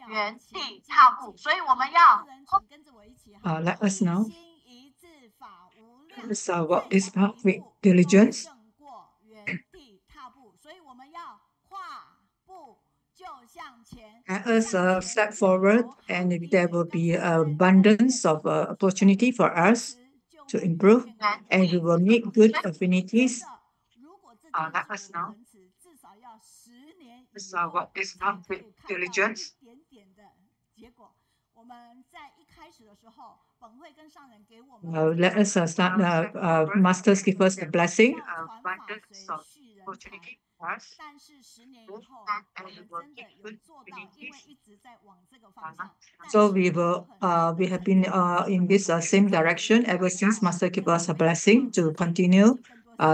原地踏步，所以我们要 let us now walk this path with diligence. Let us step forward, and there will be abundance of opportunity for us to improve, and we will make good affinities. Let us now walk this path with diligence. Let us start. Masters give us the blessing. Abundance of opportunity for us. So we have been in this same direction ever since Master gave us a blessing to continue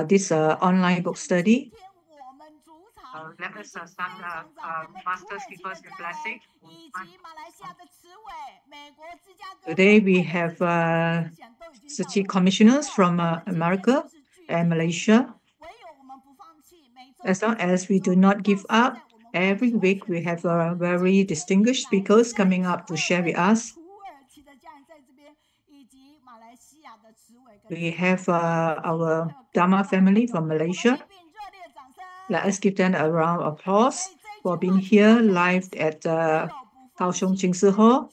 this online book study. Let us start. Masters give us the blessing. Today we have Tzu commissioners from America and Malaysia. As long as we do not give up, every week we have very distinguished speakers coming up to share with us. We have our Dharma family from Malaysia. Let us give them a round of applause for being here live at Kaohsiung Jingsi Hall.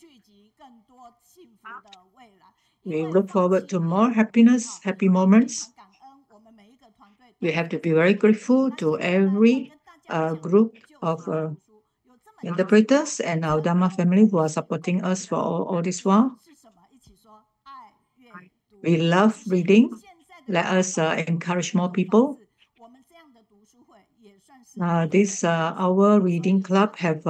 We look forward to more happy moments. We have to be very grateful to every group of interpreters and our Dharma family who are supporting us for all this while. We love reading. Let us encourage more people. Our reading club have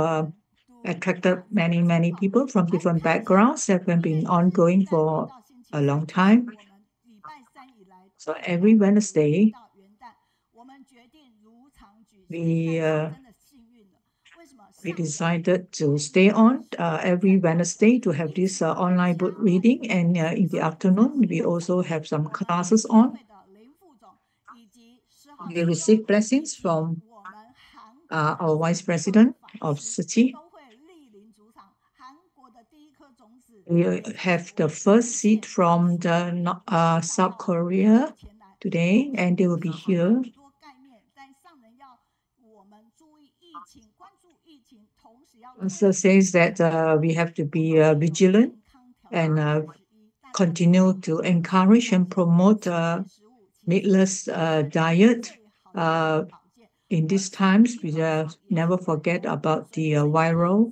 attracted many people from different backgrounds that have been ongoing for a long time. So every Wednesday, we decided to stay on every Wednesday to have this online book reading, and in the afternoon we also have some classes on. We receive blessings from our Vice President of Tzu. We have the first seat from the South Korea today, and they will be here. Also says that we have to be vigilant and continue to encourage and promote meatless diet. In these times, we never forget about the viral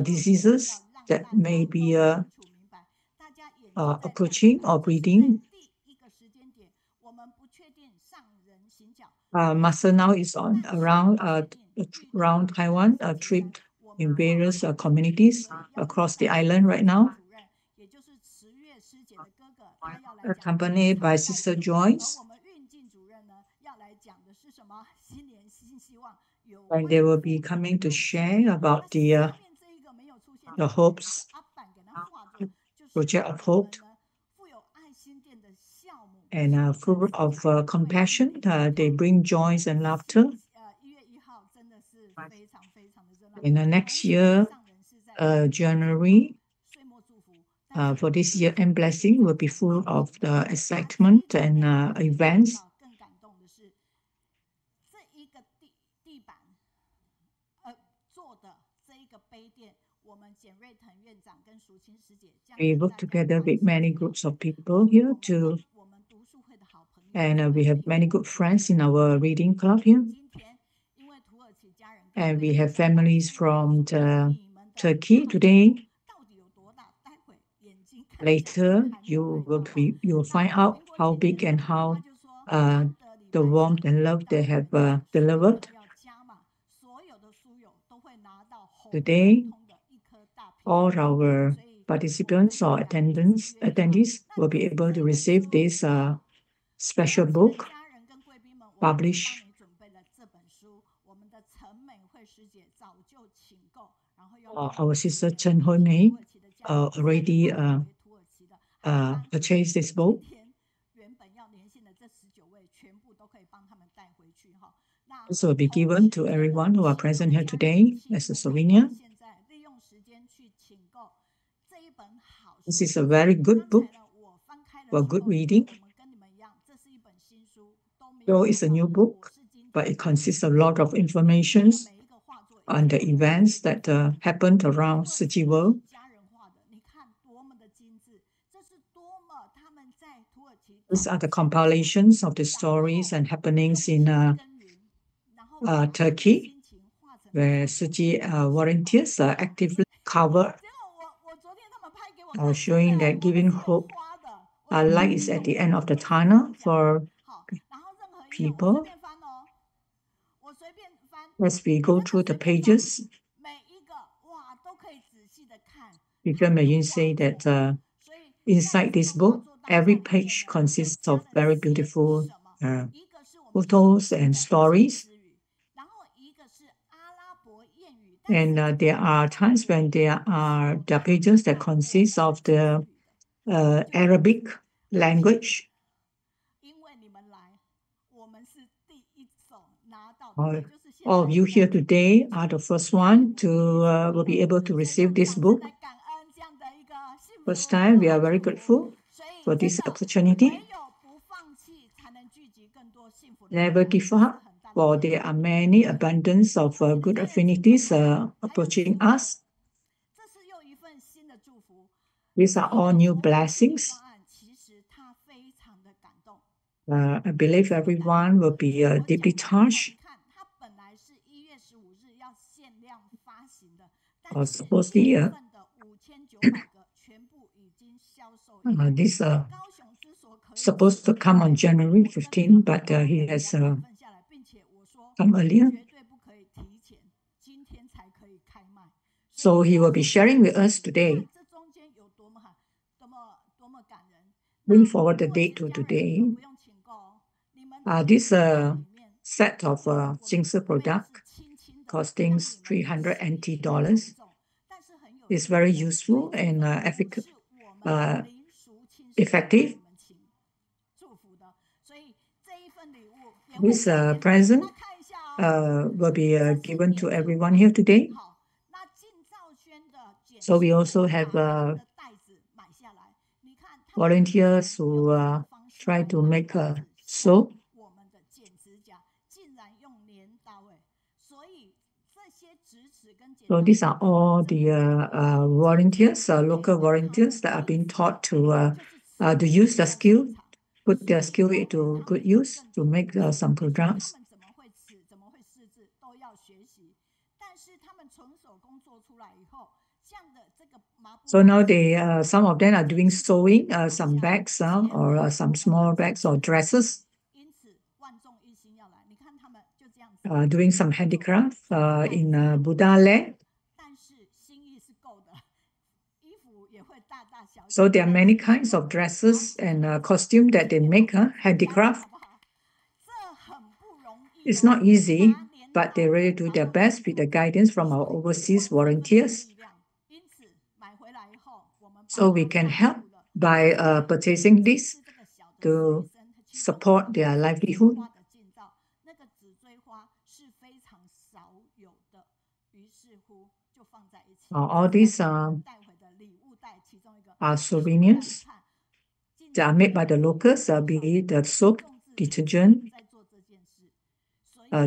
diseases that may be approaching or breeding. Master now is on around Taiwan, a trip in various communities across the island right now, accompanied by Sister Joyce. And they will be coming to share about the hopes, project of hope, and full of compassion. They bring joys and laughter. In the next year, January, for this year end blessing will be full of the excitement and events. We work together with many groups of people here too, and we have many good friends in our reading club here. And we have families from Turkey today. Later, you will find out how big and how the warmth and love they have delivered. Today, all our participants or attendees will be able to receive this special book published. Our sister Chen Hui Mei already purchased this book. This will be given to everyone who are present here today as a souvenir. This is a very good book for good reading. Though it's a new book, but it consists of a lot of information on the events that happened around Tzu world. These are the compilations of the stories and happenings in Turkey, where Tzu volunteers are actively covered, showing that giving hope, light is at the end of the tunnel for people. As we go through the pages, Teacher Meiyun say that inside this book, every page consists of very beautiful photos and stories. And there are times when there are the pages that consist of the Arabic language. All of you here today are the first one to will be able to receive this book. First time, we are very grateful for this opportunity. Never give up, for there are many abundance of good affinities approaching us. These are all new blessings. I believe everyone will be deeply touched. Supposedly, this supposed to come on January 15, but he has come earlier. So he will be sharing with us today. Bring forward the date to today. This set of Jingsi product costing $300 is very useful and effective. This present will be given to everyone here today. So we also have volunteers who try to make a soap. So these are all the volunteers, local volunteers that are being taught to use the skill, put their skill into good use to make some products. So now some of them are doing sewing, some bags or some small bags or dresses. Doing some handicraft in Buddha land. So there are many kinds of dresses and costume that they make, handicraft. It's not easy, but they really do their best with the guidance from our overseas volunteers. So we can help by purchasing this to support their livelihood. All these are souvenirs that are made by the locals, be it the soap, detergent,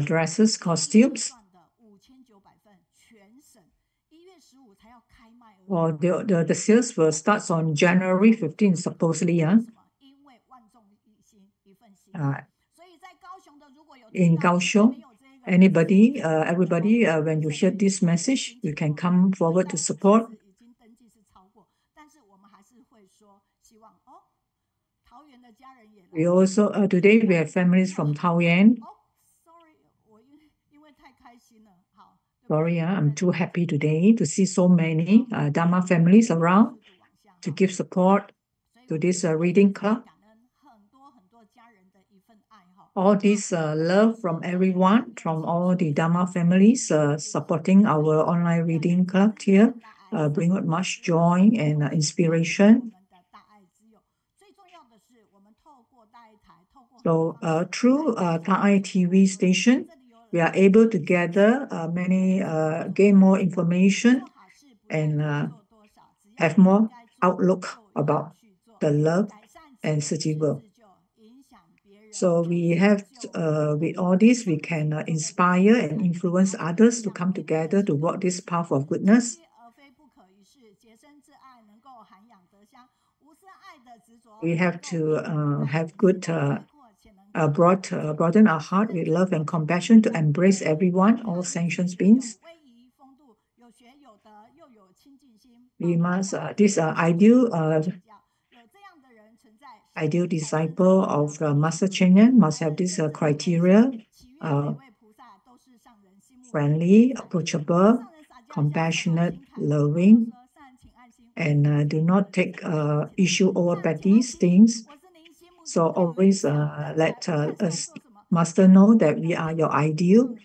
dresses, costumes. Or the sales will start on January 15, supposedly. In Kaohsiung, everybody, when you hear this message, you can come forward to support. We also, today we have families from Taoyuan. Sorry, I'm too happy today to see so many Dharma families around to give support to this reading club. All this love from everyone, from all the Dharma families supporting our online reading club here, bring out much joy and inspiration. So through Thai TV station, we are able to gather gain more information and have more outlook about the love and Sijiwo. So we have, with all this, we can inspire and influence others to come together to walk this path of goodness. We have to have good, broaden our heart with love and compassion to embrace everyone, all sentient beings. We must, this ideal disciple of Master Cheng Yen must have this criteria: friendly, approachable, compassionate, loving, and do not take issue over petty things. So always let us, Master, know that we are your ideal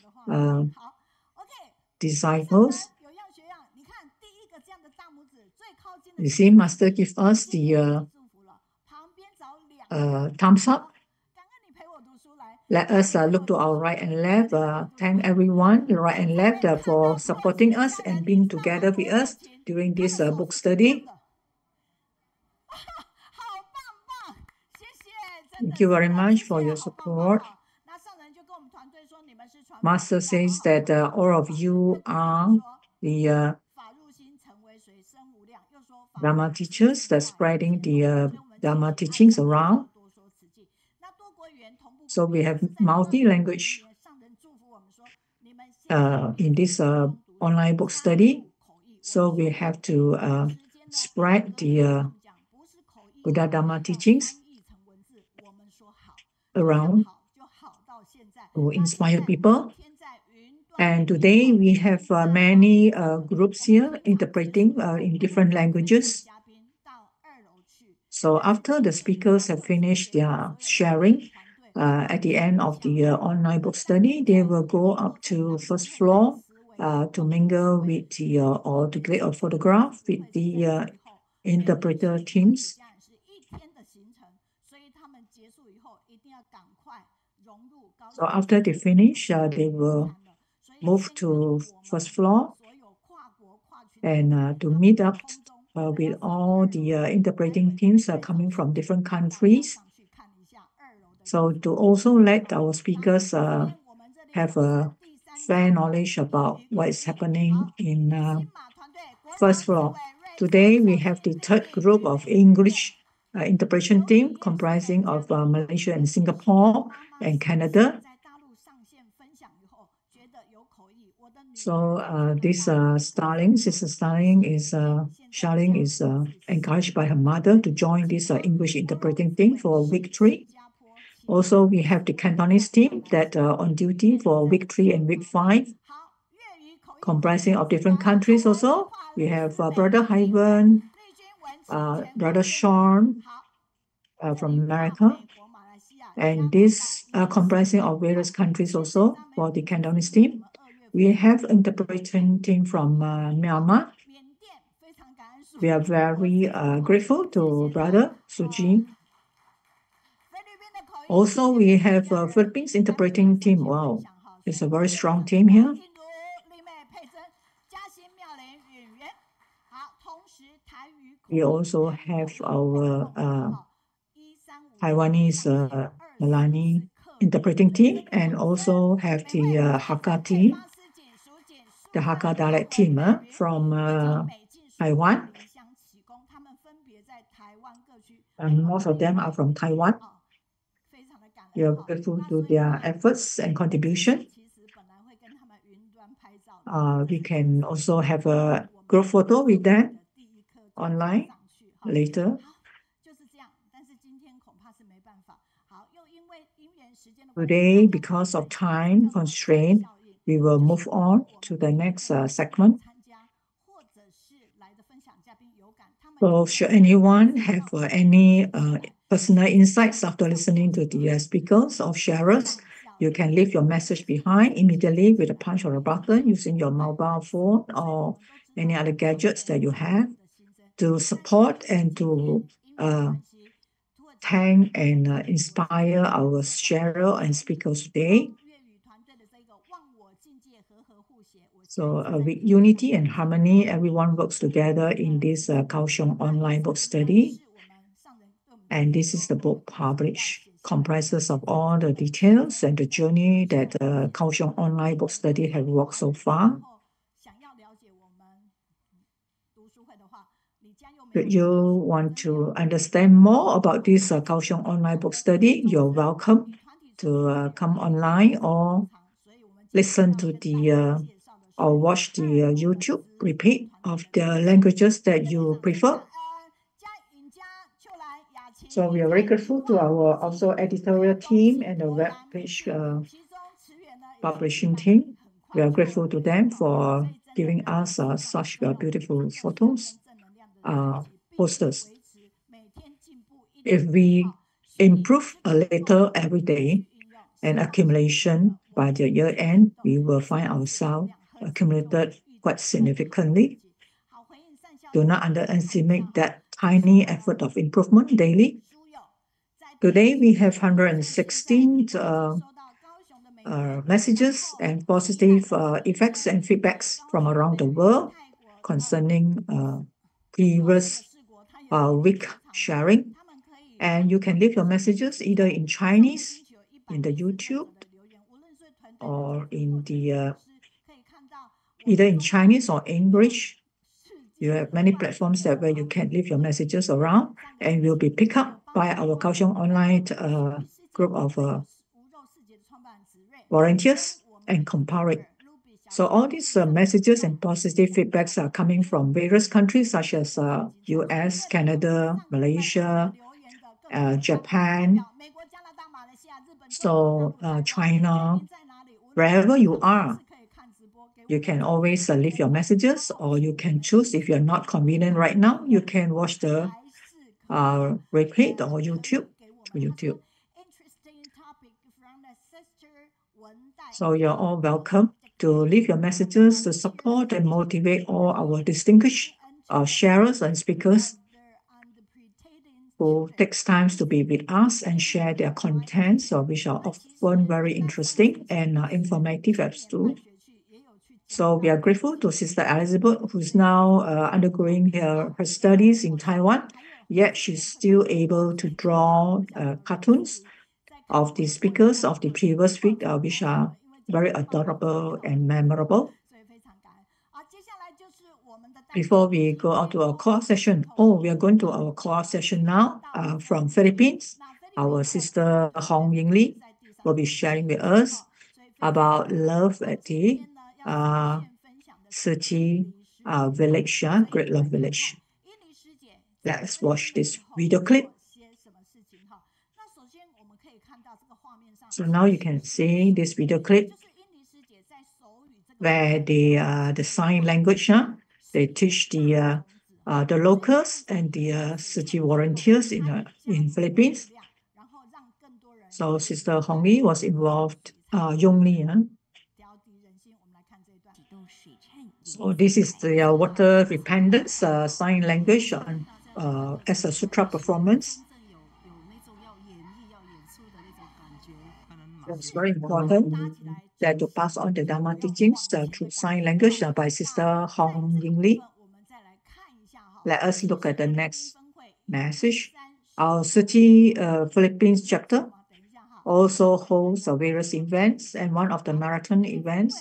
disciples. You see, Master give us the thumbs up. Let us look to our right and left. Thank everyone, the right and left, for supporting us and being together with us during this book study. Thank you very much for your support. Master says that all of you are the Dharma teachers that spreading the Dharma teachings around. So we have multi-language in this online book study. So we have to spread the Buddha Dharma teachings around to inspire people. And today we have many groups here interpreting in different languages. So after the speakers have finished their sharing, at the end of the online book study, they will go up to first floor to mingle with the or to take a photograph with the interpreter teams. So after they finish, they will move to first floor and to meet up with all the interpreting teams coming from different countries. So to also let our speakers have a fair knowledge about what is happening in first floor. Today we have the third group of English interpretation team comprising of Malaysia and Singapore and Canada. So this Sister Starling is Charlene is encouraged by her mother to join this English interpreting team for week 3. Also, we have the Cantonese team that are on duty for week 3 and week 5, comprising of different countries also. We have Brother Ivan, Brother Sean from America, and this comprising of various countries also for the Cantonese team. We have interpreting team from Myanmar. We are very grateful to Brother Suji. Also, we have Philippines interpreting team. Wow, it's a very strong team here. We also have our Taiwanese Malani interpreting team, and also have the Hakka team, the Hakka dialect team from Taiwan. And most of them are from Taiwan. We are grateful to their efforts and contribution. We can also have a group photo with them online later. Today, because of time constraint, we will move on to the next segment. So should anyone have any personal insights after listening to the speakers or sharers, you can leave your message behind immediately with a punch or a button using your mobile phone or any other gadgets that you have to support and to thank and inspire our sharer and speakers today. So with unity and harmony, everyone works together in this Kaohsiung online book study. And this is the book published, comprises of all the details and the journey that the Kaohsiung online book study has walked so far. If you want to understand more about this Kaohsiung online book study, you're welcome to come online or listen to the or watch the YouTube repeat of the languages that you prefer. So we are very grateful to our also editorial team and the web page publishing team. We are grateful to them for giving us such beautiful photos, posters. If we improve a little every day and accumulation by the year end, we will find ourselves accumulated quite significantly. Do not underestimate that tiny effort of improvement daily. Today, we have 116 messages and positive effects and feedbacks from around the world concerning previous week sharing. And you can leave your messages either in Chinese, in the YouTube, or in the either in Chinese or English. You have many platforms that where you can leave your messages around and will be picked up by our Kaohsiung online group of volunteers and compile it. So all these messages and positive feedbacks are coming from various countries such as US, Canada, Malaysia, Japan, so China. Wherever you are, you can always leave your messages, or you can choose, if you're not convenient right now, you can watch the replay or YouTube through YouTube. So you're all welcome to leave your messages to support and motivate all our distinguished sharers and speakers who takes time to be with us and share their contents, which are often very interesting and informative as too. So we are grateful to Sister Elizabeth, who's now undergoing her studies in Taiwan, yet she's still able to draw cartoons of the speakers of the previous week, which are very adorable and memorable. Before we go on to our core session, we are going to our core session now from Philippines. Our sister Hong Yingli will be sharing with us about love at the Tzu village, Great Love Village. Let's watch this video clip. So now you can see this video clip where the sign language, they teach the locals and the Tzu volunteers in Philippines. So Sister Hong Yi was involved, Yingli. So this is the water repentance sign language as a sutra performance. It's very important that to pass on the Dharma teachings through sign language by Sister Hong Yingli. Let us look at the next message. Our Tzu Philippines chapter also holds various events, and one of the marathon events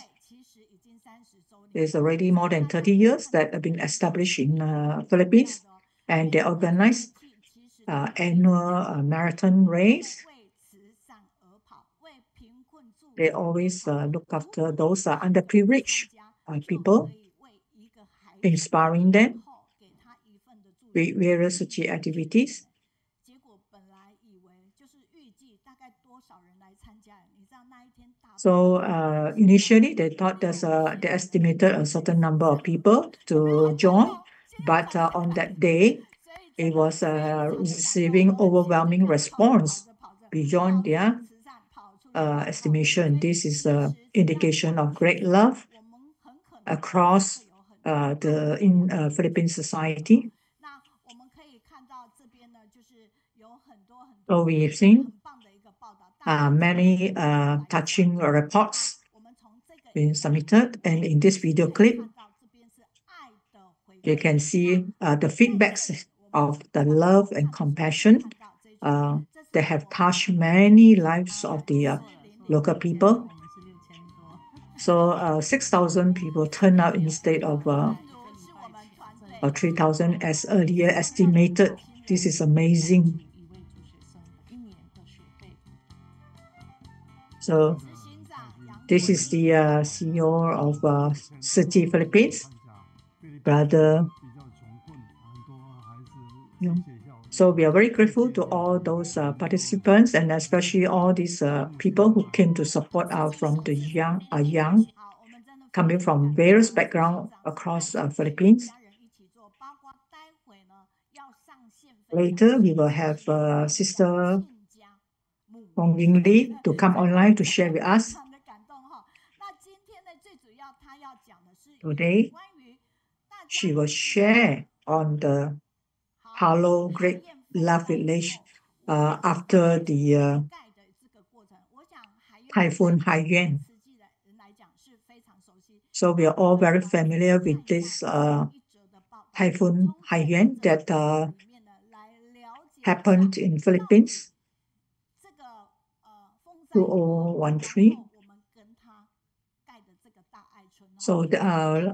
is already more than 30 years that have been established in Philippines, and they organize annual marathon race. They always look after those underprivileged people, inspiring them with various Tzu activities. So initially they thought they estimated a certain number of people to join, but on that day it was receiving overwhelming response beyond their estimation. This is an indication of great love across the Philippine society. So we've seen many touching reports been submitted. And in this video clip, you can see the feedbacks of the love and compassion that have touched many lives of the local people. So 6,000 people turned out instead of 3,000 as earlier estimated. This is amazing. So this is the CEO of City Philippines, brother. So we are very grateful to all those participants, and especially all these people who came to support us from the young, coming from various backgrounds across Philippines. Later, we will have Sister Yingli to come online to share with us. Today, she will share on the Palo Great Love Village after the Typhoon Haiyuan. So we are all very familiar with this Typhoon Haiyuan that happened in Philippines, 2013. So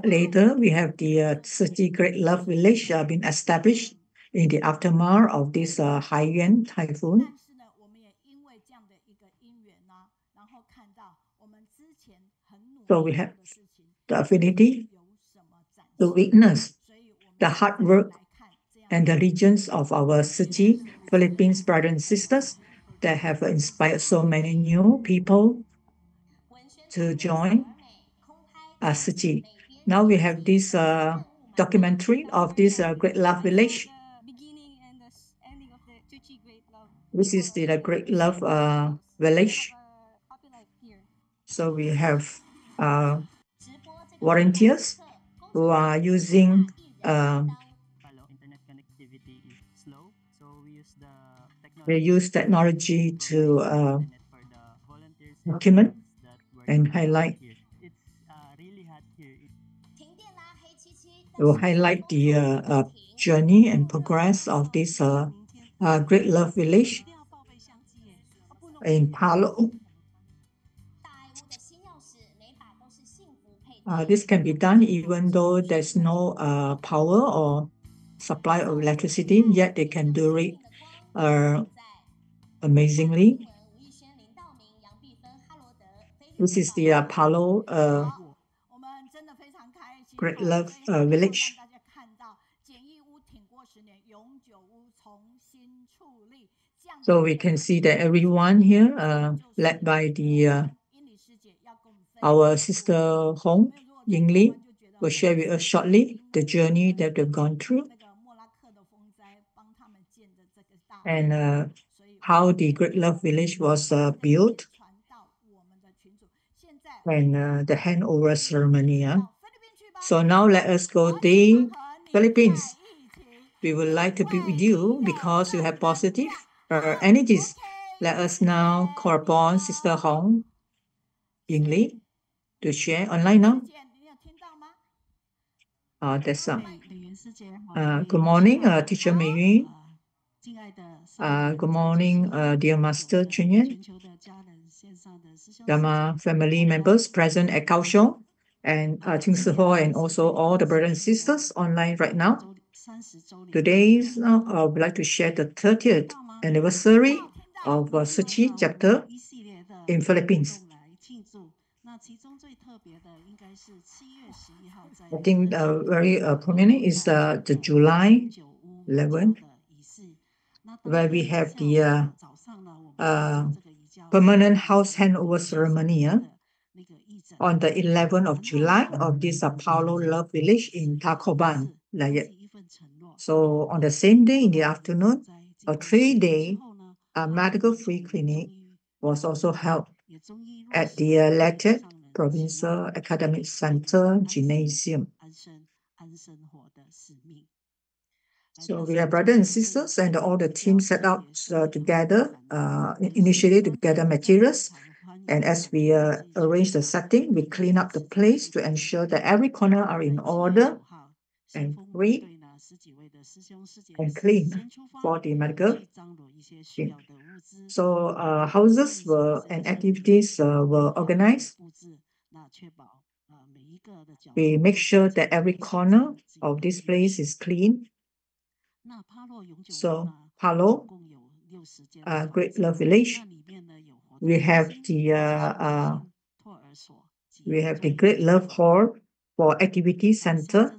later we have the City Great Love Village been established in the aftermath of this Haiyuan typhoon. So we have the affinity to witness the hard work and the regions of our city, Philippines brothers and sisters, that have inspired so many new people to join our city. Now we have this documentary of this Great Love Village. This is the Great Love Village. So we have volunteers who are using we use technology to document and highlight. We will highlight the journey and progress of this Great Love Village in Palo. This can be done even though there's no power or supply of electricity, yet they can do it amazingly. This is the Palo Great Love Village. So we can see that everyone here, led by the our sister Hong Yingli, will share with us shortly the journey that they've gone through and how the Great Love Village was built and the handover ceremony. So now let us go to Philippines. We would like to be with you because you have positive energies. Let us now call upon Sister Hong Yingli to share online now. That's good morning, Teacher Meiyun. Good morning, dear Master Chunyan, Dharma family members present at Kaohsiung and Tingsiho, and also all the brothers and sisters online right now. Today, I would like to share the 30th anniversary of Suchi chapter in Philippines. I think very prominent is the July 11th, where we have the permanent house handover ceremony on the 11th of July of this Palo Love Village in Tacloban. So on the same day in the afternoon, a 3-day medical free clinic was also held at the Latte Provincial Academic Center Gymnasium. So we are brothers and sisters, and all the teams set out together, initially to gather materials And as we arrange the setting, we clean up the place to ensure that every corner are in order and free and clean for the medical team. So houses and activities were organized. We make sure that every corner of this place is clean. So Palo, Great Love Village, we have the Great Love Hall for activity center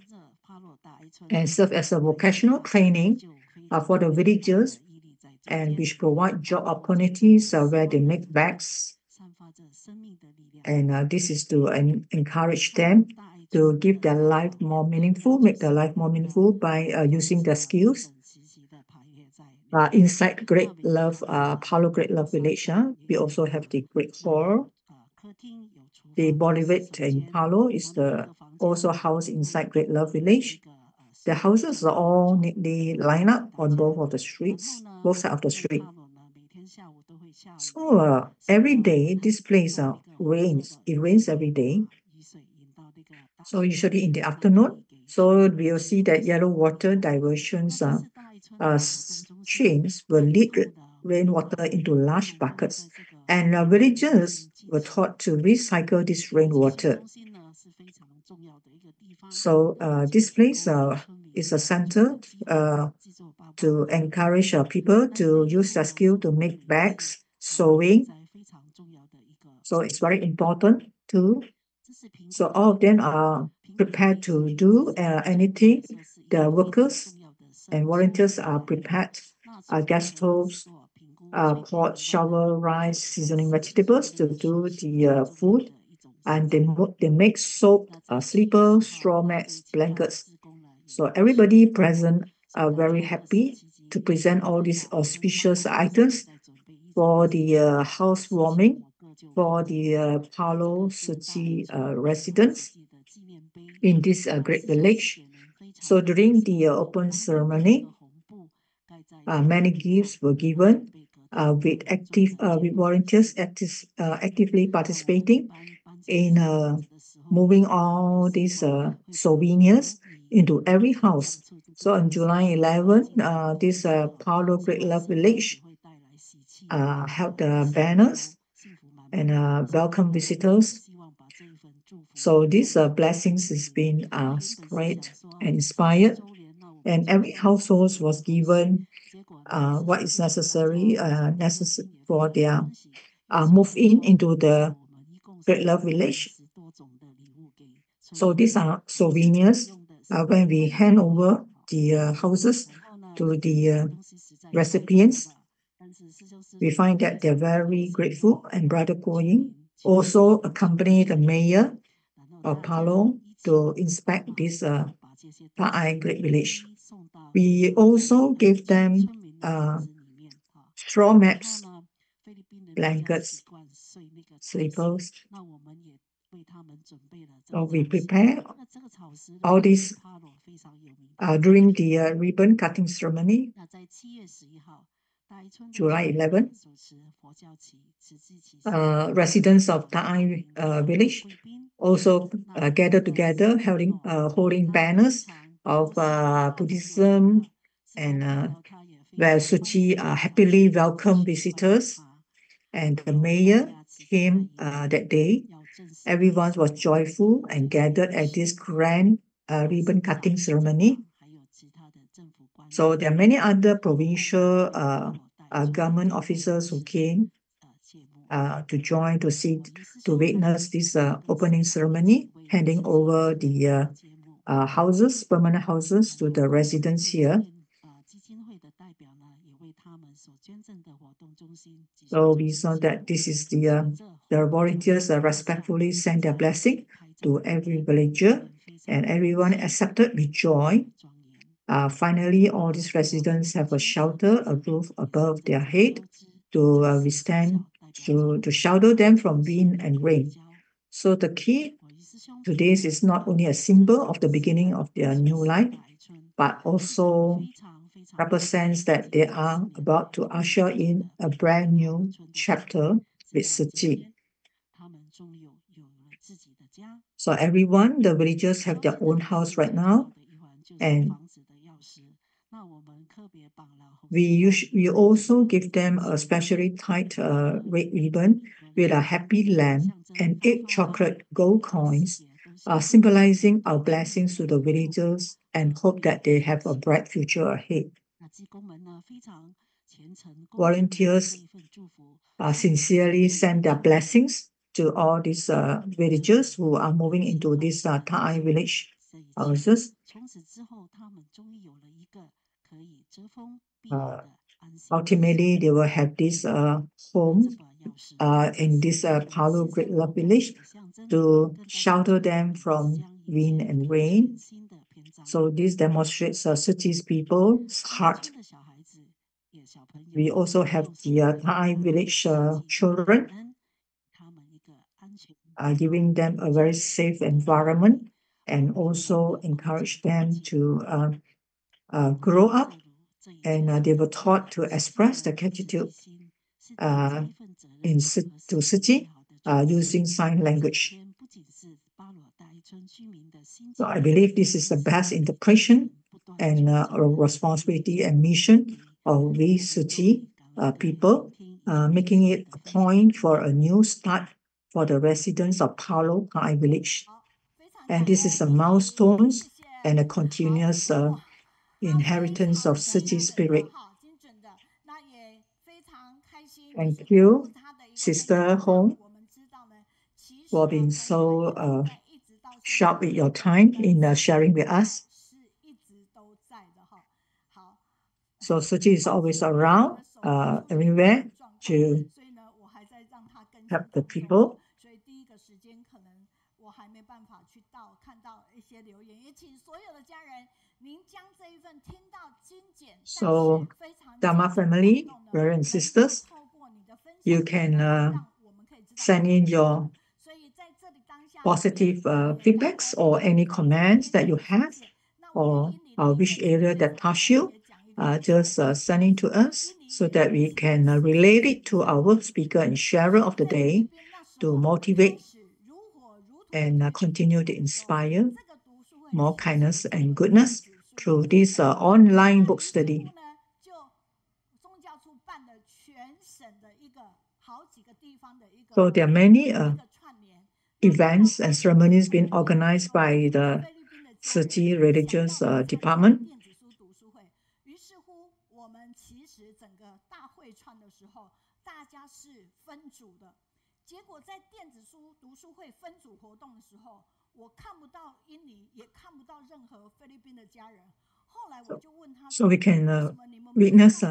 and serve as a vocational training for the villagers, and which provide job opportunities where they make bags. And this is to encourage them to give their life more meaningful, make their life more meaningful by using their skills. Inside Great Love, Palo Great Love Village, we also have the Great Hall. The Bollywood in Palo is also housed inside Great Love Village. The houses are all neatly lined up on both sides of the street. So every day, this place rains. It rains every day. So usually in the afternoon, so we'll see that yellow water diversions streams will lead rainwater into large buckets, and villagers were taught to recycle this rainwater. So this place is a center to encourage people to use their skill to make bags, sewing. So it's very important too. So all of them are prepared to do anything. The workers and volunteers are prepared gas stoves, pot, shovel, rice, seasoning vegetables to do the food. And they make soap, slippers, straw mats, blankets. So everybody present are very happy to present all these auspicious items for the housewarming for the Palo Suchi residents in this great village. So during the open ceremony, many gifts were given with volunteers actively participating in moving all these souvenirs into every house. So on July 11, this Palo Great Love Village held the banners and welcome visitors. So these blessings has been spread and inspired, and every household was given what is necessary for their move into the Great Love Village. So these are souvenirs. When we hand over the houses to the recipients, we find that they're very grateful, and Brother Going also accompanied the mayor of Palo to inspect this Ta'ai Great Village. We also gave them straw mats, blankets, slippers. So we prepare all this during the ribbon cutting ceremony, July 11. Residents of Ta'ai village also gathered together holding banners of Buddhism, and where Suchi happily welcomed visitors, and the mayor came that day. Everyone was joyful and gathered at this grand ribbon cutting ceremony. So there are many other provincial government officers who came to join to witness this opening ceremony, handing over the permanent houses to the residents here. So we saw that this is the volunteers respectfully sent their blessing to every villager, and everyone accepted with joy. Finally, all these residents have a shelter, a roof above their head to shelter them from wind and rain. So the key to this is not only a symbol of the beginning of their new life, but also represents that they are about to usher in a brand new chapter with Suchi. So everyone, the villagers have their own house right now, and we also give them a specially tied red ribbon with a happy lamb and 8 chocolate gold coins, symbolizing our blessings to the villagers and hope that they have a bright future ahead. Volunteers sincerely send their blessings to all these villagers who are moving into these Thai village houses. Ultimately, they will have this home in this Palo Great Love Village to shelter them from wind and rain. So this demonstrates Suchi's people's heart. We also have the Thai village children, giving them a very safe environment and also encourage them to grow up. And they were taught to express their gratitude to Suchi using sign language. So I believe this is the best interpretation and responsibility and mission of we Suchi people, making it a point for a new start for the residents of Palo Thai village. And this is a milestone and a continuous inheritance of Suchi spirit. Thank you, Sister Hong, for being so sharp with your time in sharing with us. So Suchi is always around, everywhere to help the people. So Dharma family, brothers and sisters, you can send in your positive feedbacks or any comments that you have, or which area that touch you, just send it to us so that we can relate it to our speaker and sharer of the day to motivate and continue to inspire more kindness and goodness through this online book study. So there are many events and ceremonies being organized by the Suchi religious department. So we can witness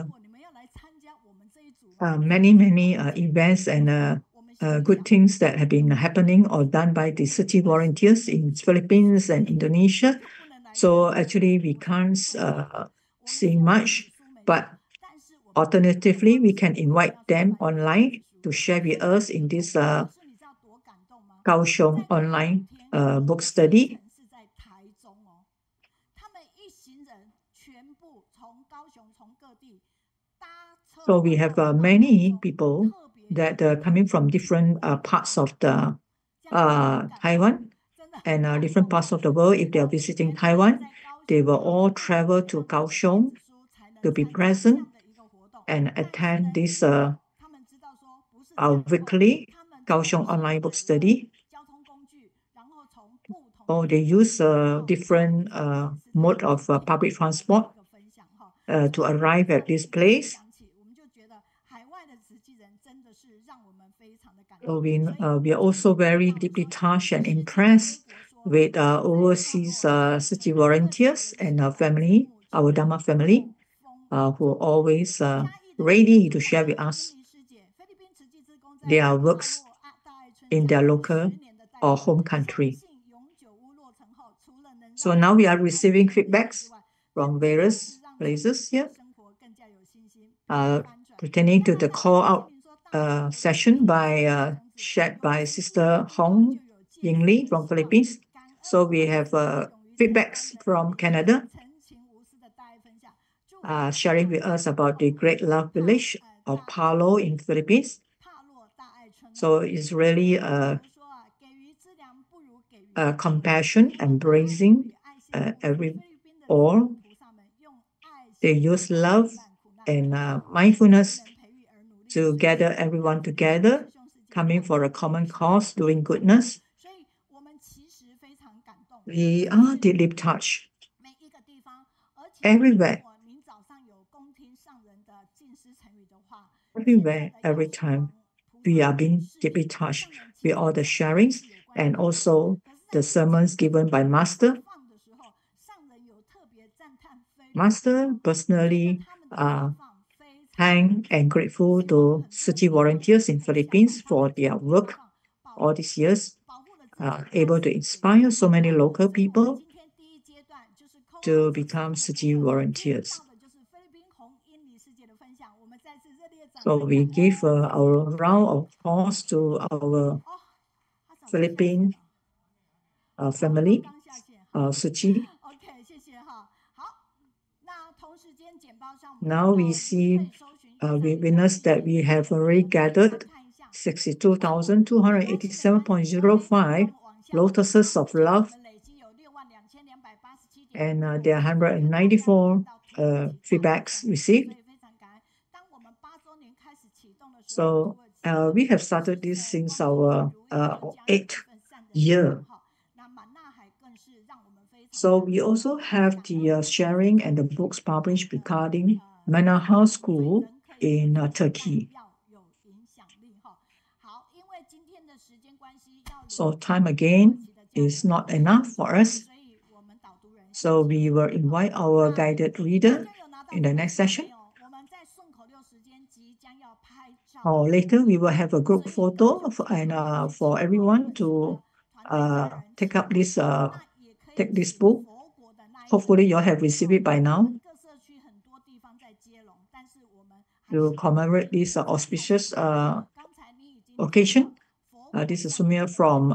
many events and good things that have been happening or done by the Suchi volunteers in Philippines and Indonesia. So actually we can't see much, but alternatively, we can invite them online to share with us in this Kaohsiung online book study. So we have many people that are coming from different parts of the Taiwan and different parts of the world. If they are visiting Taiwan, they will all travel to Kaohsiung to be present and attend this our weekly Kaohsiung online book study. Or they use different mode of public transport to arrive at this place. So we are also very deeply touched and impressed with overseas Suchi volunteers and our family, our Dharma family, who are always ready to share with us their works in their local or home country. So now we are receiving feedbacks from various places here pertaining to the call out session shared by Sister Hong Yingli from Philippines. So we have feedbacks from Canada sharing with us about the Great Love Village of Palo in Philippines. So it's really compassion, embracing all. They use love and mindfulness to gather everyone together, coming for a common cause, doing goodness. We are deeply touched. Everywhere, every time, we are being deeply touched with all the sharings and also the sermons given by Master. Master personally thank and grateful to Tzu Chi volunteers in Philippines for their work all these years, able to inspire so many local people to become Tzu Chi volunteers. So we give our round of applause to our Philippine family, Tzu Chi. Now we witness that we have already gathered 62,287.05 lotuses of love, and there are 194 feedbacks received. So we have started this since our 8th year. So we also have the sharing and the books published regarding Mandala School in Turkey. So time again is not enough for us. So we will invite our guided reader in the next session. Or later we will have a group photo for everyone to take this book. Hopefully you all have received it by now. To commemorate this auspicious occasion. This is Sumia from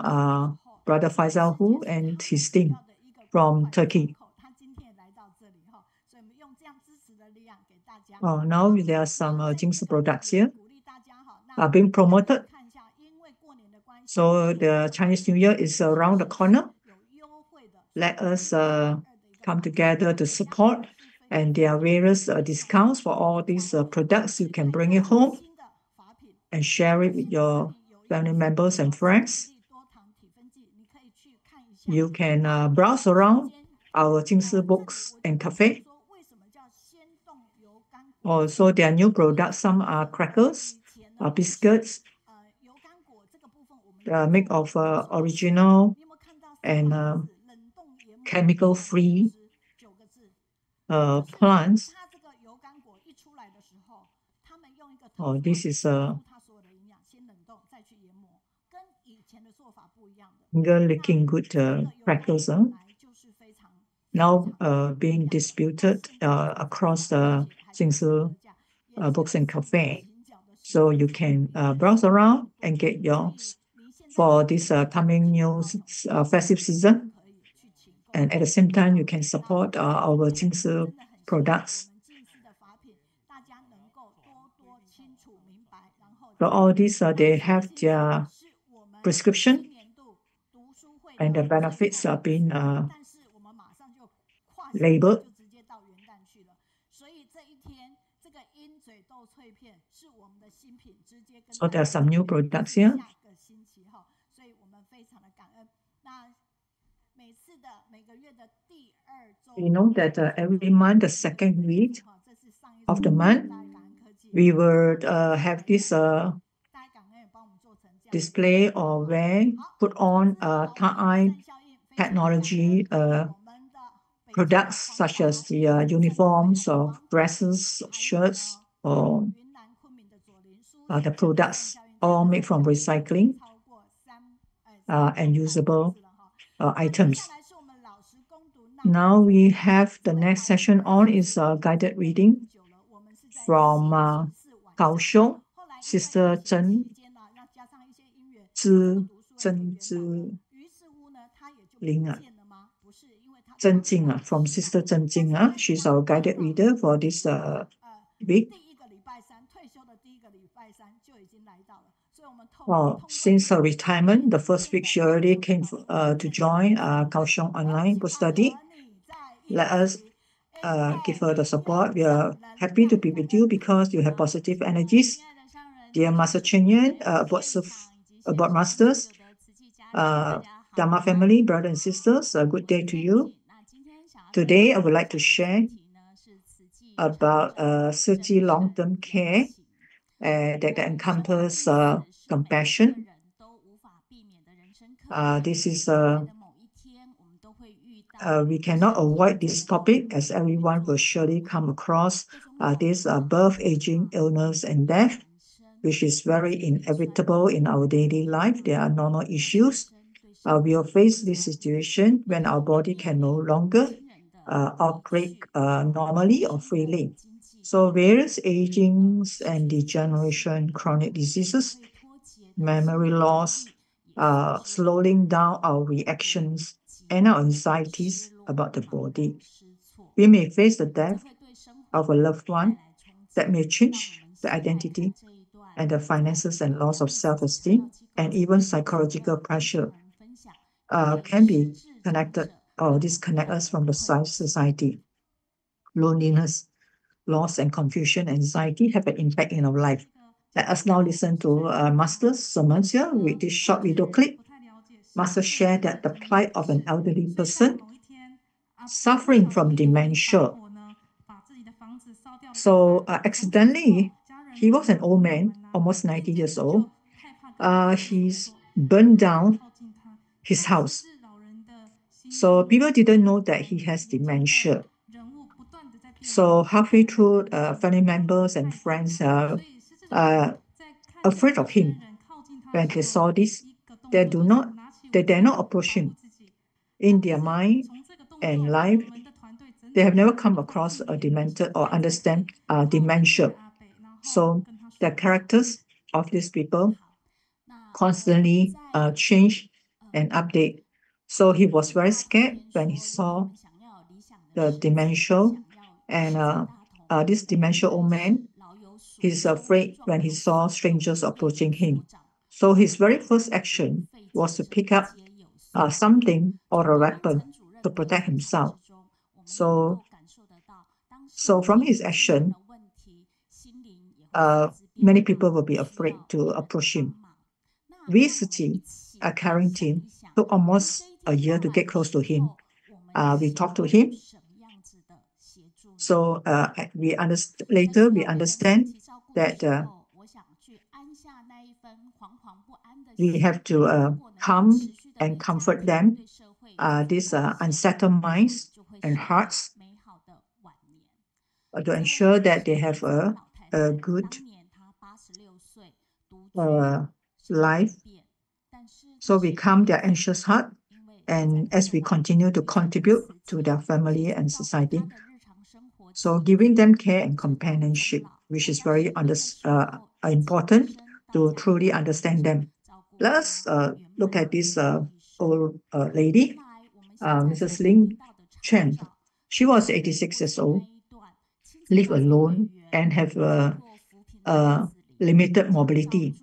Brother Faisal Hu and his team from Turkey. Now there are some Jingsi products here are being promoted. So the Chinese New Year is around the corner. Let us come together to support, and there are various discounts for all these products. You can bring it home and share it with your family members and friends. You can browse around our Jingsi books and cafe. Also, there are new products. Some are crackers, biscuits, made of original and chemical-free plants. This is looking good crackers. Now being disputed across the Jingsi books and cafe. So you can browse around and get yours for this coming new festive season. And at the same time, you can support our Jingsi products. So all these, they have their prescription and the benefits are being labeled. So there are some new products here. We know that every month, the second week of the month, we will have this display or put on Thai technology products such as the uniforms or dresses, or shirts, or the products all made from recycling and usable items. Now we have the next session on is guided reading from Kaohsiung, Sister Zheng from Sister Zheng. She's our guided reader for this week. Well, since her retirement, the first week she already came to join Kaohsiung online post study. Let us give her the support. We are happy to be with you because you have positive energies. Dear Master Chen Yan, about Masters, Dharma family, brothers and sisters, a good day to you. Today, I would like to share about Tzu Chi long-term care that encompasses compassion. This is we cannot avoid this topic as everyone will surely come across this birth, aging, illness, and death, which is very inevitable in our daily life. There are normal issues. We will face this situation when our body can no longer operate normally or freely. So various agings and degeneration, chronic diseases, memory loss, slowing down our reactions and our anxieties about the body. We may face the death of a loved one that may change the identity and the finances and loss of self-esteem and even psychological pressure can be connected or disconnect us from the society. Loneliness, loss, and confusion, anxiety have an impact in our life. Let us now listen to Master's sermons here with this short video clip. Master shared that the plight of an elderly person suffering from dementia. So accidentally, he was an old man, almost 90 years old. He's burned down his house. So people didn't know that he has dementia. So halfway through, family members and friends are afraid of him. When they saw this, they dare not approach him. In their mind and life, they have never come across a demented or understand dementia. So the characters of these people constantly change and update. So he was very scared when he saw the dementia, and this dementia old man, he's afraid when he saw strangers approaching him. So his very first action was to pick up something or a weapon to protect himself. So from his action, many people will be afraid to approach him. We, Tzu Chi, a caring team, took almost a year to get close to him. We talked to him. So later we understand that we have to calm and comfort them, these unsettled minds and hearts, to ensure that they have a good life. So we calm their anxious heart, and as we continue to contribute to their family and society, so giving them care and companionship, which is very important to truly understand them. Let us look at this old lady, Mrs. Ling Chen. She was 86 years old, live alone, and have limited mobility.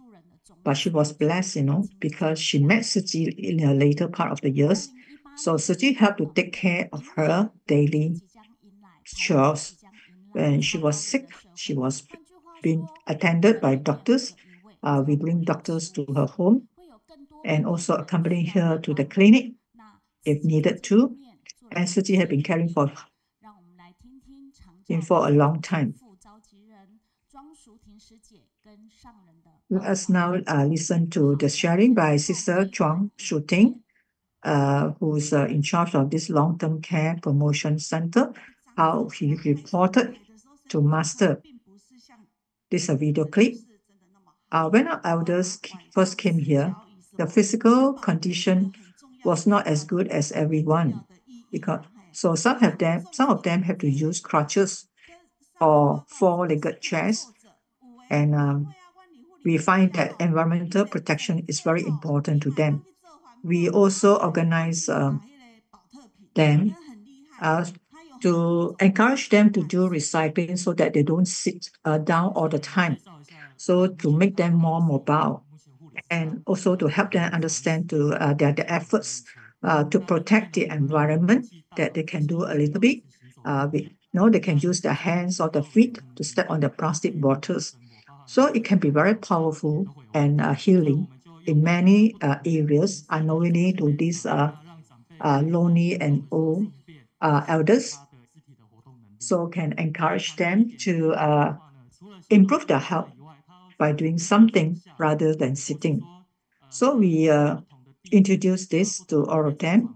But she was blessed, because she met Tzu Chi in the later part of the years. So Tzu Chi helped to take care of her daily chores. When she was sick, she was being attended by doctors. We bring doctors to her home and also accompany her to the clinic if needed to. And Tzu Chi had been caring for him for a long time. Let us now listen to the sharing by Sister Zhuang Shuting, who's in charge of this long-term care promotion center, how he reported to Master. This is a video clip. When our elders first came here, the physical condition was not as good as everyone. So some of them have to use crutches or four-legged chairs, and we find that environmental protection is very important to them. We also organize them to encourage them to do recycling so that they don't sit down all the time. So to make them more mobile. and also to help them understand their efforts to protect the environment, that they can do a little bit. They can use their hands or their feet to step on the plastic bottles. So it can be very powerful and healing in many areas, unknowingly to these lonely and old elders. So can encourage them to improve their health by doing something rather than sitting. So we introduce this to all of them,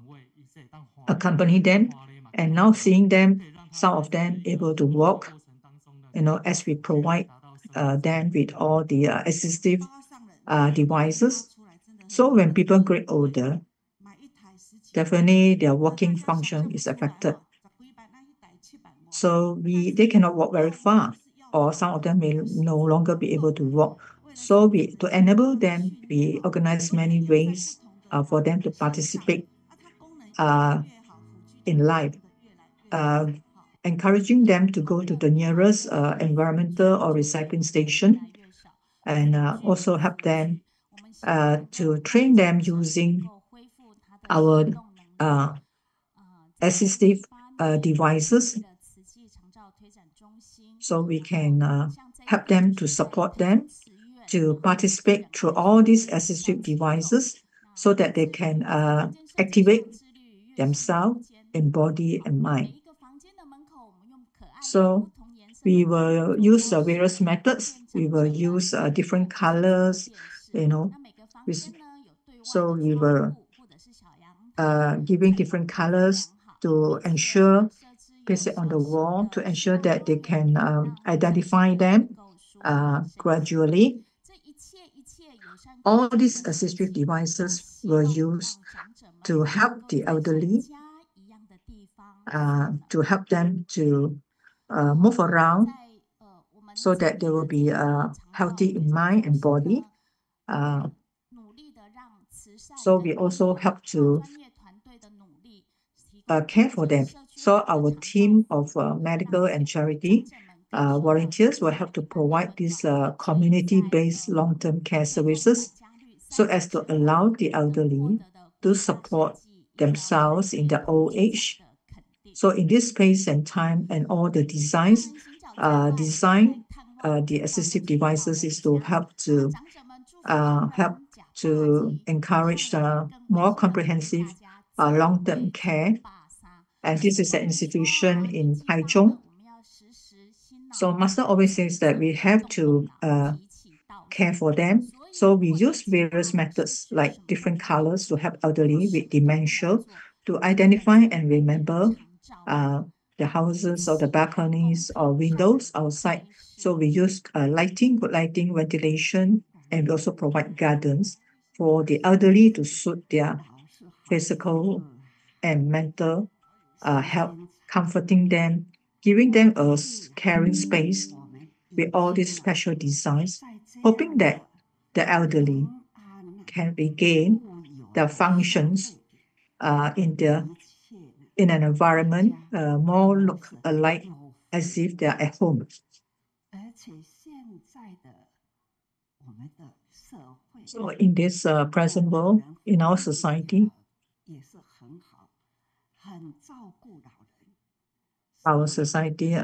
accompany them, and now seeing them, some of them able to walk, as we provide them with all the assistive devices. So when people get older, definitely their walking function is affected. So they cannot walk very far, or some of them may no longer be able to walk. So to enable them, we organize many ways for them to participate in life, encouraging them to go to the nearest environmental or recycling station, and also help them to train them using our assistive devices. So we can help them to support them to participate through all these assistive devices so that they can activate themselves in body and mind. So we will use various methods. We will use different colors, so we will giving different colors to ensure, paste it on the wall to ensure that they can identify them gradually. All these assistive devices were used to help the elderly, to help them to move around so that they will be healthy in mind and body. So we also help to care for them. So our team of medical and charity volunteers will help to provide these community-based long-term care services so as to allow the elderly to support themselves in their old age. So in this space and time and all the designs, the assistive devices is to help to encourage more comprehensive long-term care. And this is an institution in Taichung. So Master always says that we have to care for them. So we use various methods like different colors to help elderly with dementia to identify and remember the houses or the balconies or windows outside. So we use good lighting, ventilation, and we also provide gardens for the elderly to suit their physical and mental health, comforting them, giving them a caring space with all these special designs, hoping that the elderly can regain their functions in an environment more look alike as if they are at home. So in this present world, in our society, our society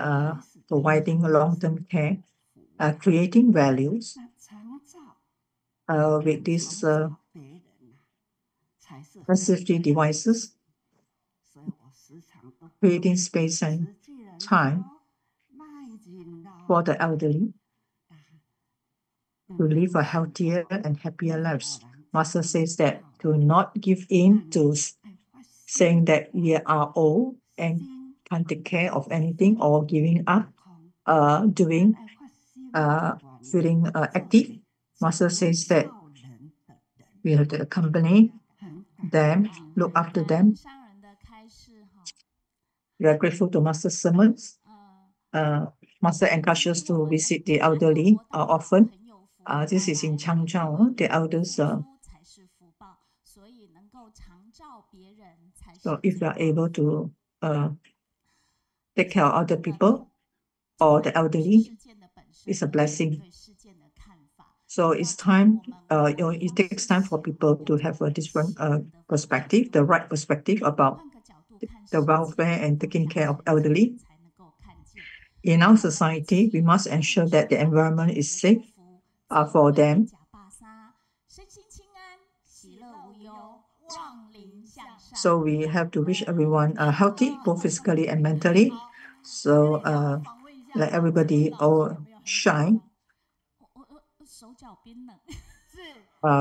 providing long-term care, creating values with these safety devices, creating space and time for the elderly to live a healthier and happier lives. Master says that to not give in to saying that we are old and can't take care of anything or giving up feeling active. Master says that we have to accompany them, look after them. We are grateful to Master's sermons. Master encourages to visit the elderly often. This is in Changzhou, the elders. So if you are able to take care of other people or the elderly, it's a blessing. So it's time, it takes time for people to have a different perspective, the right perspective about the welfare and taking care of elderly. In our society, we must ensure that the environment is safe for them. So we have to wish everyone healthy, both physically and mentally. So let everybody all shine.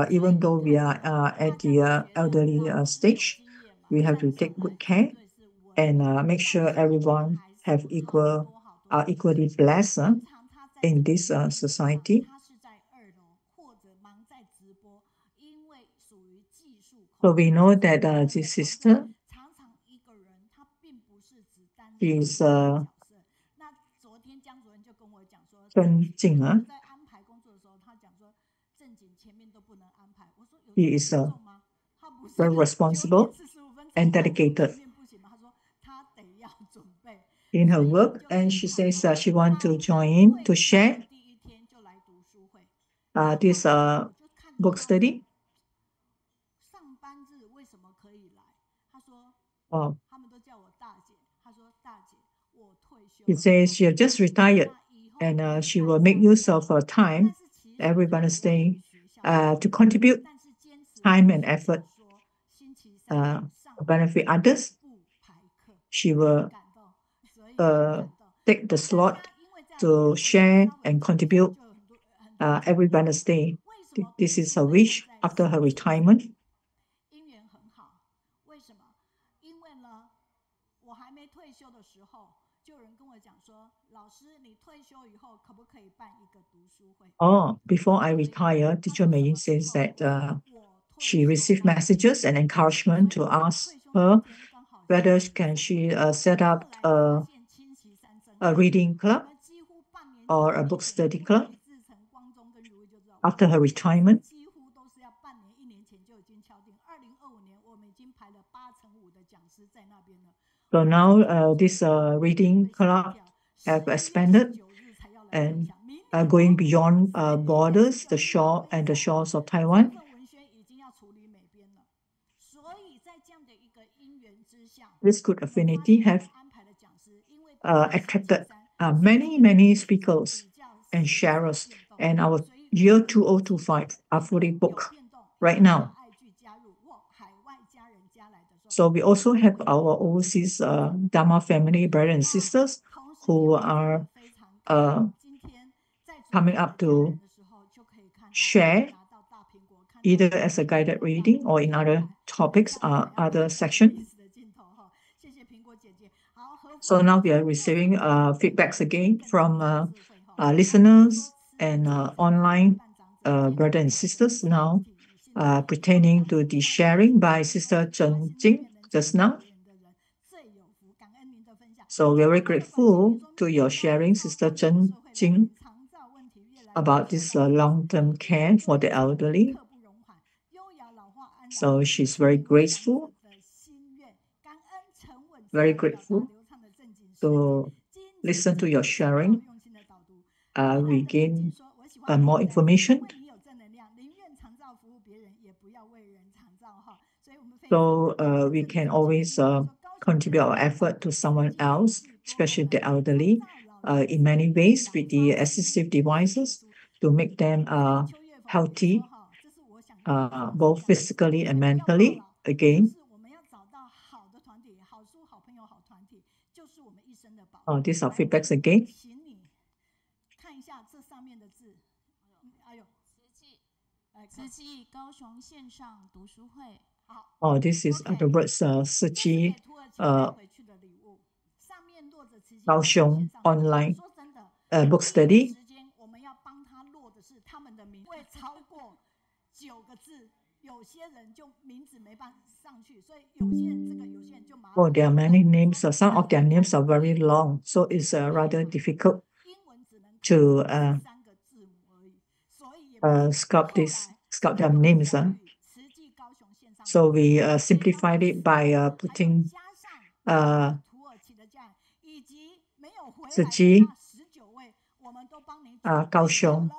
Even though we are at the elderly stage, we have to take good care and make sure everyone have equally blessed in this society. So we know that this sister is Zheng. He is very responsible and dedicated in her work, and she says she wants to join in to share this book study. Wow. She says she just retired and she will make use of her time every Wednesday to contribute time and effort to benefit others. She will take the slot to share and contribute every Wednesday. This is her wish after her retirement. Oh, before I retire, Teacher Meiyun says that she received messages and encouragement to ask her whether she set up a reading club or a book study club after her retirement. So now this reading club have expanded and going beyond borders, the shores of Taiwan. This good affinity have attracted many speakers and sharers, and our year 2025 are fully booked right now. So we also have our overseas Dharma family brothers and sisters who are coming up to share either as a guided reading or in other topics, other sections. So now we are receiving feedbacks again from listeners and online brothers and sisters now pertaining to the sharing by Sister Zheng just now. So we're very grateful to your sharing, Sister Zheng, about this long-term care for the elderly. So she's very grateful to listen to your sharing. We gain more information. So we can always contribute our effort to someone else, especially the elderly, in many ways with the assistive devices to make them healthy, both physically and mentally. Again, these are feedbacks again. Oh, this is the words Siqi Kaohsiung online book study. Oh, there are many names. Some of their names are very long, so it's rather difficult to sculpt their names. So we simplified it by putting Siqi Kaohsiung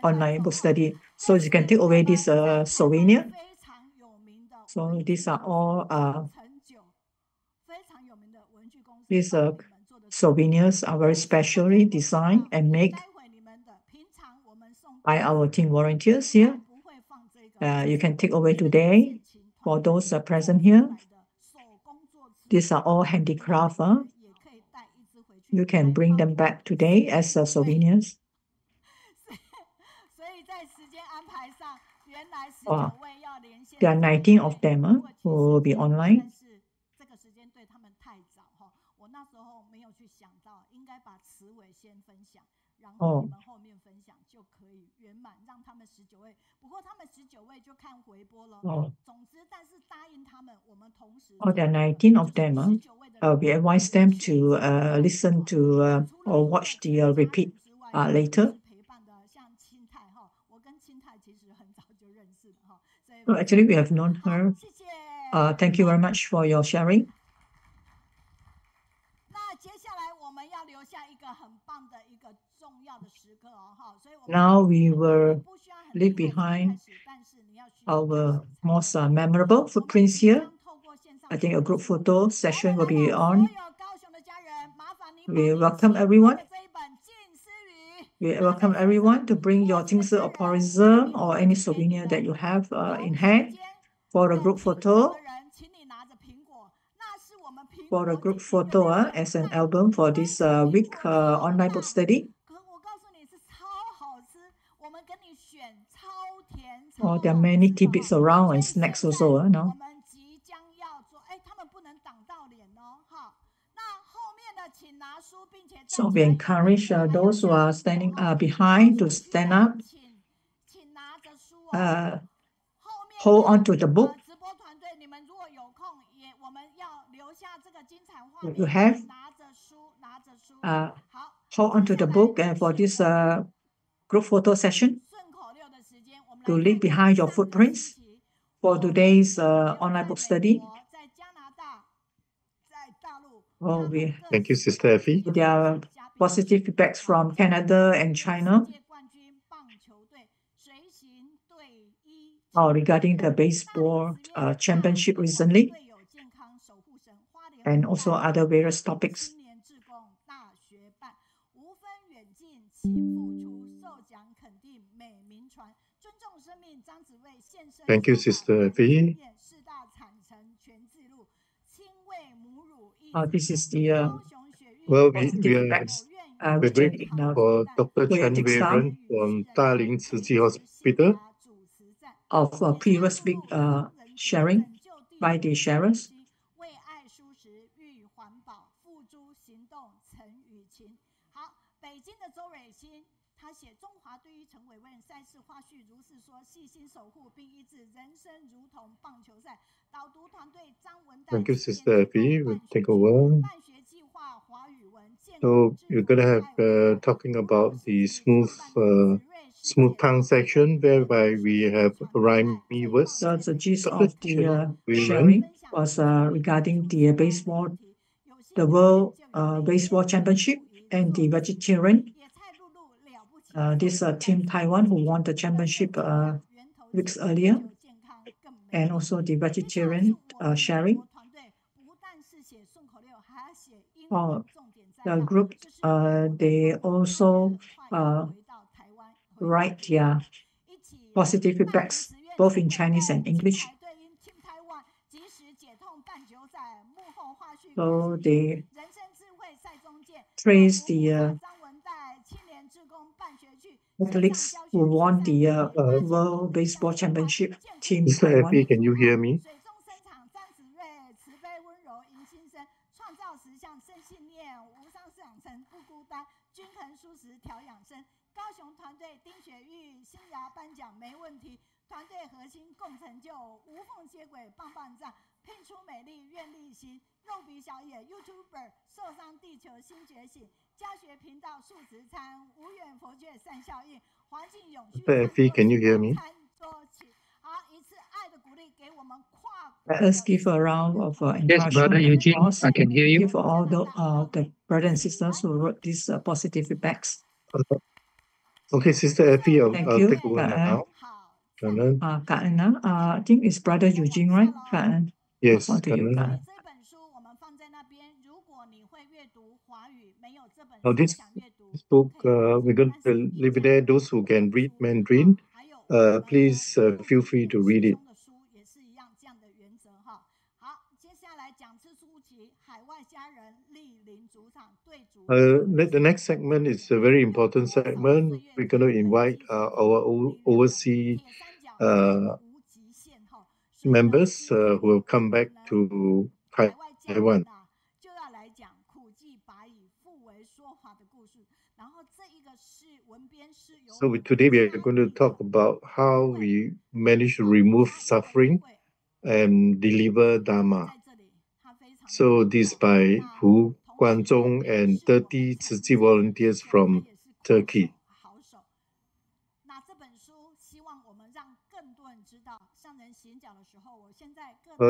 online book study. So you can take away this souvenir. So these are all these souvenirs are very specially designed and made by our team volunteers here. You can take away today for those present here. These are all handicraft. You can bring them back today as souvenirs. There are 19 of them who will be online. Oh. Oh, there are 19 of them. We advise them to listen to or watch the repeat later. Oh, actually, we have known her. Thank you very much for your sharing. Now we will leave behind our most memorable footprints here. I think a group photo session will be on. We welcome everyone. We welcome everyone to bring your Jingsi aphorism or any souvenir that you have in hand for a group photo. For a group photo as an album for this week online book study. Oh, there are many tidbits around and snacks also now. So we encourage those who are standing behind to stand up. Hold on to the book. You have hold on to the book and for this group photo session to leave behind your footprints for today's online book study. Oh, thank you, Sister Effie. There are positive feedbacks from Canada and China. Regarding the baseball championship recently, and also other various topics. Thank you, Sister Effie. This is the well, we're grateful for Dr. Chen Wei-ren from Daling Tzu Hospital of previous week sharing by the sharers. Thank you, Sister Effie. We'll take over. So we're going to have talking about the smooth tongue section, whereby we have rhyme words. So the gist of the sharing was regarding the baseball, the World Baseball Championship, and the vegetarian. This team Taiwan who won the championship weeks earlier, and also the vegetarian sharing. The group they also write their positive feedbacks both in Chinese and English. So they praise the athletes who won the World Baseball Championship team. Mr. Effie, can you hear me? Mr. Effie, can you hear me? Let us give a round of encouragement. Yes, Brother Eugene, I can hear you. For all the brothers and sisters who wrote these positive feedbacks. Okay, Sister Effie, Thank I'll you, take over now. Kanan. Kak An, I think it's Brother Eugene, right? Kak An. Yes, On to you, Kak An. Now this book, we're going to leave it there. Those who can read Mandarin, please feel free to read it. The next segment is a very important segment. We're going to invite our overseas members who have come back to Taiwan. So today we are going to talk about how we manage to remove suffering and deliver Dharma. So this by Hu Guangzhong and 30 Tzu Chi volunteers from Turkey.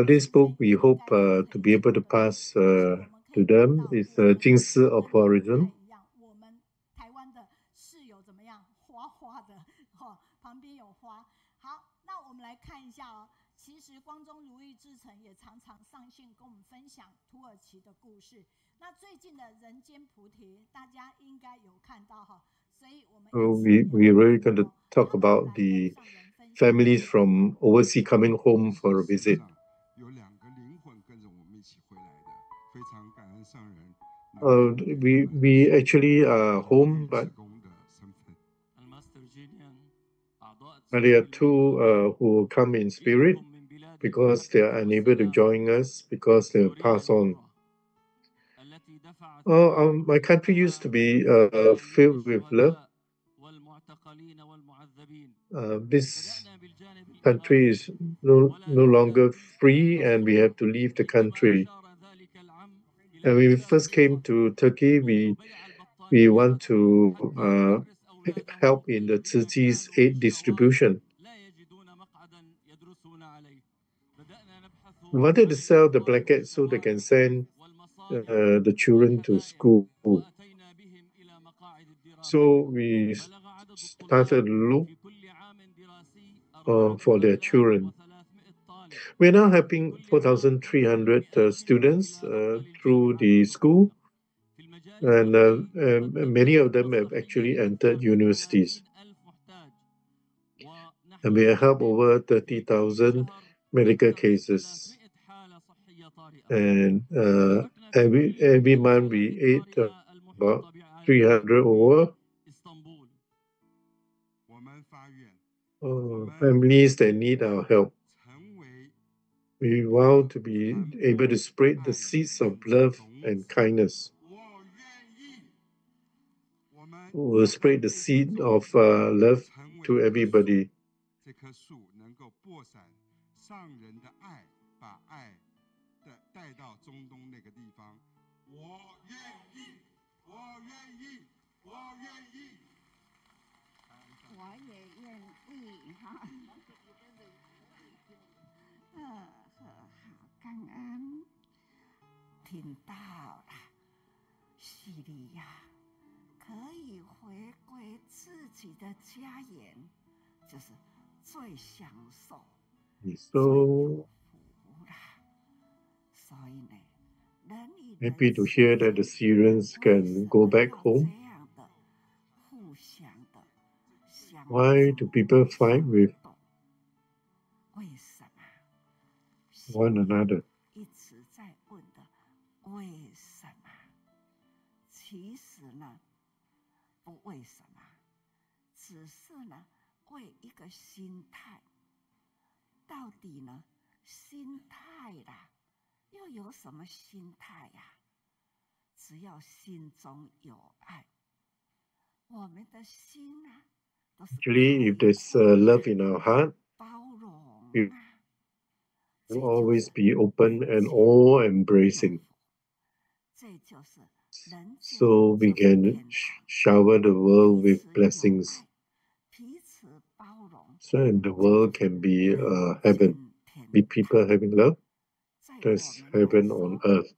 This book we hope to be able to pass to them is Jing Si of Tourism. So we're really going to talk about the families from overseas coming home for a visit. We actually are home, but there are two who will come in spirit because they are unable to join us because they will pass on. My country used to be filled with love. This country is no longer free and we have to leave the country. And when we first came to Turkey, we want to help in the Tzu Chi's aid distribution. We wanted to sell the blankets so they can send the children to school. So we started to look for their children. We're now helping 4,300 students through the school, and many of them have actually entered universities. And we have helped over 30,000 medical cases. And every month we aid about 300 over families that need our help. We vow to be able to spread the seeds of love and kindness. We'll spread the seed of love to everybody. So happy to hear that the Syrians can go back home. Why do people fight with one another? Actually, if there's love in our heart, we will always be open and all-embracing. So we can shower the world with blessings. So the world can be heaven. With people having love, there's heaven on earth.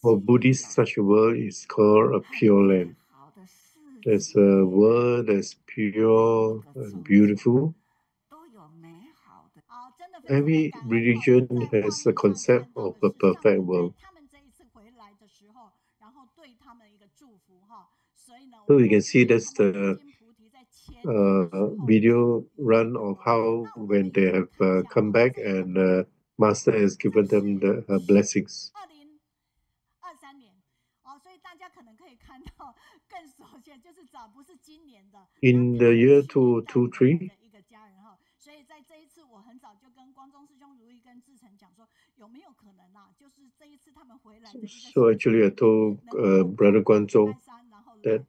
For Buddhists, such a world is called a pure land. There's a world that's pure and beautiful. Every religion has a concept of a perfect world. So you can see that's the video run of how when they have come back and Master has given them the blessings. In the year 223, so actually I told Brother Guangzhong that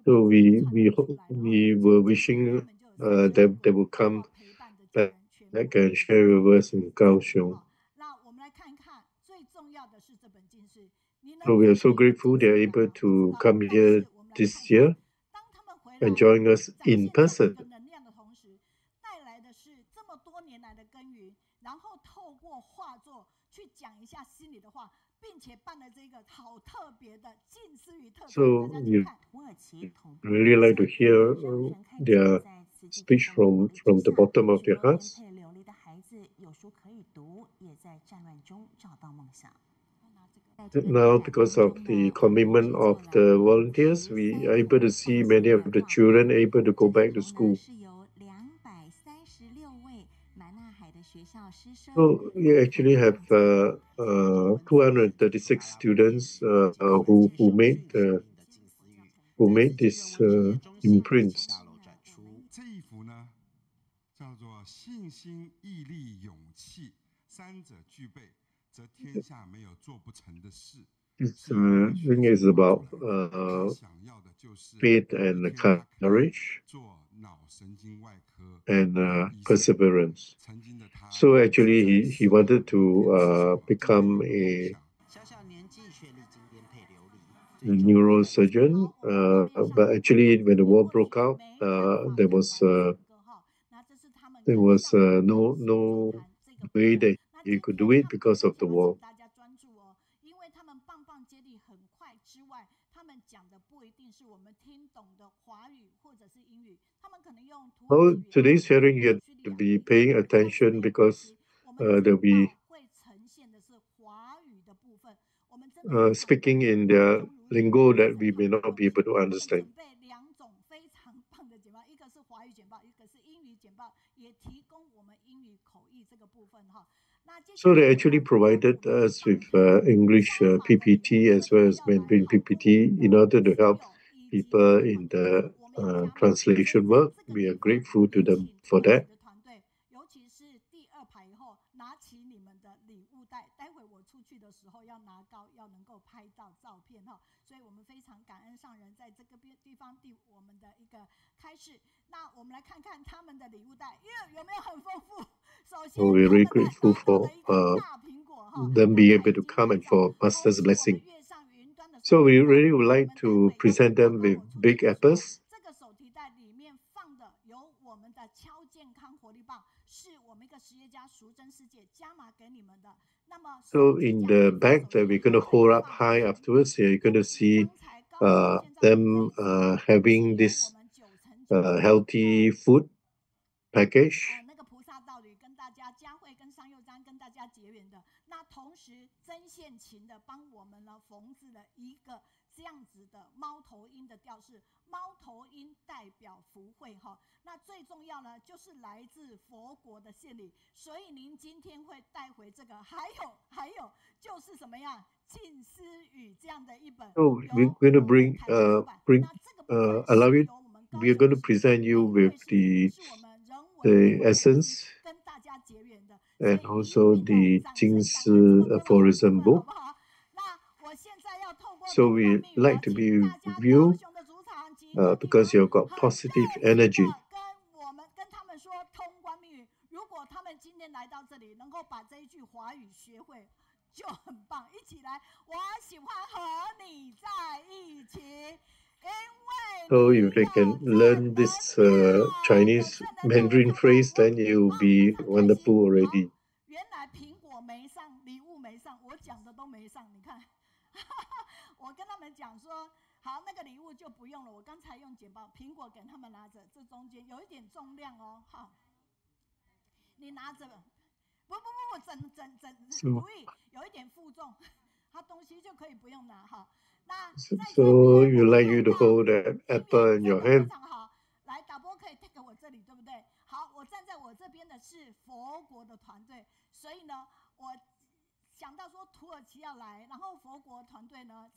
so we were wishing that they will come back and share with us in Kaohsiung. So we are so grateful they are able to come here this year and join us in person. So we really like to hear their speech from the bottom of their hearts. Now, because of the commitment of the volunteers, we are able to see many of the children able to go back to school. So we actually have 236 students who made these imprints. This thing is about faith and courage and perseverance. So actually, he wanted to become a neurosurgeon, but actually, when the war broke out, there was no way that he could do it because of the war. Well, today's hearing, you have to be paying attention because there'll be speaking in their lingo that we may not be able to understand. So they actually provided us with English PPT as well as Mandarin PPT in order to help people in the translation work. We are grateful to them for that. So we're really grateful for them being able to come and for Master's blessing. So we really would like to present them with big apples. So in the bag that we're going to hold up high afterwards, you're going to see them having this healthy food package. So we're going to we're going to present you with the essence and also the Jingsi aphorism book. So we like to be with you because you've got positive energy. So if they can learn this Chinese Mandarin phrase, then it will be wonderful already. 原来苹果没上，礼物没上，我讲的都没上，你看，我跟他们讲说，好，那个礼物就不用了。我刚才用简报，苹果给他们拿着，这中间有一点重量哦，好，你拿着，不，如意有一点负重，他东西就可以不用拿哈。那 So you like you to hold that apple in your 非 hand. 常好，来，导播可以 take 我这里，对不对？好，我站在我这边的是佛国的团队，所以呢，我想到说土耳其要来，然后佛国团队呢，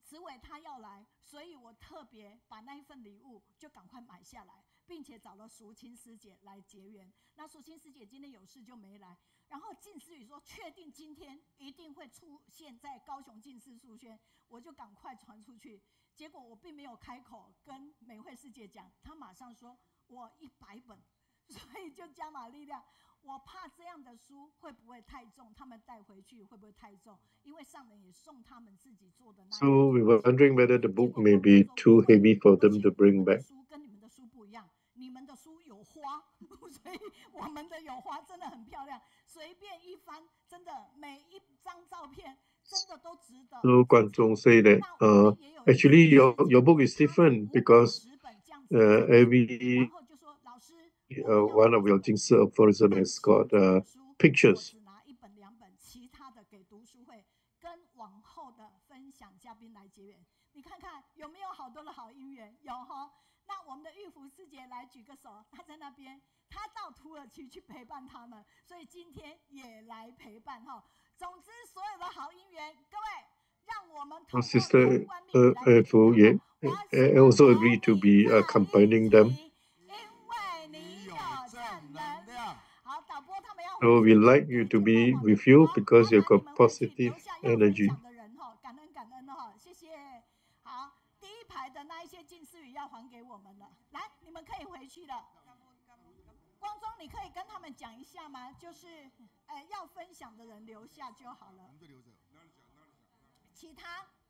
慈伟他要来，所以我特别把那一份礼物就赶快买下来，并且找了淑清师姐来结缘。那淑清师姐今天有事就没来，然后静思语说确定今天一定会出现在高雄静思书轩，我就赶快传出去。结果我并没有开口跟美惠师姐讲，她马上说我100本，所以就加码力量。我怕这样的书会不会太重，他们带回去会不会太重？因为上人也送他们自己做的那。 So we were wondering whether the book may be too heavy for them to bring back. 书跟你们的书不一样，你们的书有花，所以我们的有花真的很漂亮，随便一翻，真的每一张照片真的都值得。So Guangzhong say that actually your book is different because every one of your Jingsi aphorism has got pictures. 拿1本2本，其他的给读书会跟往后的分享嘉宾来结缘。你看看有没有好多的好姻缘？有哈。那我们的玉福师姐来举个手，她在那边，她到土耳其去陪伴他们，所以今天也来陪伴哈。总之，所有的好姻缘，各位。 Our sister Fu also agreed to be accompanying them. So we like you to be with you because you've got positive energy. 感恩哈，谢谢。好，第一排的那一些近似语要还给我们了。来，你们可以回去了。光宗，你可以跟他们讲一下吗？就是，要分享的人留下就好了。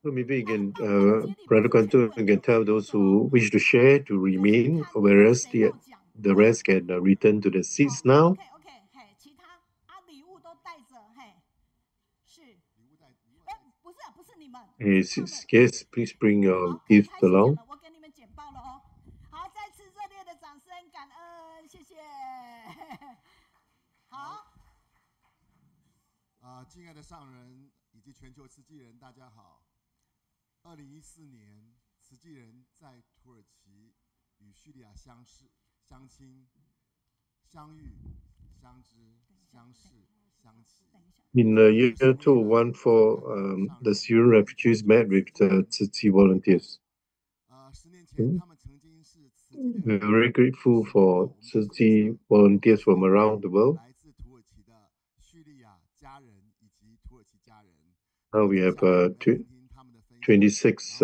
So maybe again, Brother Guangzhong can tell those who wish to share to remain, whereas the rest can return to the seats now. OK， 其他礼物都带着，是，不是你们。Yes, please bring your gift along. 我给你们简报了哦。好，再次热烈的掌声，感恩，谢谢。好。敬爱的上人以及全球慈济人，大家好。2014年，慈济人在土耳其与叙利亚相亲、相遇、相知、相识、相齐。In the year 2014, the Syrian refugees met with the Tzu Chi volunteers. We're very grateful for Tzu Chi volunteers from around the world. Now we have 26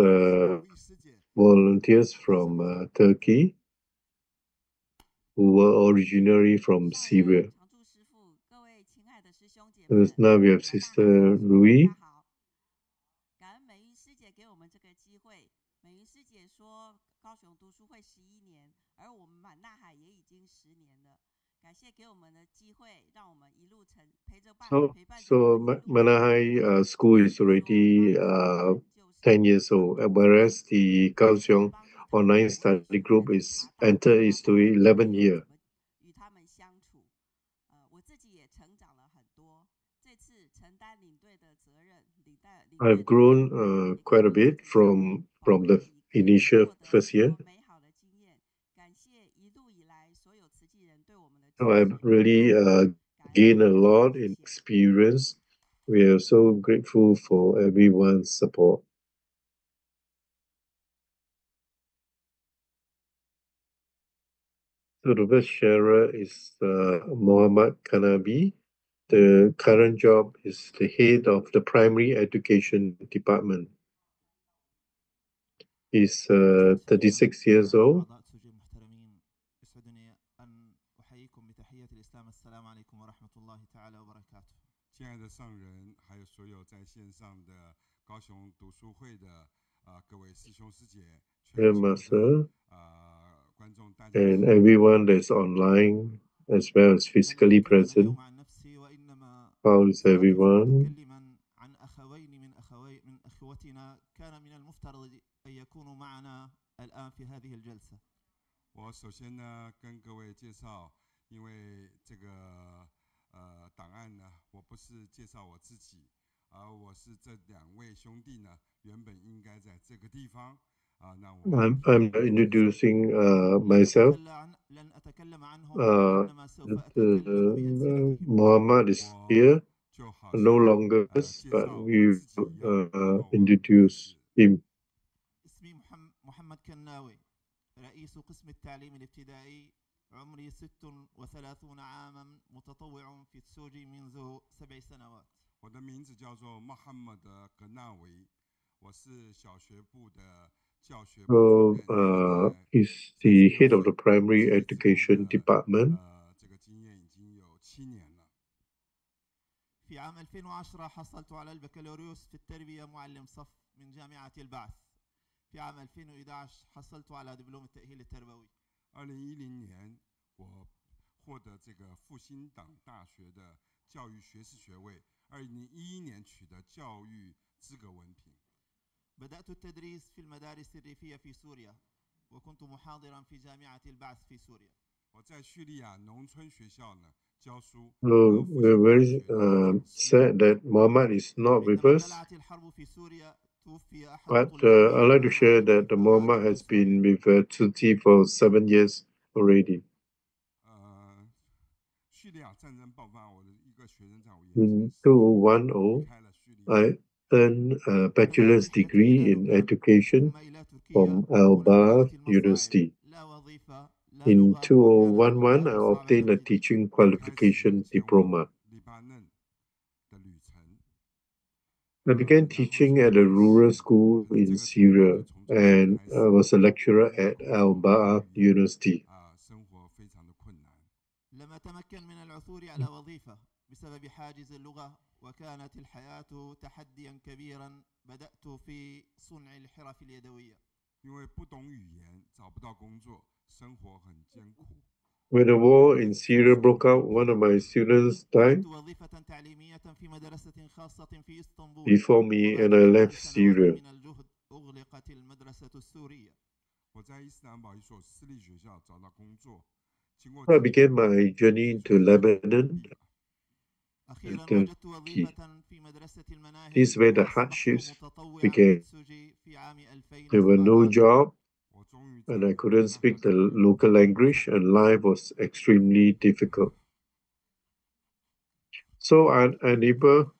volunteers from Turkey who were originally from Syria. Now we have Sister Ruyi. 感恩美云师姐给我们这个机会。美云师姐说，高雄读书会11年，而我们满大海也已经10年了。感谢给我们的机会，让我们一路陪着伴。So Manahai School is already 10 years old, whereas the Kaohsiung online study group is entered into 11 years. 与他们相处，我自己也成长了很多。这次承担领队的责任，I've grown quite a bit from the initial first year. So I've really gained a lot in experience. We are so grateful for everyone's support. So the first sharer is Muhammad Kanabi. The current job is the head of the primary education department. He's 36 years old. Master, and everyone that's online as well as physically present. How is everyone? I'm introducing myself. Muhammad is here, no longer, but we introduce him. رئيس قسم التعليم الابتدائي عمري 36 عاما متطوع في السوجي منذ 7 سنوات. 我的名字叫做穆罕默德·格纳维，我是小学部的教学部主任。He's the head of the primary education department. 这个经验已经有7年了。في عام 2010 حصلت على البكالوريوس في التربية معلم صف من جامعة البعث. في عام 2011 حصلت على دبلوم التأهيل التربوي. 2010年，我获得这个复兴党大学的教育学士学位。2011年取得教育资格文凭。بدأت التدريس في المدارس الريفية في سوريا، وكنت محاضرا في جامعة البعث في سوريا. 我在叙利亚农村学校呢教书。We're very sad that Muhammad is not with us. But I'd like to share that Muhammad has been with Tzu Chi for 7 years already. 叙利亚战争爆发，我的一个学生在我眼前 前 2010, I earned a bachelor's degree in education from Al-Bahar University. In 2011, I obtained a teaching qualification diploma. I began teaching at a rural school in Syria, and I was a lecturer at Al-Bahar University. لم أتمكن من العثور على وظيفة بسبب حاجز اللغة، وكانت الحياة تحديا كبيرا. بدأت في صنع الحرف اليدوية. 因为不懂语言，找不到工作，生活很艰苦。 When the war in Syria broke out, one of my students died before me, and I left Syria. أغلقت المدرسة السورية. 我在伊斯兰堡一所私立学校找到工作。 I began my journey into Lebanon and Turkey. This is where the hardships began. There were no jobs, and I couldn't speak the local language, and life was extremely difficult. So I'm unable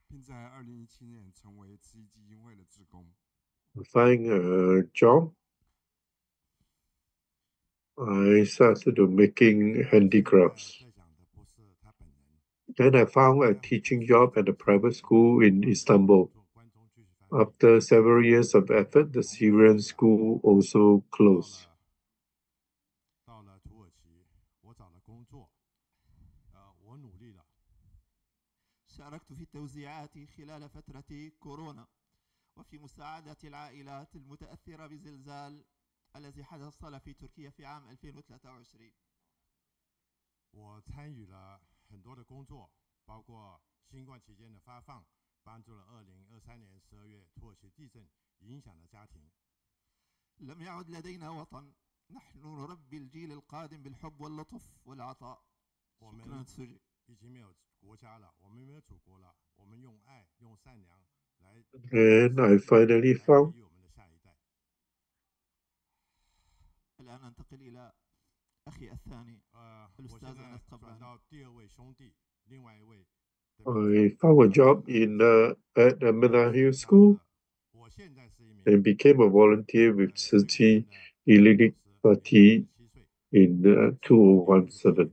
并在2017年成为慈济基金会的志工。 to find a job. I started making handicrafts. Then I found a teaching job at a private school in Istanbul. After several years of effort, the Syrian school also closed. 到了土耳其，我找了工作，我努力了。 شاركت في التوزيعات خلال فترة كورونا، وفي مساعدة العائلات المتأثرة بزلزال الذي حصل في تركيا في عام 2023. 我参与了很多的工作，包括新冠期间的发放，帮助了2023年12月土耳其地震影响的家庭。 لم يعد لدينا وطن، نحن نربي الجيل القادم بالحب واللطف والعطاء. 我们已经没有国家了，我们没有祖国了，我们用爱、用善良来。 And I finally found. 我们的下一代。 الآن أنتقل إلى أخي الثاني الأستاذ أنس قباني. 到第二位兄弟，另外一位。 I found a job at a Menahiu school and became a volunteer with Tzu Chi Yingli Party in 2017.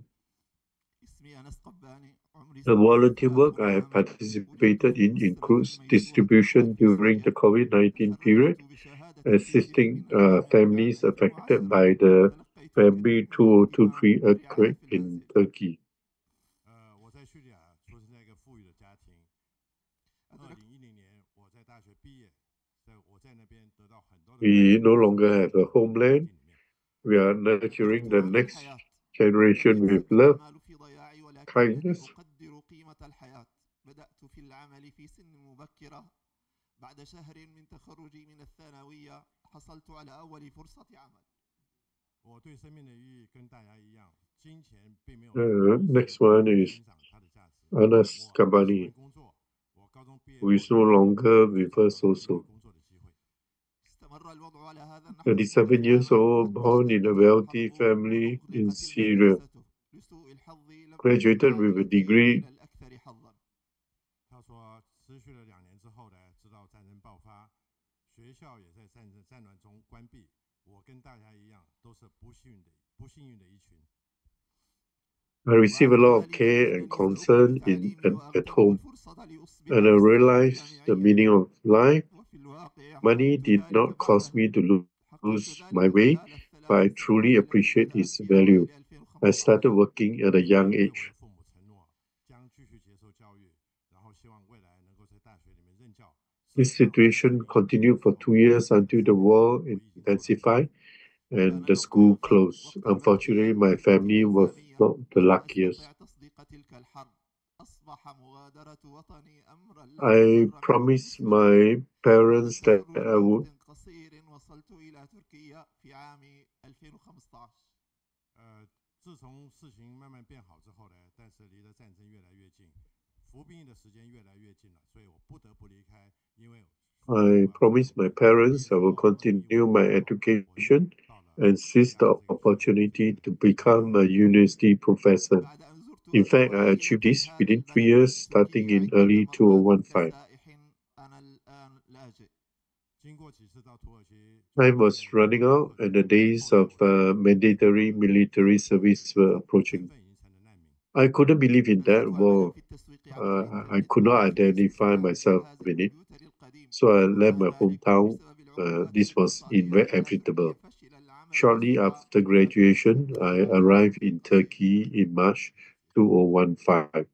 The volunteer work I have participated in includes distribution during the COVID-19 period, assisting families affected by the February 2023 earthquake in Turkey. 我在叙利亚出生在一个富裕的家庭。2010年 We no longer have a homeland. We are nurturing the next generation with love, kindness. بدأت في العمل في سن مبكرة. بعد شهر من تخرجي من الثانوية حصلت على أول فرصة عمل. Next one is Anas Kabani, who is no longer with us also. 37 years old, born in a wealthy family in Syria. Graduated with a degree. 他说，持续了2年之后呢，直到战争爆发，学校也在战乱中关闭。我跟大家一样，都是不幸运的一群。I receive a lot of care and concern at home, and I realized the meaning of life. Money did not cause me to lose my way, but I truly appreciate its value. I started working at a young age. This situation continued for 2 years until the war intensified and the school closed. Unfortunately, my family was not the luckiest. I promised my parents that I would. 自从事情慢慢变好之后呢，但是离的战争越来越近，服兵役的时间越来越近了，所以我不得不离开，因为 I promised my parents I will continue my education and seize the opportunity to become a university professor. In fact, I achieved this within 3 years, starting in early 2015. Time was running out, and the days of mandatory military service were approaching. I couldn't believe in that war. I could not identify myself in it. So I left my hometown. This was inevitable. Shortly after graduation, I arrived in Turkey in March 2015.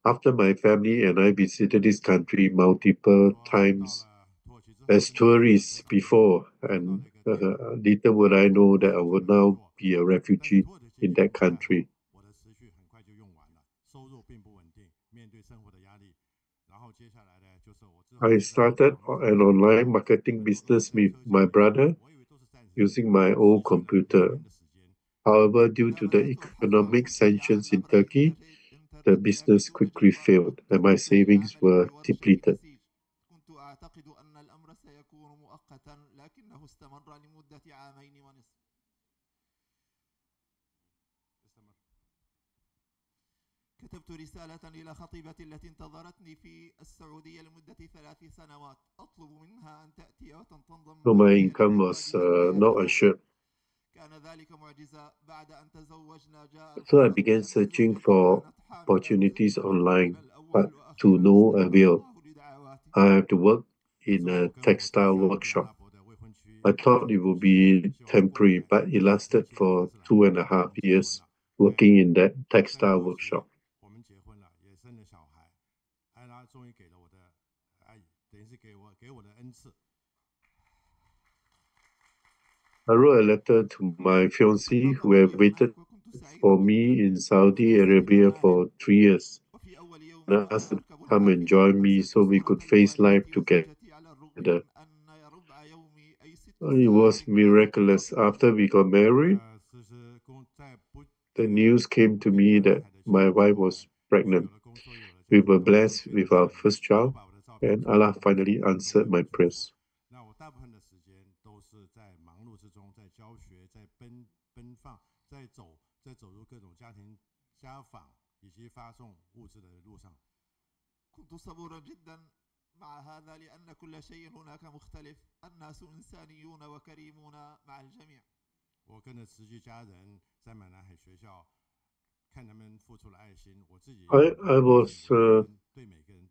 After my family and I visited this country multiple times as tourists before, and little would I know that I would now be a refugee in that country. I started an online marketing business with my brother using my old computer. However, due to the economic sanctions in Turkey, the business quickly failed and my savings were depleted. كتبت رسالة إلى خطيبتي التي انتظرتني في السعودية لمدة 3 سنوات أطلب منها أن تأتي وتنضم. So my income was not assured. كان ذلك معجزة بعد أن تزوجنا جاء. So I began searching for opportunities online, but to no avail. I have to work in a textile workshop. I thought it would be temporary, but it lasted for 2.5 years working in that textile workshop. I wrote a letter to my fiancée who had waited for me in Saudi Arabia for 3 years. And I asked her to come and join me so we could face life together. It was miraculous. After we got married, the news came to me that my wife was pregnant. We were blessed with our first child, and Allah finally answered my prayers. مع هذا لأن كل شيء هناك مختلف الناس إنسانيون وكريمون مع الجميع. 我跟着慈济家人在满南海学校看他们付出了爱心，我自己 I was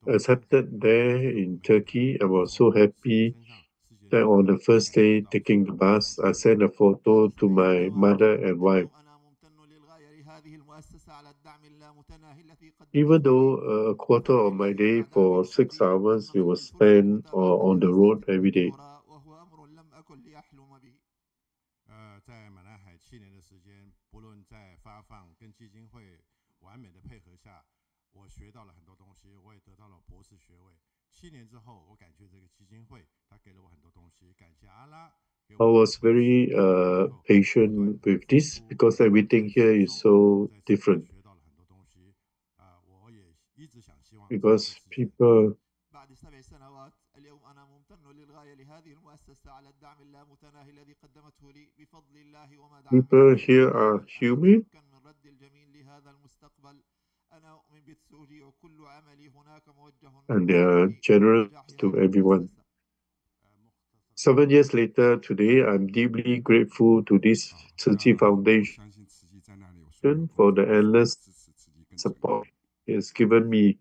accepted there in Turkey. I was so happy that on the first day taking the bus, I sent a photo to my mother and wife. Even though a quarter of my day for 6 hours it was spent on the road every day. 在马来海7年的时间，不论在发放跟基金会完美的配合下，我学到了很多东西，我也得到了博士学位。7年之后，我感觉这个基金会它给了我很多东西，感谢阿拉。I was very patient with this because everything here is so different. Because people بعد 7 سنوات اليوم أنا ممتن للغاية لهذه المؤسسة على الدعم اللامتناهي الذي قدمته لي بفضل الله وما دعم people here are humane من رد الجميل لهذا المستقبل. أنا أؤمن بتسوجي وكل عملي هناك موجه and they are generous to everyone. 7 years later, today, I'm deeply grateful to this Tzu Chi Foundation for the endless support it has given me.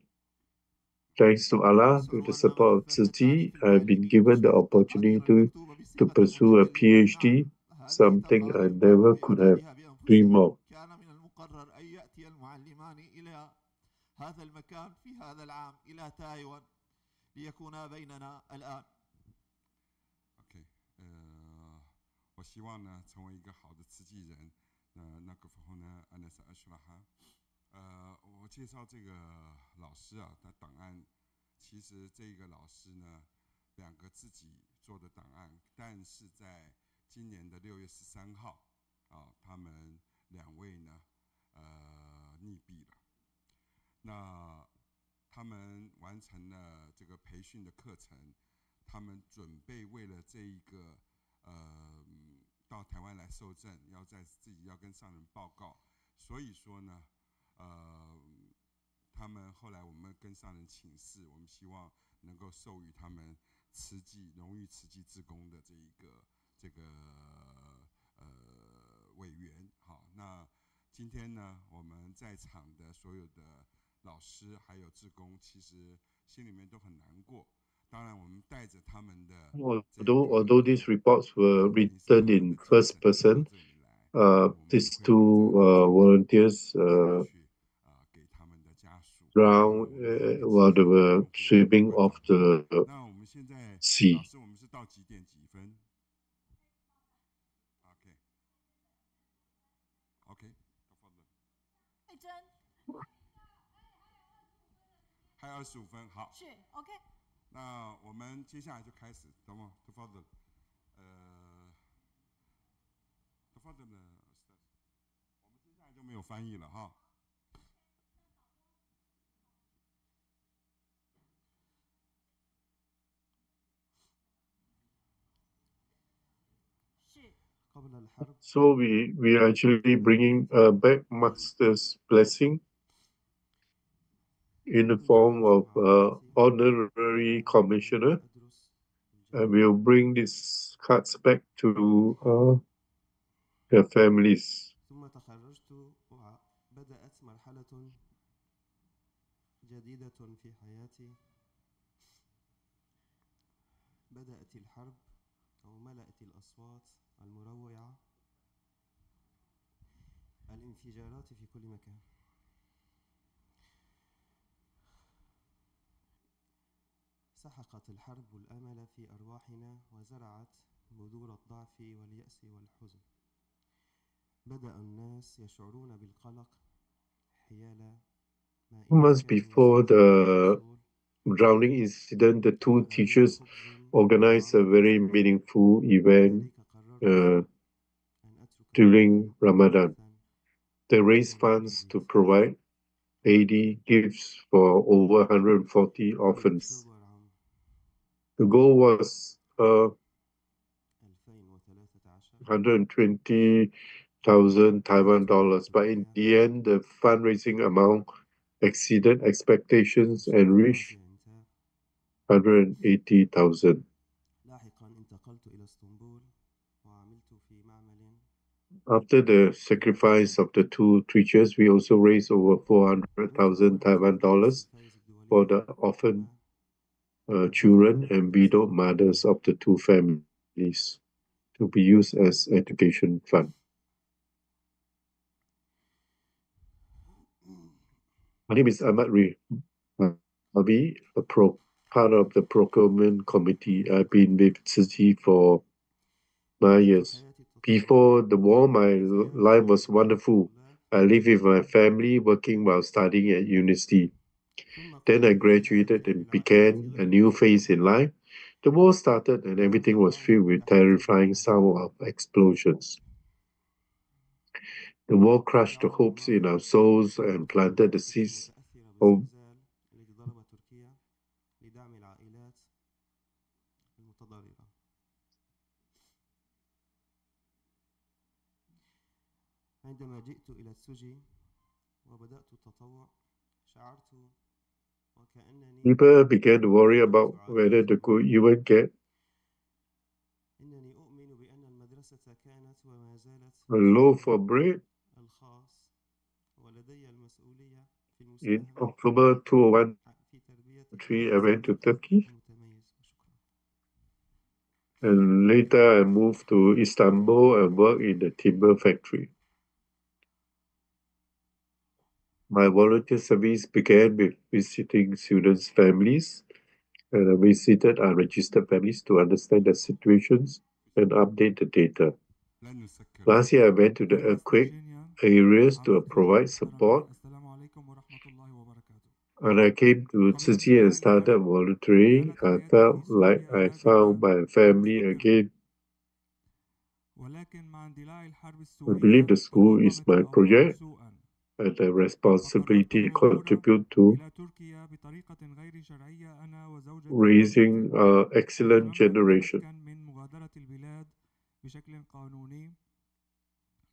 Thanks to Allah, with the support of Tzu Chi, I've been given the opportunity to pursue a PhD, something I never could have dreamed of. كان من المقرر أن يأتي المعلمان إلى هذا المكان في هذا العام إلى تايوان ليكونا بيننا الآن. 我希望呢成为一个好的慈济人。那个时候呢，安德斯阿什拉哈，我介绍这个老师啊，他档案，其实这个老师呢，2个自己做的档案，但是在今年的6月13号，他们2位呢，溺毙了。那他们完成了这个培训的课程，他们准备为了这一个到台湾来受证，自己要跟上人报告，所以说呢，他们后来我们跟上人请示，我们希望能够授予他们荣誉慈济志工的这个委员。好，那今天呢，我们在场的所有的老师还有志工，其实心里面都很难过。当然，我们带着他们的。Although these reports were written in first person, these 2 volunteers drowned while they were swimming off the sea. 老师，我们是到几点几分 ？OK， 还有25分，好。是 OK。那我们接下来就开始，懂吗 ？Tafadhal， Tafadhal 呢？我们接下来就没有翻译了哈。So we are actually bringing back Master's blessing in the form of honorary commissioner, and we'll bring these cards back to their families. ثم تخرجت وبدأت مرحلة جديدة في حياتي. بدأت الحرب أو ملأت الأصوات المروعة، الانفجارات في كل مكان. سحقت الحرب الأمل في أرواحنا وزرعت بذور الضعف واليأس والحزن. بدأ الناس يشعرون بالقلق حيال 2 months before the drowning incident, the 2 teachers organized a very meaningful event during Ramadan. They raised funds to provide 80 gifts for over 140 orphans. The goal was 120,000 Taiwan dollars, but in the end, the fundraising amount exceeded expectations and reached 180,000. After the sacrifice of the 2 teachers, we also raised over 400,000 Taiwan dollars for the orphan children and widowed mothers of the 2 families to be used as education fund. My name is Ahmad Rabi, part of the procurement committee. I've been with Tzu Chi for 9 years. Before the war, my life was wonderful. I lived with my family, working while studying at university. Then I graduated and began a new phase in life. The war started and everything was filled with terrifying sound of explosions. The war crushed the hopes in our souls and planted the seeds of عندما جئت إلى السجي وبدأت التطوع شعرت وكأنني people began to worry about whether they could even get إنني أؤمن بأن المدرسة كانت وما زالت a loaf of bread. الخاص ولدي المسؤولية في In المساهمة October 2001, في تربية I went to Turkey, متميز. شكرا. and later I moved to Istanbul and worked in the timber factory. My volunteer service began with visiting students' families, and I visited unregistered families to understand their situations and update the data. Last year, I went to the earthquake areas to provide support, and I came to Tzu Chi and started volunteering. I felt like I found my family again. I believe the school is my project and a responsibility to contribute to raising an excellent generation. بشكل قانوني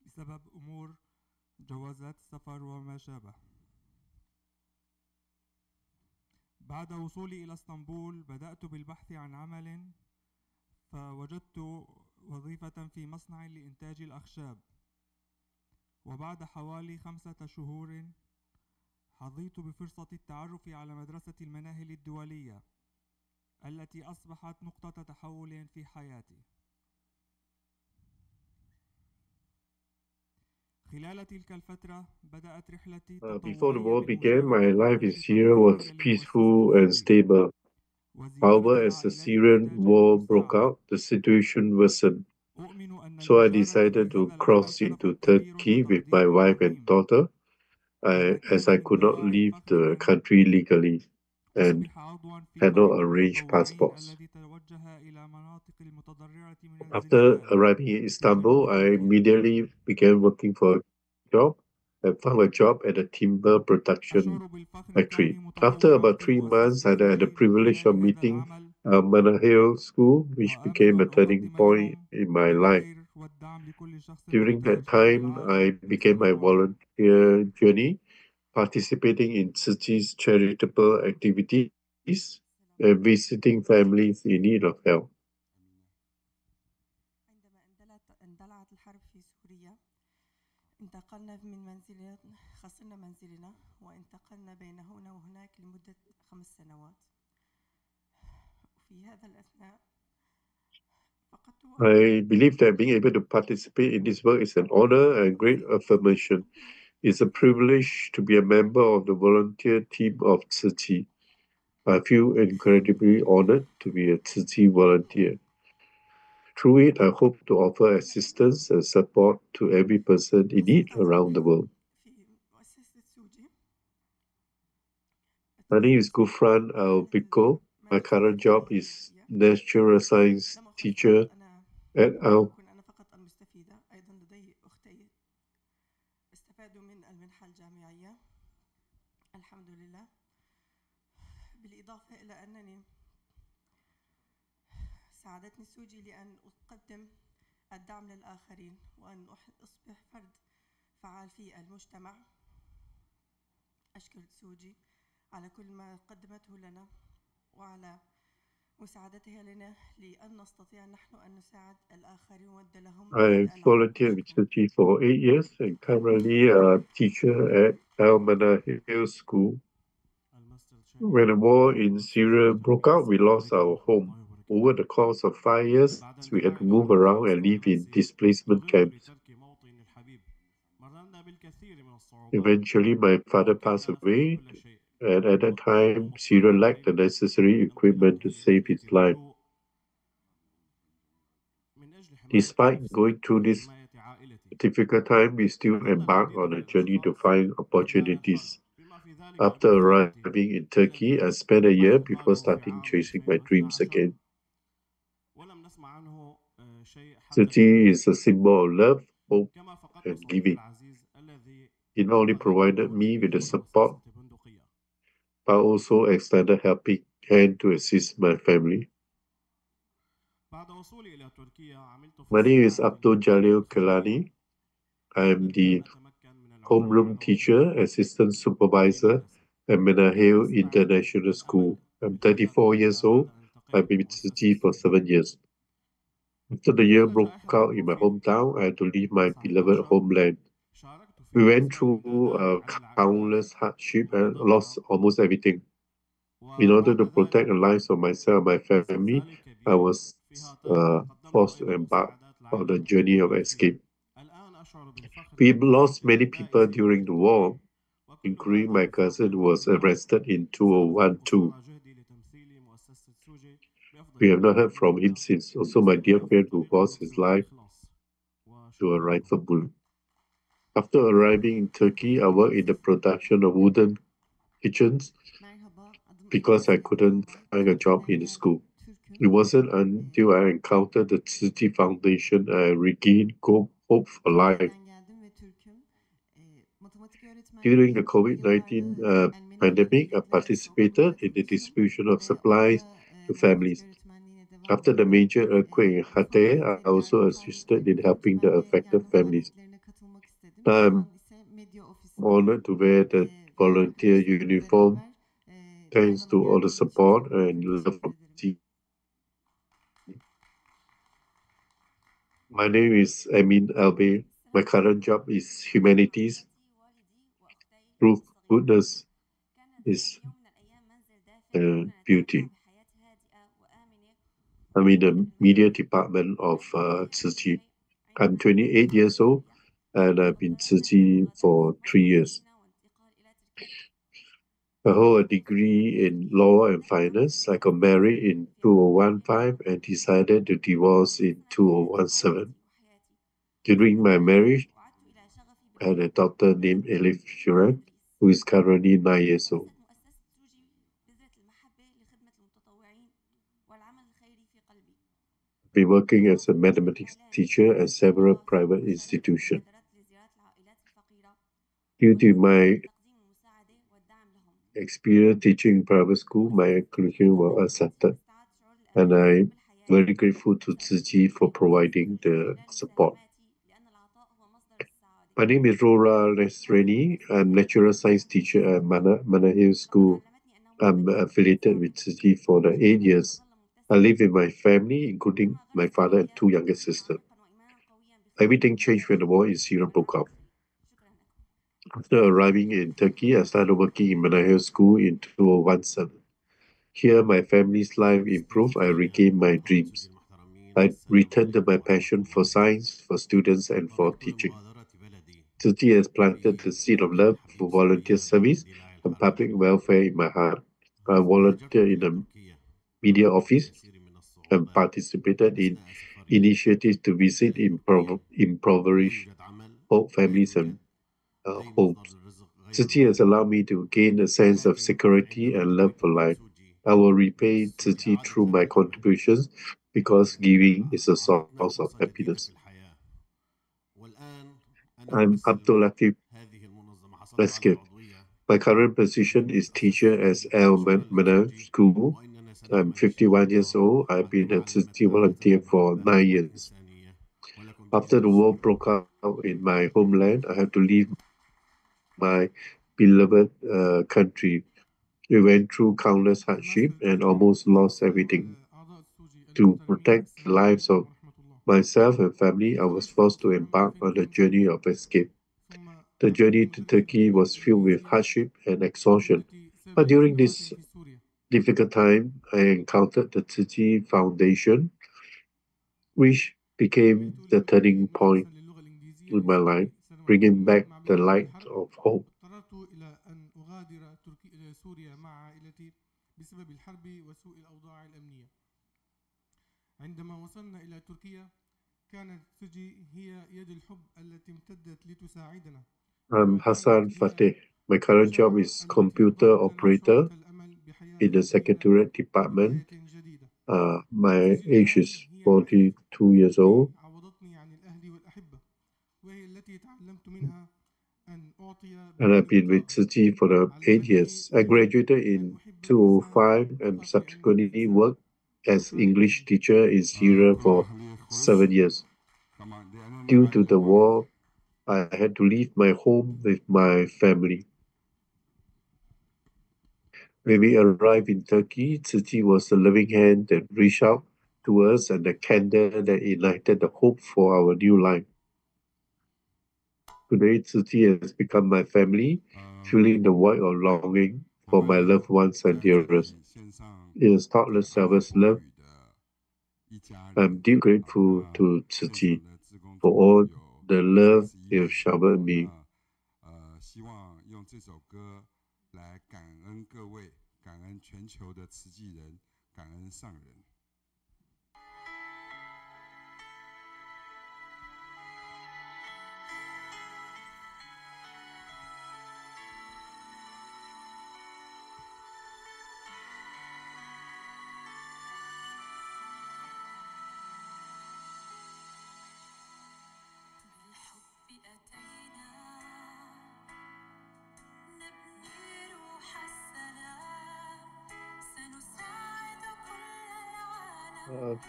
بسبب أمور جوازات سفر وما شابه. بعد وصولي إلى اسطنبول بدأت بالبحث عن عمل، فوجدت وظيفة في مصنع لإنتاج الأخشاب، وبعد حوالي 5 شهور حظيت بفرصة التعرف على مدرسة المناهل الدولية التي أصبحت نقطة تحول في حياتي. Before the war began, my life in Syria was peaceful and stable. However, as the Syrian war broke out, the situation worsened. So I decided to cross into Turkey with my wife and daughter, as I could not leave the country legally and had not arranged passports. After arriving in Istanbul, I immediately began working for a job and found a job at a timber production factory. After about 3 months, I had the privilege of meeting Manahil School, which became a turning point in my life. During that time, I began my volunteer journey, participating in Tzu Chi's charitable activities and visiting families in need of help. اندلعت الحرب في سوريا انتقلنا من منزلنا، خسرنا منزلنا وانتقلنا بين هنا وهناك لمدة 5 سنوات. وفي هذا الأثناء I believe that being able to participate in this work is an honor and great affirmation. It's a privilege to be a member of the volunteer team of Tzu Chi. I feel incredibly honored to be a Tzu Chi volunteer. Through it, I hope to offer assistance and support to every person in need around the world. My name is Gufran Albiko. My current job is natural science teacher at أنا فقط المستفيدة، أيضا لدي أختي استفادوا من المنحة الجامعية الحمد لله، بالإضافة إلى أنني ساعدتني سوجي لأن أقدم الدعم للآخرين وأن أصبح فرد فعال في المجتمع. أشكر سوجي على كل ما قدمته لنا وعلى مساعدتها لنا لأن نستطيع نحن أن نساعد الآخرين ونود لهم. I volunteered with Tzu Chi for 8 years and currently a teacher at Al Manahil School. When the war in Syria broke out, we lost our home. Over the course of 5 years, we had to move around and live in displacement camps. Eventually, my father passed away, and at that time, Syria lacked the necessary equipment to save his life. Despite going through this difficult time, we still embarked on a journey to find opportunities. After arriving in Turkey, I spent a year before starting chasing my dreams again. Tzu Chi is a symbol of love, hope, and giving. It not only provided me with the support, but also extended a helping hand to assist my family. My name is Abdul Jalil Kelani. I am the homeroom teacher, assistant supervisor at Menahil International School. I'm 34 years old. I've been with Tzu Chi for 7 years. After the year broke out in my hometown, I had to leave my beloved homeland. We went through countless hardship and lost almost everything. In order to protect the lives of myself and my family, I was forced to embark on a journey of escape. We lost many people during the war, including my cousin who was arrested in 2012. We have not heard from him since. Also, my dear friend who lost his life to a rifle bullet. After arriving in Turkey, I worked in the production of wooden kitchens because I couldn't find a job in the school. It wasn't until I encountered the Tzu Chi Foundation I regained hope for life. During the COVID-19 pandemic, I participated in the distribution of supplies to families. After the major earthquake in Hatay, I also assisted in helping the affected families. I'm honored to wear the volunteer uniform. Thanks to all the support and love from Tzu Chi. My name is Amin Albe. My current job is humanities. Proof goodness is beauty. I'm in the media department of Tzu Chi. I'm 28 years old and I've been Tzu Chi for 3 years. I hold a degree in law and finance. I got married in 2015 and decided to divorce in 2017. During my marriage, I had a daughter named Elif Shuran, who is currently 9 years old. I've been working as a mathematics teacher at several private institutions. Due to my experience teaching in private school, my curriculum was accepted, and I'm very grateful to Tzu Chi for providing the support. My name is Rora Lesreni. I'm natural science teacher at Manahil School. I'm affiliated with Tzu Chi for the 8 years. I live with my family, including my father and 2 younger sisters. Everything changed when the war in Syria broke out. After arriving in Turkey, I started working in Manahil School in 2017. Here, my family's life improved. I regained my dreams. I returned to my passion for science, for students, and for teaching. Tzu Chi has planted the seed of love for volunteer service and public welfare in my heart. I volunteered in a media office and participated in initiatives to visit impoverished families and homes. Tzu Chi has allowed me to gain a sense of security and love for life. I will repay Tzu Chi through my contributions because giving is a source of happiness. I'm Abdul Latif Leskip. My current position is teacher at Al Manaf School. I'm 51 years old. I've been a Tzu Chi volunteer for 9 years. After the war broke out in my homeland, I had to leave my beloved country. We went through countless hardship and almost lost everything. To protect the lives of myself and family, I was forced to embark on a journey of escape. The journey to Turkey was filled with hardship and exhaustion. But during this difficult time, I encountered the Tzu Chi Foundation, which became the turning point in my life. bringing back the light of hope. اضطررت إلى أن أغادر سوريا مع عائلتي بسبب الحرب وسوء الأوضاع الأمنية. عندما وصلنا إلى تركيا كانت تجي هي يد الحب التي امتدت لتساعدنا. I'm Hassan Fateh. My current job is computer operator in the Secretariat Department. My age is 42 years old. And I've been with Tzu Chi for 8 years. I graduated in 2005 and subsequently worked as English teacher in Syria for 7 years. Due to the war, I had to leave my home with my family. When we arrived in Turkey, Tzu Chi was the loving hand that reached out to us and the candle that ignited the hope for our new life. Today, Tzu Chi has become my family, filling the void of longing for my loved ones and dearest. It has taught us selfless love. I'm deeply grateful to Tzu Chi for all the love they have showered me. 希望用这首歌来感恩各位，感恩全球的慈济人，感恩上人。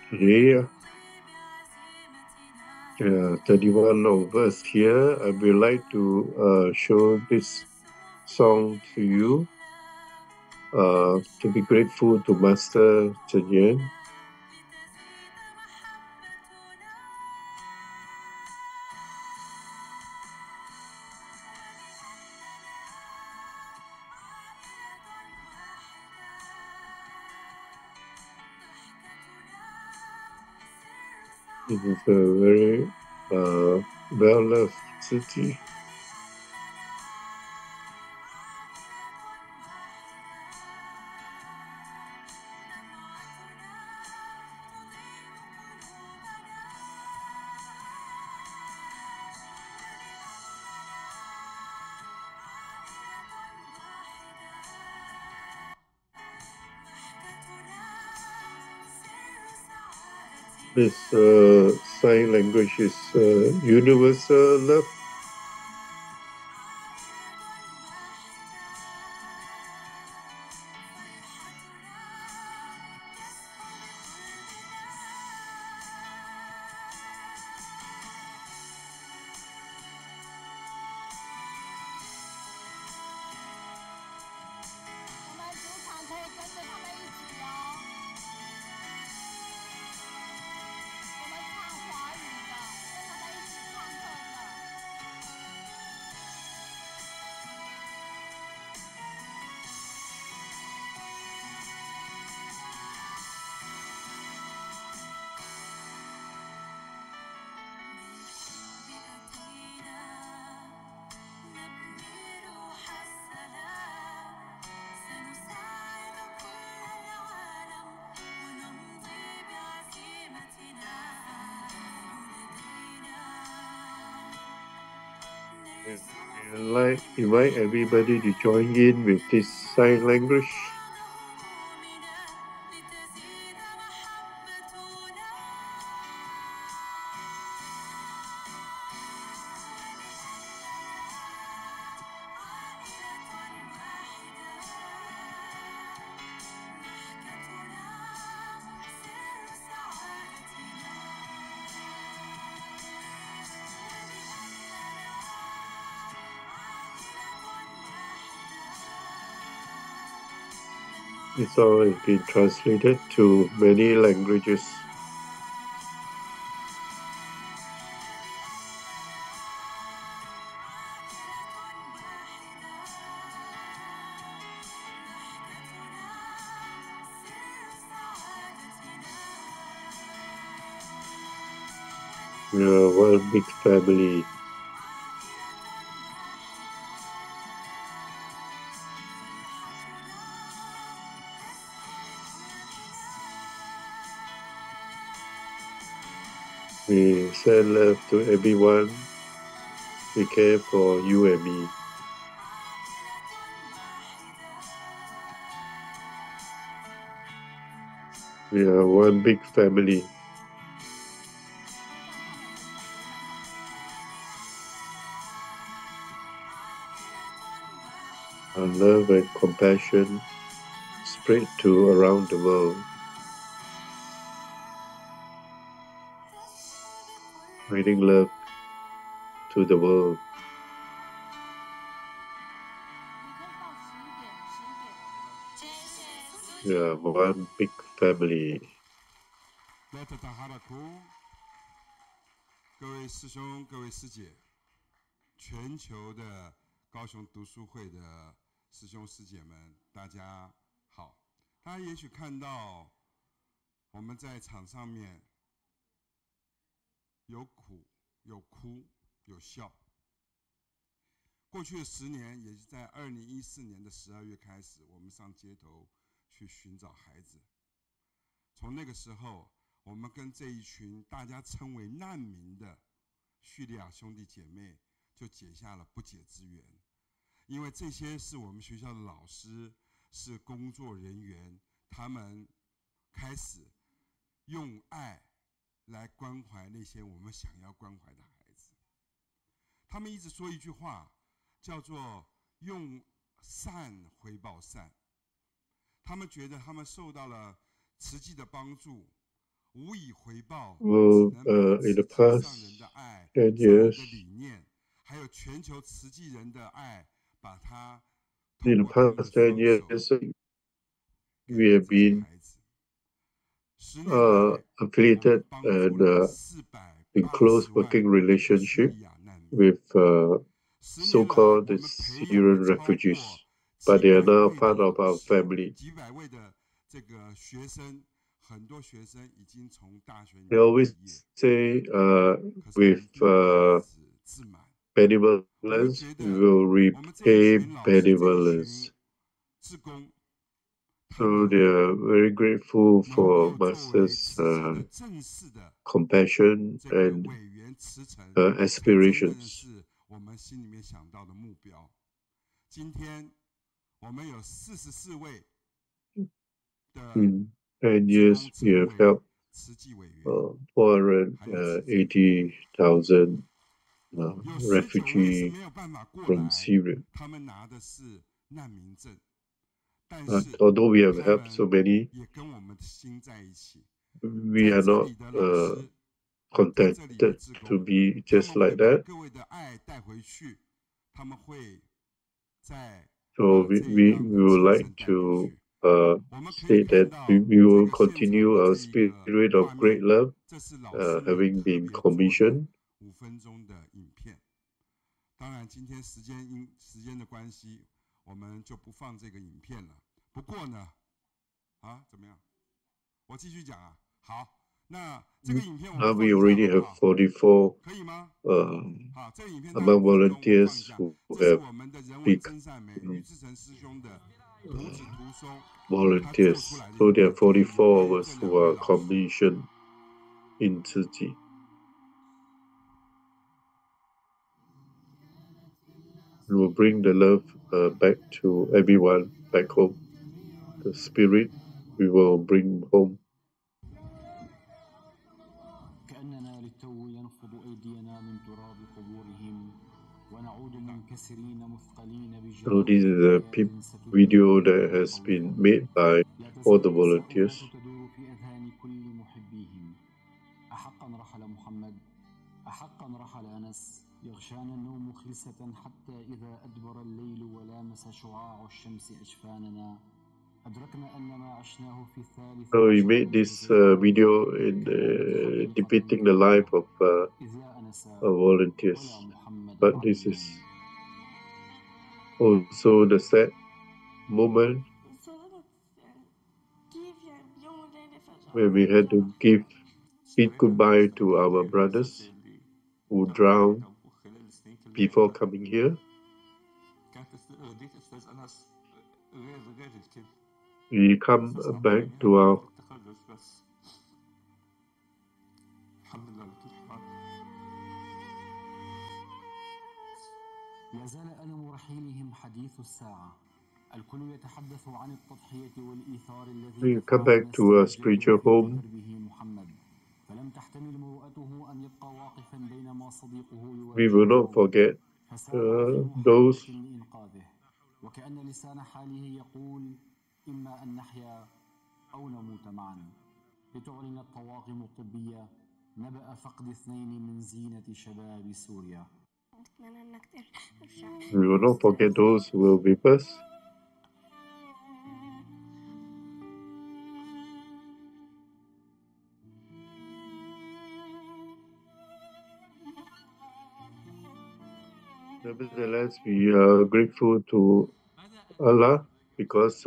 Today, 31 of us here, I would like to show this song to you, to be grateful to Master Zheng. It is a very well-loved city. This sign language is universal love. I invite everybody to join in with this sign language. This song has been translated to many languages. We are one big family. Send love to everyone. We care for you and me. We are one big family. Our love and compassion spread to around the world. Spreading love to the world. We are one big family. 各位师兄、各位师姐，全球的高雄读书会的师兄师姐们，大家好。大家也许看到我们在场上面有苦、有哭、有笑。过去的10年，也是在2014年的12月开始，我们上街头去寻找孩子。从那个时候，我们跟这一群大家称为难民的叙利亚兄弟姐妹就结下了不解之缘，因为这些是我们学校的老师，是工作人员，他们开始用爱来关怀那些我们想要关怀的孩子。他们一直说一句话，叫做用善回报善。他们觉得他们受到了实际的帮助，无以回报，只能把慈济上人的爱、上人的理念，还有全球慈济人的爱，把它透过他们的双手给这些孩子。10年来， affiliated and in close working relationship with so-called Syrian refugees, but they are now part of our family. 几百位的这个学生，很多学生已经从大学里 They always say, with benevolence, we will repay benevolence. So they are very grateful for Master's compassion and aspirations. 我们心里面想到的目标。今天我们有44位的 In 10 years, we have helped 480,000 refugees from Syria. Although we have helped so many, we are not contented to be just like that. So we would like to state that we will continue our spirit of great love, having been commissioned. 5分钟的影片。当然，今天时间的关系，我们就不放这个影片了。不过呢，怎么样？我继续讲啊。好，那这个影片我们 Now we already have 44 among volunteers who have become volunteers. So there are 44 of us who are commissioned in Tzu Chi. We will bring the love back to everyone back home. The spirit we will bring home. كأننا للتو ينفض أيدينا من تراب قبورهم ونعود منكسرين مثقلين So this is a video that has been made by all the volunteers. تدور في أذهان كل محبيهم. أحقا رحل محمد، أحقا رحل أنس، يغشانا النوم خلسة حتى إذا أدبر الليل ولامس شعاع الشمس أجفاننا أدركنا أن ما عشناه في الثالث. So he made this video in depicting the life of volunteers. But this is also the sad moment where we had to bid goodbye to our brothers who drowned before coming here. We come back to our لا زال ألم رحيلهم حديث الساعة. الكل يتحدث عن التضحية والإيثار الذي We come back to a spiritual home. دربه محمد، فلم تحتمل مروءته أن يبقى واقفا بينما صديقه We will not forget those لإنقاذه، وكأن لسان حاله يقول إما أن نحيا أو نموت معا. لتعلن الطواقم الطبية نبأ فقد 2 من زينة شباب سوريا. we will not forget those who were with us. Nevertheless, we are grateful to Allah because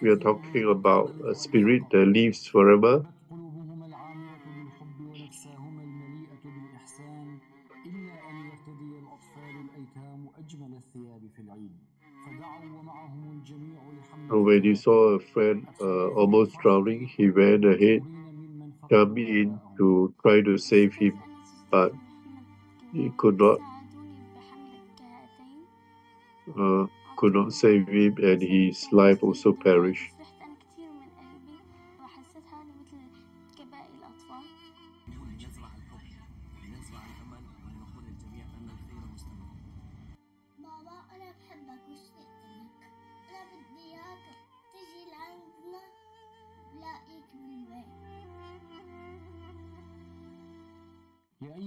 we are talking about a spirit that lives forever. قلوبهما العامرة بالحب ونفساهما المليئة بالإحسان إلا أن يرتدي الأطفال الأيتام أجمل الثياب في العيد، فدعوا ومعهم الجميع لحمل. So when he saw a friend almost drowning, he ran ahead, jumped in to try to save him, but he could not save him, and his life also perished.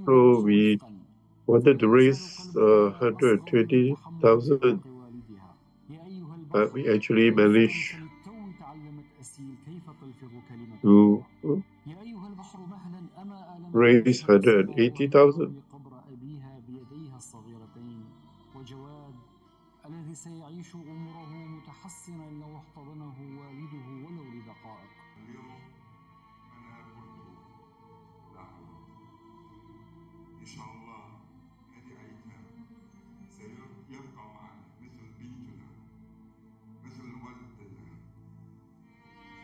So we wanted to raise 120,000, but we actually managed to raise 180,000. الذي سيعيش عمره متحسنا لو احتضنه والده ولو لدقائق. اليوم أنا قلت له إن شاء الله هذه أيتام سيبقى معنا مثل بنتنا مثل ولدنا،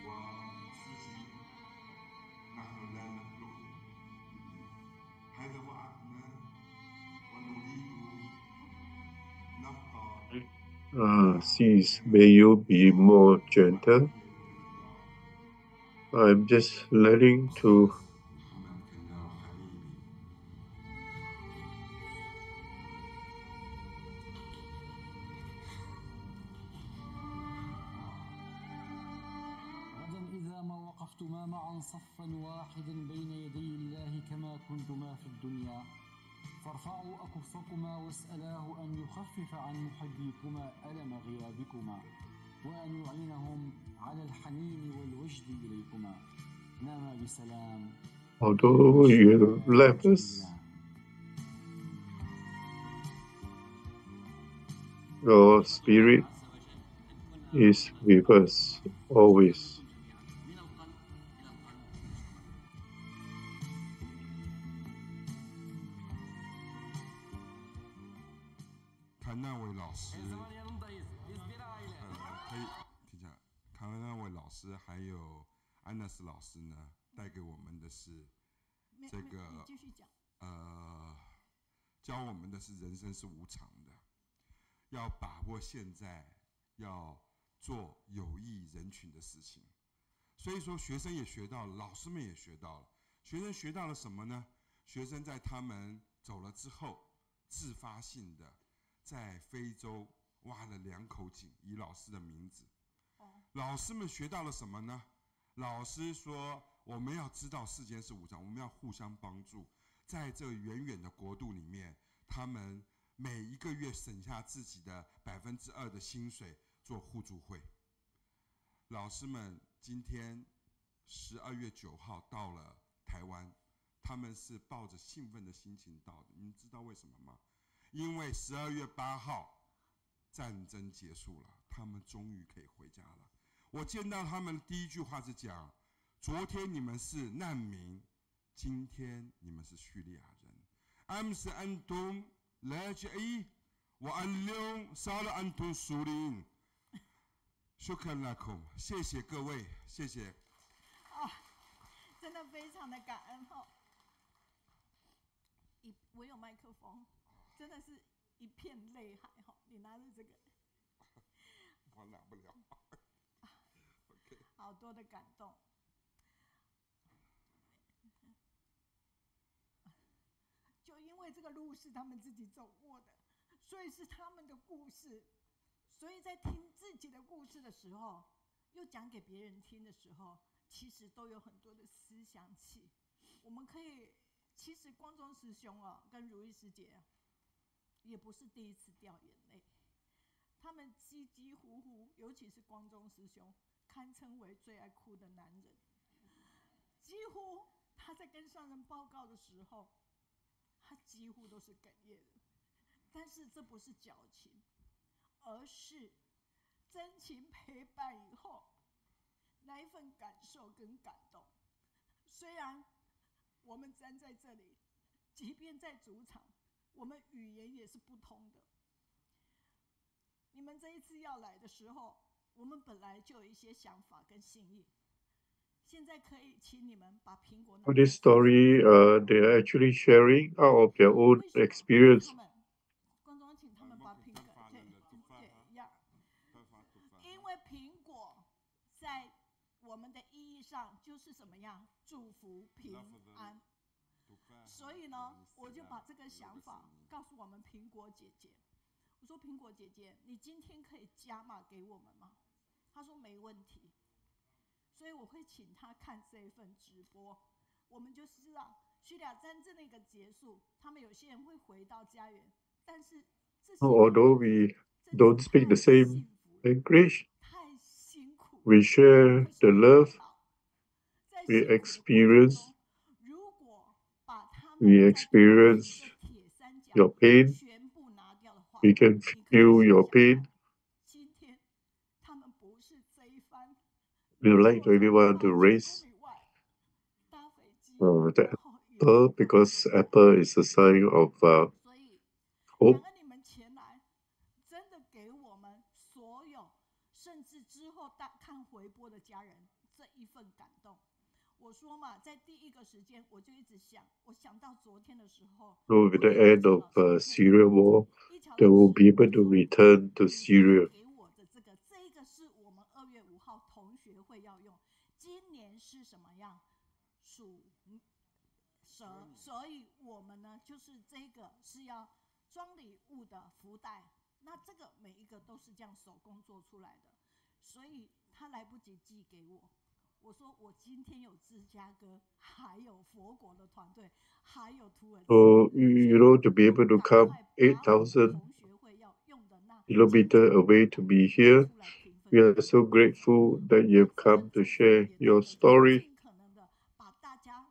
وسجن نحن لا نتركه. هذا وعدنا ونريد نبقى. Cease, may you be more gentle. I'm just learning to غدا إذا ما وقفتما معا صفا واحدا بين يدي الله كما كنتما في الدنيا، فارفعوا أكفكما واسألاه أن يخفف عن محبيكما ألم غيابكما وأن يعينهم على الحنين والوجد إليكما. ناما بسلام. Although you left us, your spirit is with us always.看那位老师，可以听一下，看那位老师还有安娜斯老师呢，带给我们的是这个教我们的是人生是无常的，要把握现在，要做有益人群的事情。所以说，学生也学到了，老师们也学到了。学生学到了什么呢？学生在他们走了之后，自发性的在非洲挖了2口井，以老师的名字。老师们学到了什么呢？老师说，我们要知道世间是无常，我们要互相帮助。在这远远的国度里面，他们每一个月省下自己的2%的薪水做互助会。老师们今天12月9号到了台湾，他们是抱着兴奋的心情到的。你们知道为什么吗？因为12月8号战争结束了，他们终于可以回家了。我见到他们第一句话是讲，昨天你们是难民，今天你们是叙利亚人。أمس أنتم لاجئين واليوم صار أنتم سوريين。شكرا لكم，谢谢各位，谢谢。真的非常的感恩哦。我有麦克风，真的是一片泪海哈。你拿着这个，我拿不了。好多的感动。就因为这个路是他们自己走过的，所以是他们的故事。所以在听自己的故事的时候，又讲给别人听的时候，其实都有很多的思想起。我们可以，其实光宗师兄跟如意师姐也不是第一次掉眼泪，他们几几乎乎，尤其是光宗师兄，堪称为最爱哭的男人。几乎他在跟上人报告的时候，他几乎都是哽咽的。但是这不是矫情，而是真情陪伴以后那一份感受跟感动。虽然我们站在这里，即便在主场，我们语言也是不通的。你们这一次要来的时候，我们本来就有一些想法跟心意，现在可以请你们把苹果。For this story, they are actually sharing out of their own experience. 观众请他们把苹果，因为苹果在我们的意义上就是什么样？祝福平安。所以呢，我就把这个想法告诉我们苹果姐姐。我说苹果姐姐，你今天可以加码给我们吗？她说没问题。所以我会请她看这一份直播。我们就知道叙利亚战争的一个结束，他们有些人会回到家园，但是这些 Although we don't speak the same language, we share the love, we experience your pain, we can feel your pain. We would like everyone to raise the apple, because apple is a sign of hope. 真的给我们所有，甚至之后看回播的家人这一份感动。我说嘛，在第一个时间我就一直想，我想到昨天的时候。So with the end of Syria war, they will be able to return to Syria. 给我的这个是我们2月5号同学会要用。今年是什么样？属蛇，所以我们呢，就是这个是要装礼物的福袋。那这个每一个都是这样手工做出来的，所以他来不及寄给我。我说我今天有芝加哥，还有佛国的团队，还有土耳其。So to be able to come 8,000 kilometers away to be here, we are so grateful that you have come to share your story. 尽可能的把大家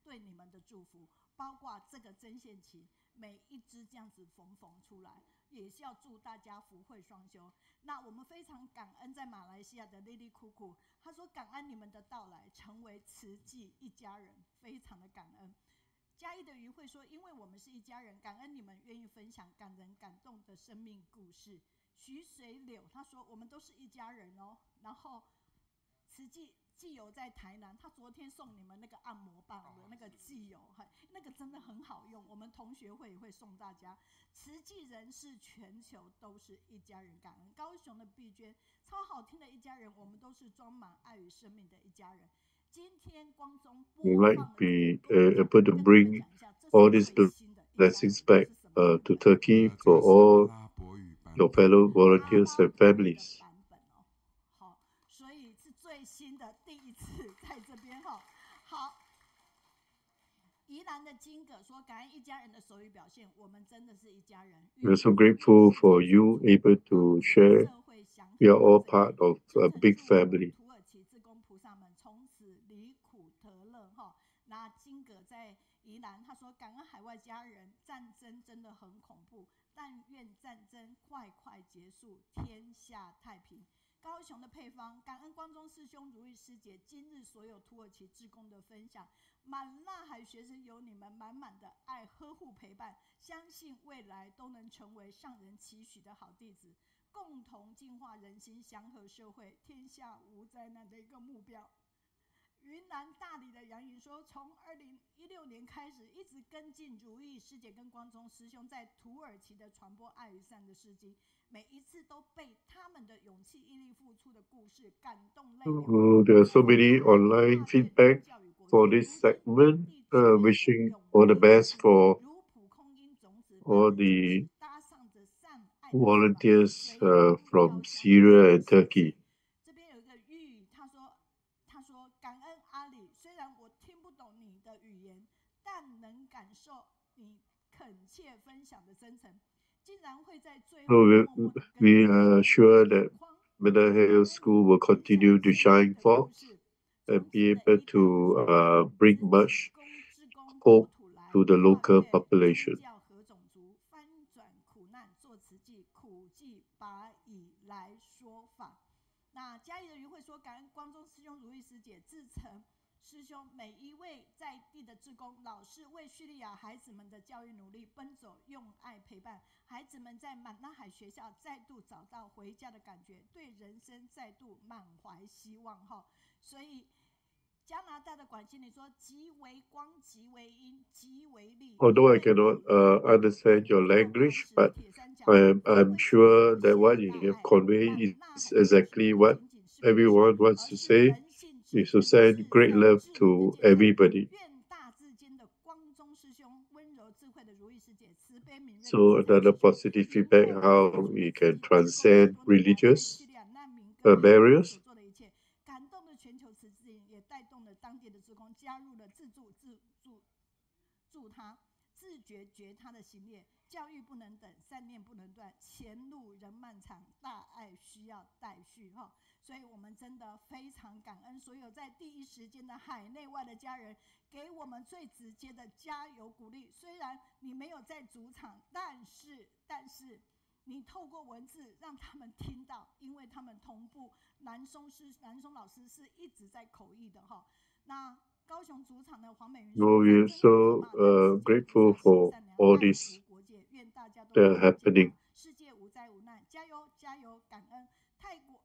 对你们的祝福，包括这个针线旗，每一只这样子缝出来，也是要祝大家福慧双修。那我们非常感恩在马来西亚的莉莉酷酷，他说感恩你们的到来，成为慈济一家人，非常的感恩。嘉义的余慧说，因为我们是一家人，感恩你们愿意分享感人感动的生命故事。徐水柳他说我们都是一家人哦。然后慈济寄油在台南，他昨天送你们那个按摩棒的那个寄油，那个真的很好用，我们同学会也会送大家。慈济人是全球都是一家人，感恩高雄的碧娟，超好听的一家人，我们都是装满爱与生命的一家人。今天光中播放的 be able to bring all these blessings back to Turkey for all your fellow volunteers and families. 好，所以是最新的第一次在这边哈。好，宜兰的金葛说，感恩一家人的手语表现，我们真的是一家人。We're so grateful for you able to share. We are all part of a big family. 土耳其志工菩萨们从此离苦得乐哈。那金葛在宜兰，他说感恩海外家人，战争真的很恐怖，但愿战争快快结束，天下太平。高雄的配方，感恩光中师兄、如意师姐今日所有土耳其志工的分享，满纳海学生有你们满满的爱呵护陪伴，相信未来都能成为上人期许的好弟子，共同净化人心，祥和社会，天下无灾难的一个目标。云南大理的杨颖说，从2016年开始，一直跟进如意师姐跟光宗师兄在土耳其的传播爱与善的事迹，每一次都被他们的勇气、毅力、付出的故事感动泪流。There are so many online feedback for this segment. Wishing all the best for all the volunteers from Syria and Turkey. 这边有一个玉，他说感恩阿里，虽然我听不懂你的语言，但能感受你恳切分享的真诚，竟然会在最后 we are sure that Mandala Hill School will continue to shine forth and be able to bring much hope to the local population. 翻转苦难，做慈济，苦济把以来说法。那嘉义的余会说，感恩光宗师兄、如意师姐、志成师兄每一位在地的志工老师，为叙利亚孩子们的教育努力奔走，用爱陪伴孩子们，在满拉海学校再度找到回家的感觉，对人生再度满怀希望哈。所以加拿大的管经理说，极为光，极为阴，极为力。Although I cannot understand your language, but I'm sure that what you have conveyed is exactly what everyone wants to say. Is to send great love to everybody. So another positive feedback how we can transcend religious barriers. 感动了全球慈济，也带动了当地的志工加入了助他自觉他的行列。教育不能等，善念不能断，前路仍漫长，大爱需要待续哈。所以我们真的非常感恩所有在第一时间的海内外的家人，给我们最直接的加油鼓励。虽然你没有在主场，但是你透过文字让他们听到，因为他们同步南松老师是一直在口译的哈。那高雄主场的黄美云说， We are so grateful for all this happening. 世界无灾无难，加油加油！感恩泰国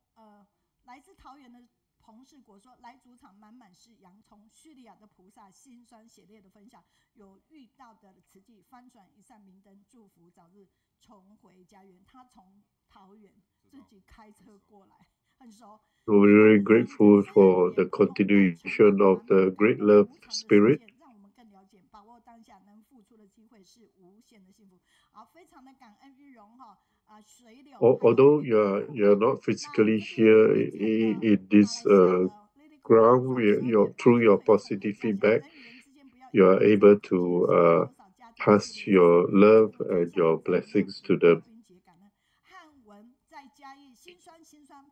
来自桃园的彭世国说，来主场满满是洋葱，叙利亚的菩萨辛酸血泪的分享，有遇到的慈济翻转一扇明灯，祝福早日重回家园。他从桃园自己开车过来，很熟。We're very grateful for the continuation of the great love spirit. 让我们更了解，把握当下能付出的机会是无限的幸福。好，非常的感恩玉荣哈。Although you're not physically here in this ground, through your positive feedback, you are able to pass your love and your blessings to them. 汉文在嘉义辛酸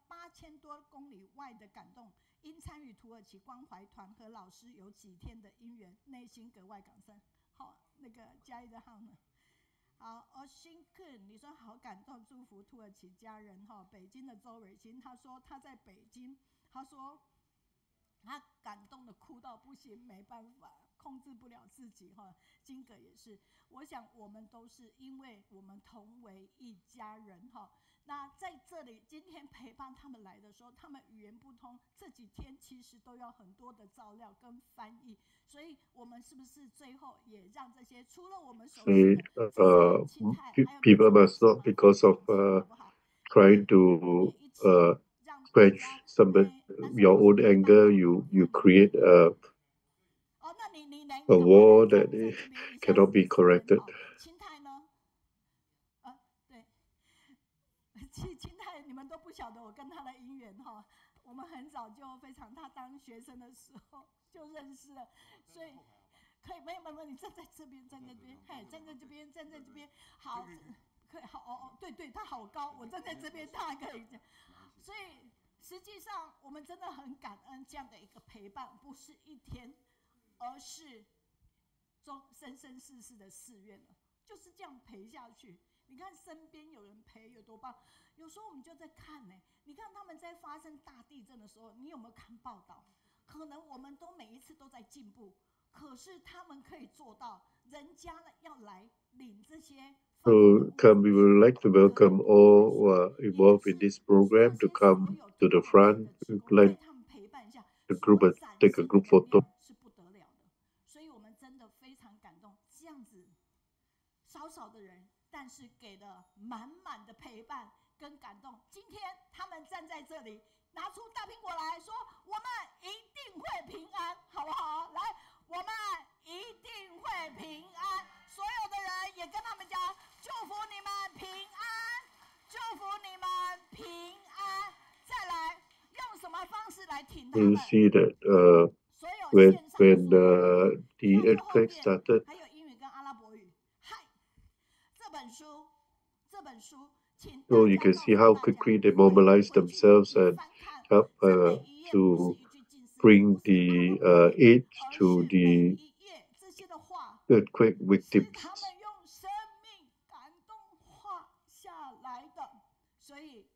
8000多公里外的感动，因参与土耳其关怀团和老师有几天的因缘，内心格外感伤。好，那个嘉义的汉文。好，辛克，你说好感动，祝福土耳其家人哈。北京的周蕊清，他说他在北京，他说他感动的哭到不行，没办法控制不了自己哈。金葛也是，我想我们都是因为我们同为一家人哈。那在这里今天陪伴他们来的时候，他们语言不通，这几天其实都要很多的照料跟翻译，所以我们是不是最后也让这些除了我们熟悉的people must not, because of trying to quench your own anger, you create a war that cannot be corrected. 清泰，你们都不晓得我跟他的姻缘哈。我们很早就非常，他当学生的时候就认识了，所以可以没有，你站在这边，站在这边，嘿，站在这边，站在这边，好，可以好对，他好高，我站在这边，他可以。所以实际上我们真的很感恩这样的一个陪伴，不是一天，而是生生世世的誓愿了，就是这样陪下去。你看身边有人陪有多棒，有时候我们就在看呢。你看他们在发生大地震的时候，你有没有看报道？可能我们都每一次都在进步，可是他们可以做到，人家要来领这些。So we would like to welcome all involved in this program to come to the front. We'd like the group and take a group photo. 是不得了的，所以我们真的非常感动，这样子少少的人，但是给了满满的陪伴跟感动。今天他们站在这里，拿出大苹果来说：“我们一定会平安，好不好？”来，我们一定会平安。所有的人也跟他们讲：“祝福你们平安，祝福你们平安。”再来，用什么方式来挺他 You 们？ see that when the earthquake started, 还有英语跟阿拉伯语。嗨，这本书，请 so you can see how quickly they mobilize themselves and help to bring the aid to the earthquake victims. 他们用生命感动画下来的，所以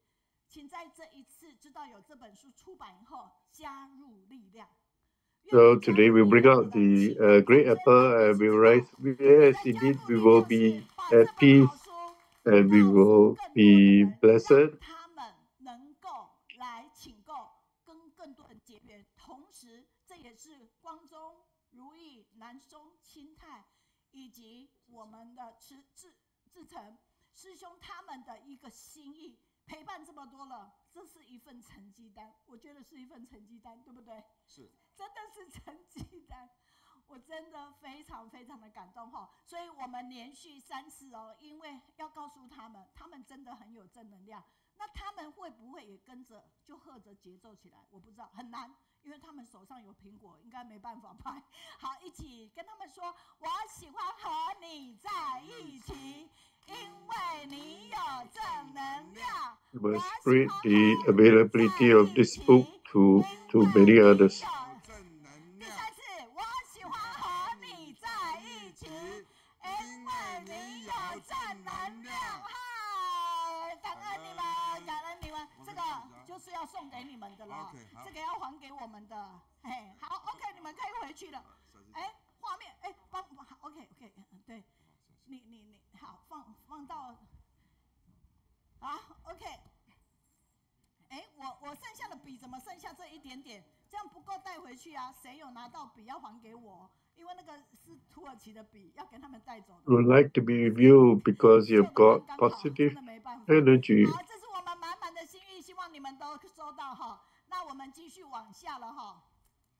请在这一次知道有这本书出版以后加入力量。 So today we bring out the great apple and we realize, yes, indeed, we will be at peace and we will be blessed. 他们能够来请购，跟更多人结缘，同时这也是光中、如意、南松、清泰以及我们的志成师兄他们的一个心意。陪伴这么多了，这是一份成绩单，我觉得是一份成绩单，对不对？是，真的是成绩单，我真的非常非常的感动哈。所以我们连续3次哦，因为要告诉他们，他们真的很有正能量。那他们会不会也跟着就和着节奏起来？我不知道，很难，因为他们手上有苹果，应该没办法拍。好，一起跟他们说，我喜欢和你在一起。 因为你有正能量， We must spread the availability of this book to many others. 第3次，我喜欢和你在一起，因为你有正能量。嗨，感恩你们，感恩你们，这个就是要送给你们的了，这个要还给我们的。嘿，好 ，OK， 你们可以回去了。哎，画面，哎，帮 ，OK， 对。 你好，放到好 ，OK。哎，我剩下的笔怎么剩下这一点点？这样不够带回去啊！谁有拿到笔要还给我？因为那个是土耳其的笔，要给他们带走的。We would like to be with you because you've got positive energy. 好，这是我们满满的心意，希望你们都收到哈。那我们继续往下了哈。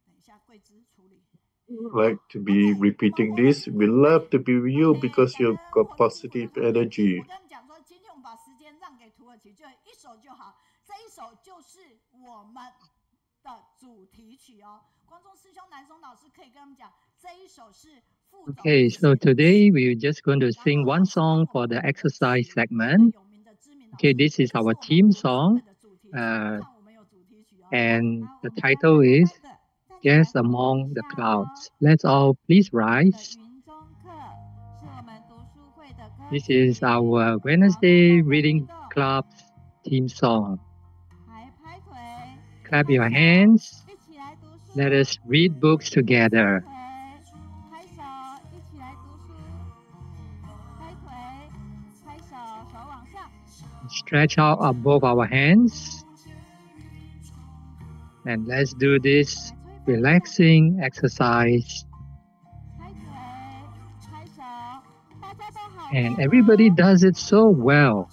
等一下，桂枝处理。 Like to be repeating this. We love to be with you because you've got positive energy. 我跟你讲说，今天我们把时间让给土耳其，就一首就好。这一首就是我们的主题曲哦。光中师兄、南松老师可以跟他们讲，这一首是副总。Okay, so today we're just going to sing one song for the exercise segment. Okay, this is our theme song, and the title is Guess Among the Clouds. Let's all please rise. This is our Wednesday Reading Club's theme song. Clap your hands. Let us read books together. Stretch out both our hands. And let's do this relaxing exercise. And everybody does it so well.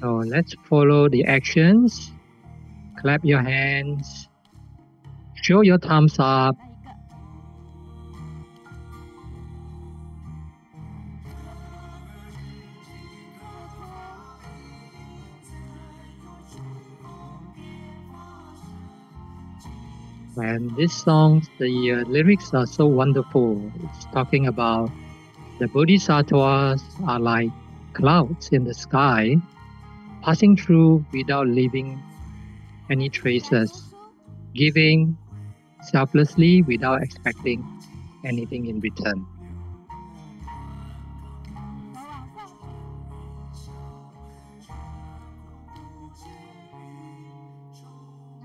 So let's follow the actions. Clap your hands. Show your thumbs up. And this song, the lyrics are so wonderful. It's talking about the bodhisattvas are like clouds in the sky, passing through without leaving any traces, giving selflessly without expecting anything in return.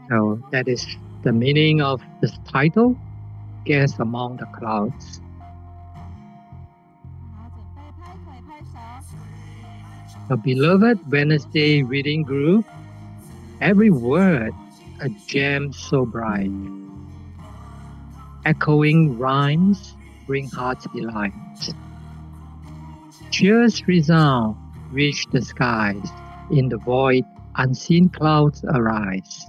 So that is the meaning of this title, Guess Among the Clouds. a beloved Wednesday reading group, every word a gem so bright. Echoing rhymes bring heart's delight. Cheers resound, reach the skies. In the void, unseen clouds arise.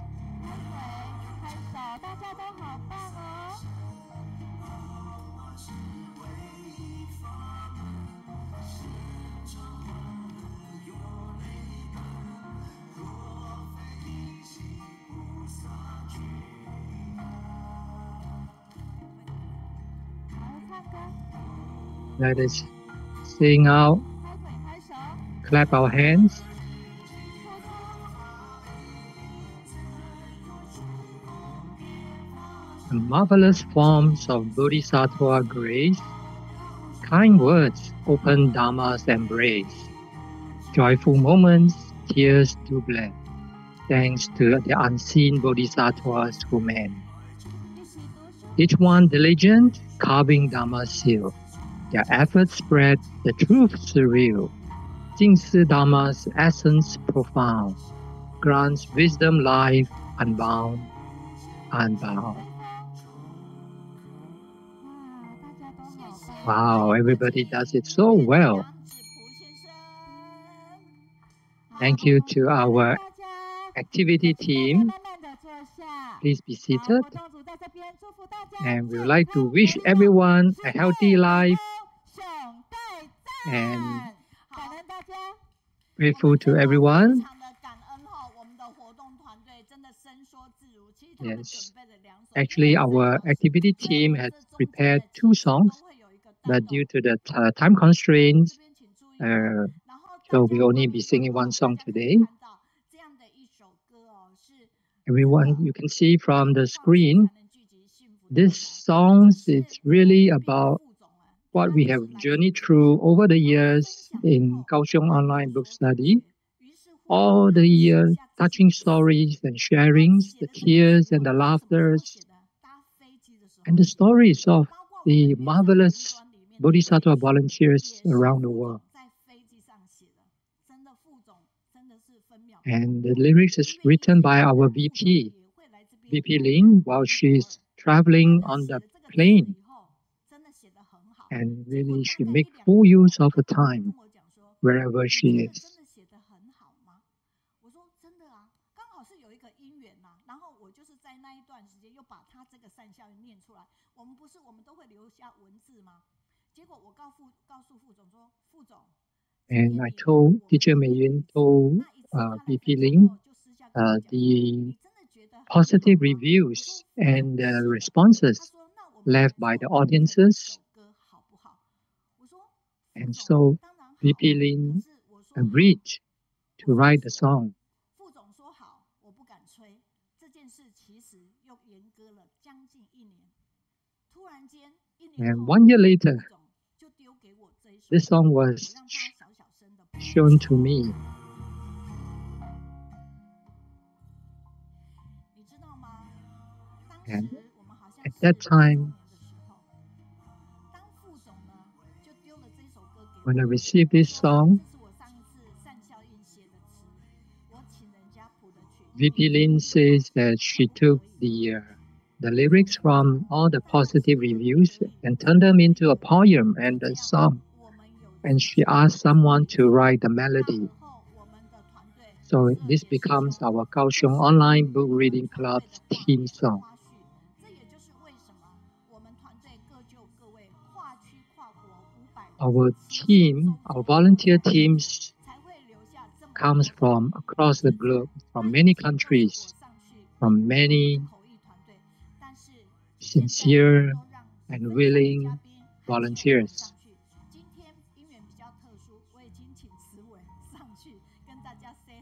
Let us sing out, clap our hands. The marvelous forms of Bodhisattva grace, kind words open Dharma's embrace. Joyful moments, tears do blend, thanks to the unseen Bodhisattvas who mend. Each one diligent, carving Dharma's seal. Their efforts spread the truth surreal. Jingsi Dharma's essence profound, grants wisdom life unbound, unbound. Wow, everybody does it so well. Thank you to our activity team. Please be seated. And we would like to wish everyone a healthy life and grateful to everyone. Yes, actually our activity team has prepared 2 songs, but due to the time constraints, so we'll only be singing 1 song today. Everyone, you can see from the screen, this song is really about what we have journeyed through over the years in Kaohsiung online book study. All the touching stories and sharings, the tears and the laughters, and the stories of the marvelous Bodhisattva volunteers around the world. And the lyrics is written by our VP Ling, while she's traveling on the plane. And really she makes full use of her time wherever she is. And I told Teacher Meiyun, told VP Ling, the positive reviews and responses left by the audiences. And so VP Ling agreed to write the song. And 1 year later, this song was shown to me. And at that time, when I received this song, VP Lin says that she took the lyrics from all the positive reviews and turned them into a poem and a song. And she asked someone to write the melody. So this becomes our Kaohsiung Online Book Reading Club's theme song. Our team, our volunteer teams comes from across the globe, from many countries, from many sincere and willing volunteers.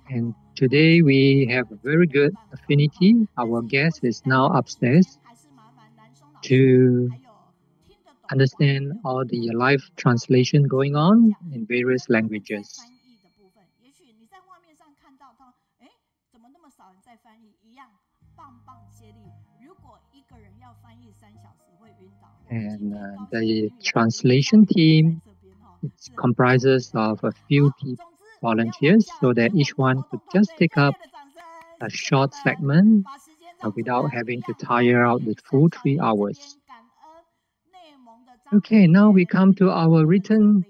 And today we have a very good affinity. Our guest is now upstairs to understand all the live translation going on in various languages. And the translation team comprises of a few people, volunteers so that each one could just take up a short segment without having to tire out the full 3 hours. Okay, now we come to our written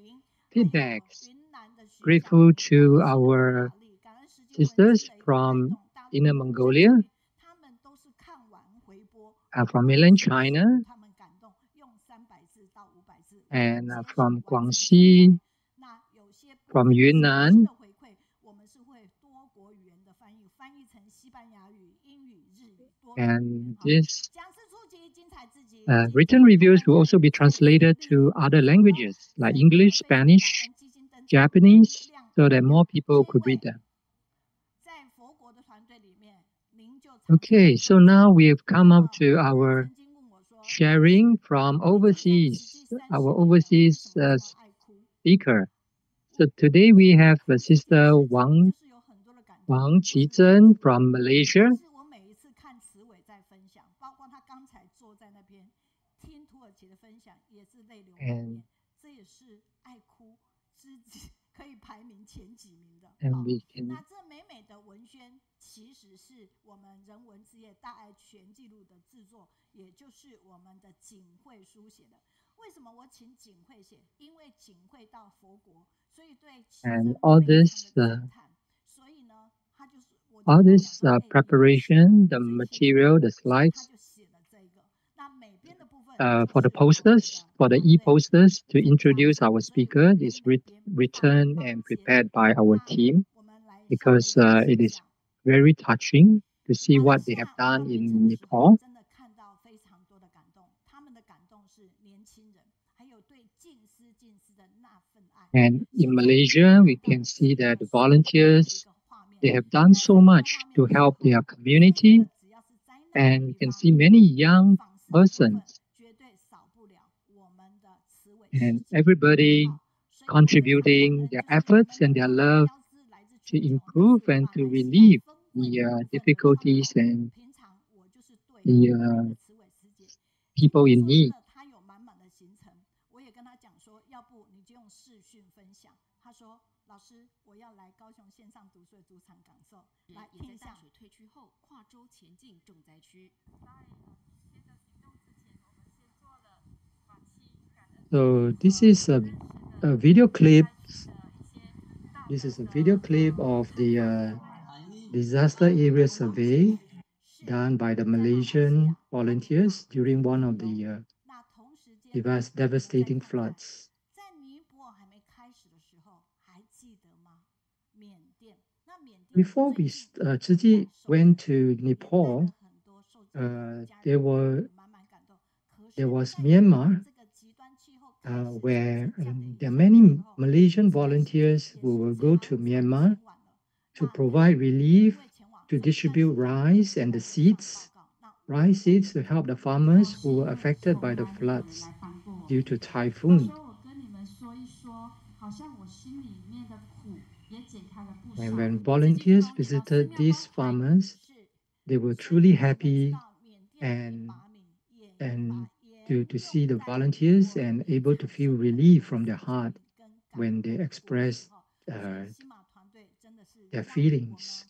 feedbacks. Grateful to our sisters from Inner Mongolia, from mainland China, and from Guangxi, from Yunnan, and this written reviews will also be translated to other languages like English, Spanish, Japanese, so that more people could read them. Okay, so now we have come up to our sharing from overseas, our overseas speaker. So today we have Sister Wang Qizhen from Malaysia. And we can and all this preparation, the material, the slides, for the posters, for the e-posters to introduce our speaker is written and prepared by our team because it is very touching to see what they have done in Nepal. And in Malaysia, we can see that the volunteers, they have done so much to help their community. And you can see many young persons and everybody contributing their efforts and their love to improve and to relieve the difficulties and the people in need. So this is a video clip. This is a video clip of the disaster area survey done by the Malaysian volunteers during one of the devastating floods. Before Tzu Chi went to Nepal, there was Myanmar, where there are many Malaysian volunteers who will go to Myanmar to provide relief, to distribute rice and the seeds, rice seeds to help the farmers who were affected by the floods due to typhoon. And when volunteers visited these farmers, they were truly happy and to see the volunteers and able to feel relief from their heart when they express their feelings.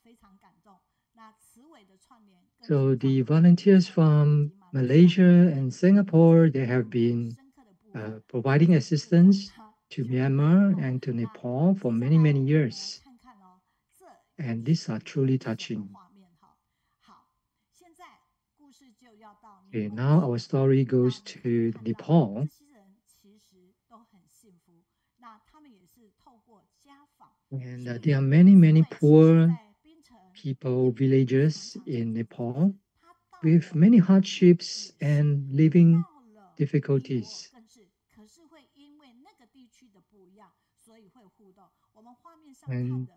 So the volunteers from Malaysia and Singapore, they have been providing assistance to Myanmar and to Nepal for many, many years. And these are truly touching. Okay, now our story goes to Nepal. And there are many, many poor people, villagers in Nepal with many hardships and living difficulties. And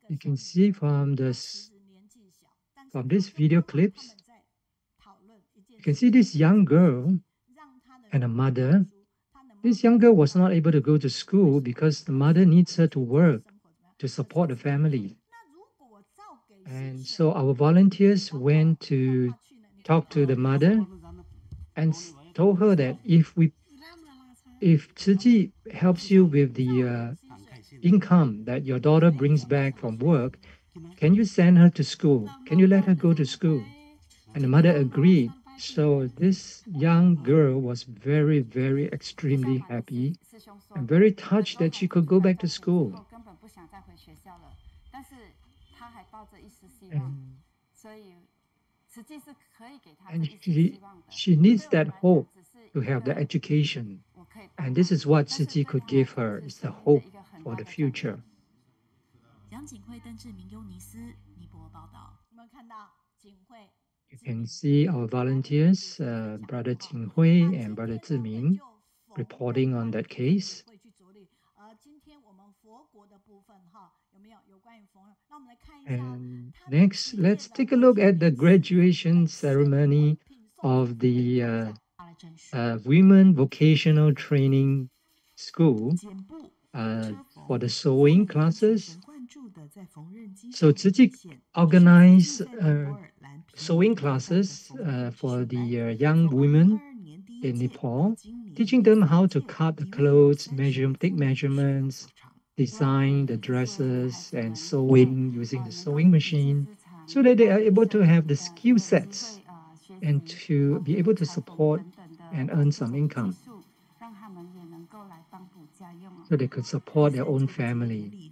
you can see from this video clips, you can see this young girl and a mother. This young girl was not able to go to school because the mother needs her to work to support the family. And so our volunteers went to talk to the mother and told her that if Tzu Chi helps you with the income that your daughter brings back from work, can you send her to school? Can you let her go to school? And the mother agreed. So this young girl was very, very extremely happy and very touched that she could go back to school. And she needs that hope to have the education. And this is what Tzu Chi could give her, is the hope for the future. You can see our volunteers, Brother Jing Hui and Brother Ziming, reporting on that case. And next, let's take a look at the graduation ceremony of the Women Vocational Training School for the sewing classes. So Tzu Chi organized sewing classes for the young women in Nepal, teaching them how to cut the clothes, take measurements, design the dresses, and sewing using the sewing machine, so that they are able to have the skill sets and to be able to support and earn some income, so they could support their own family.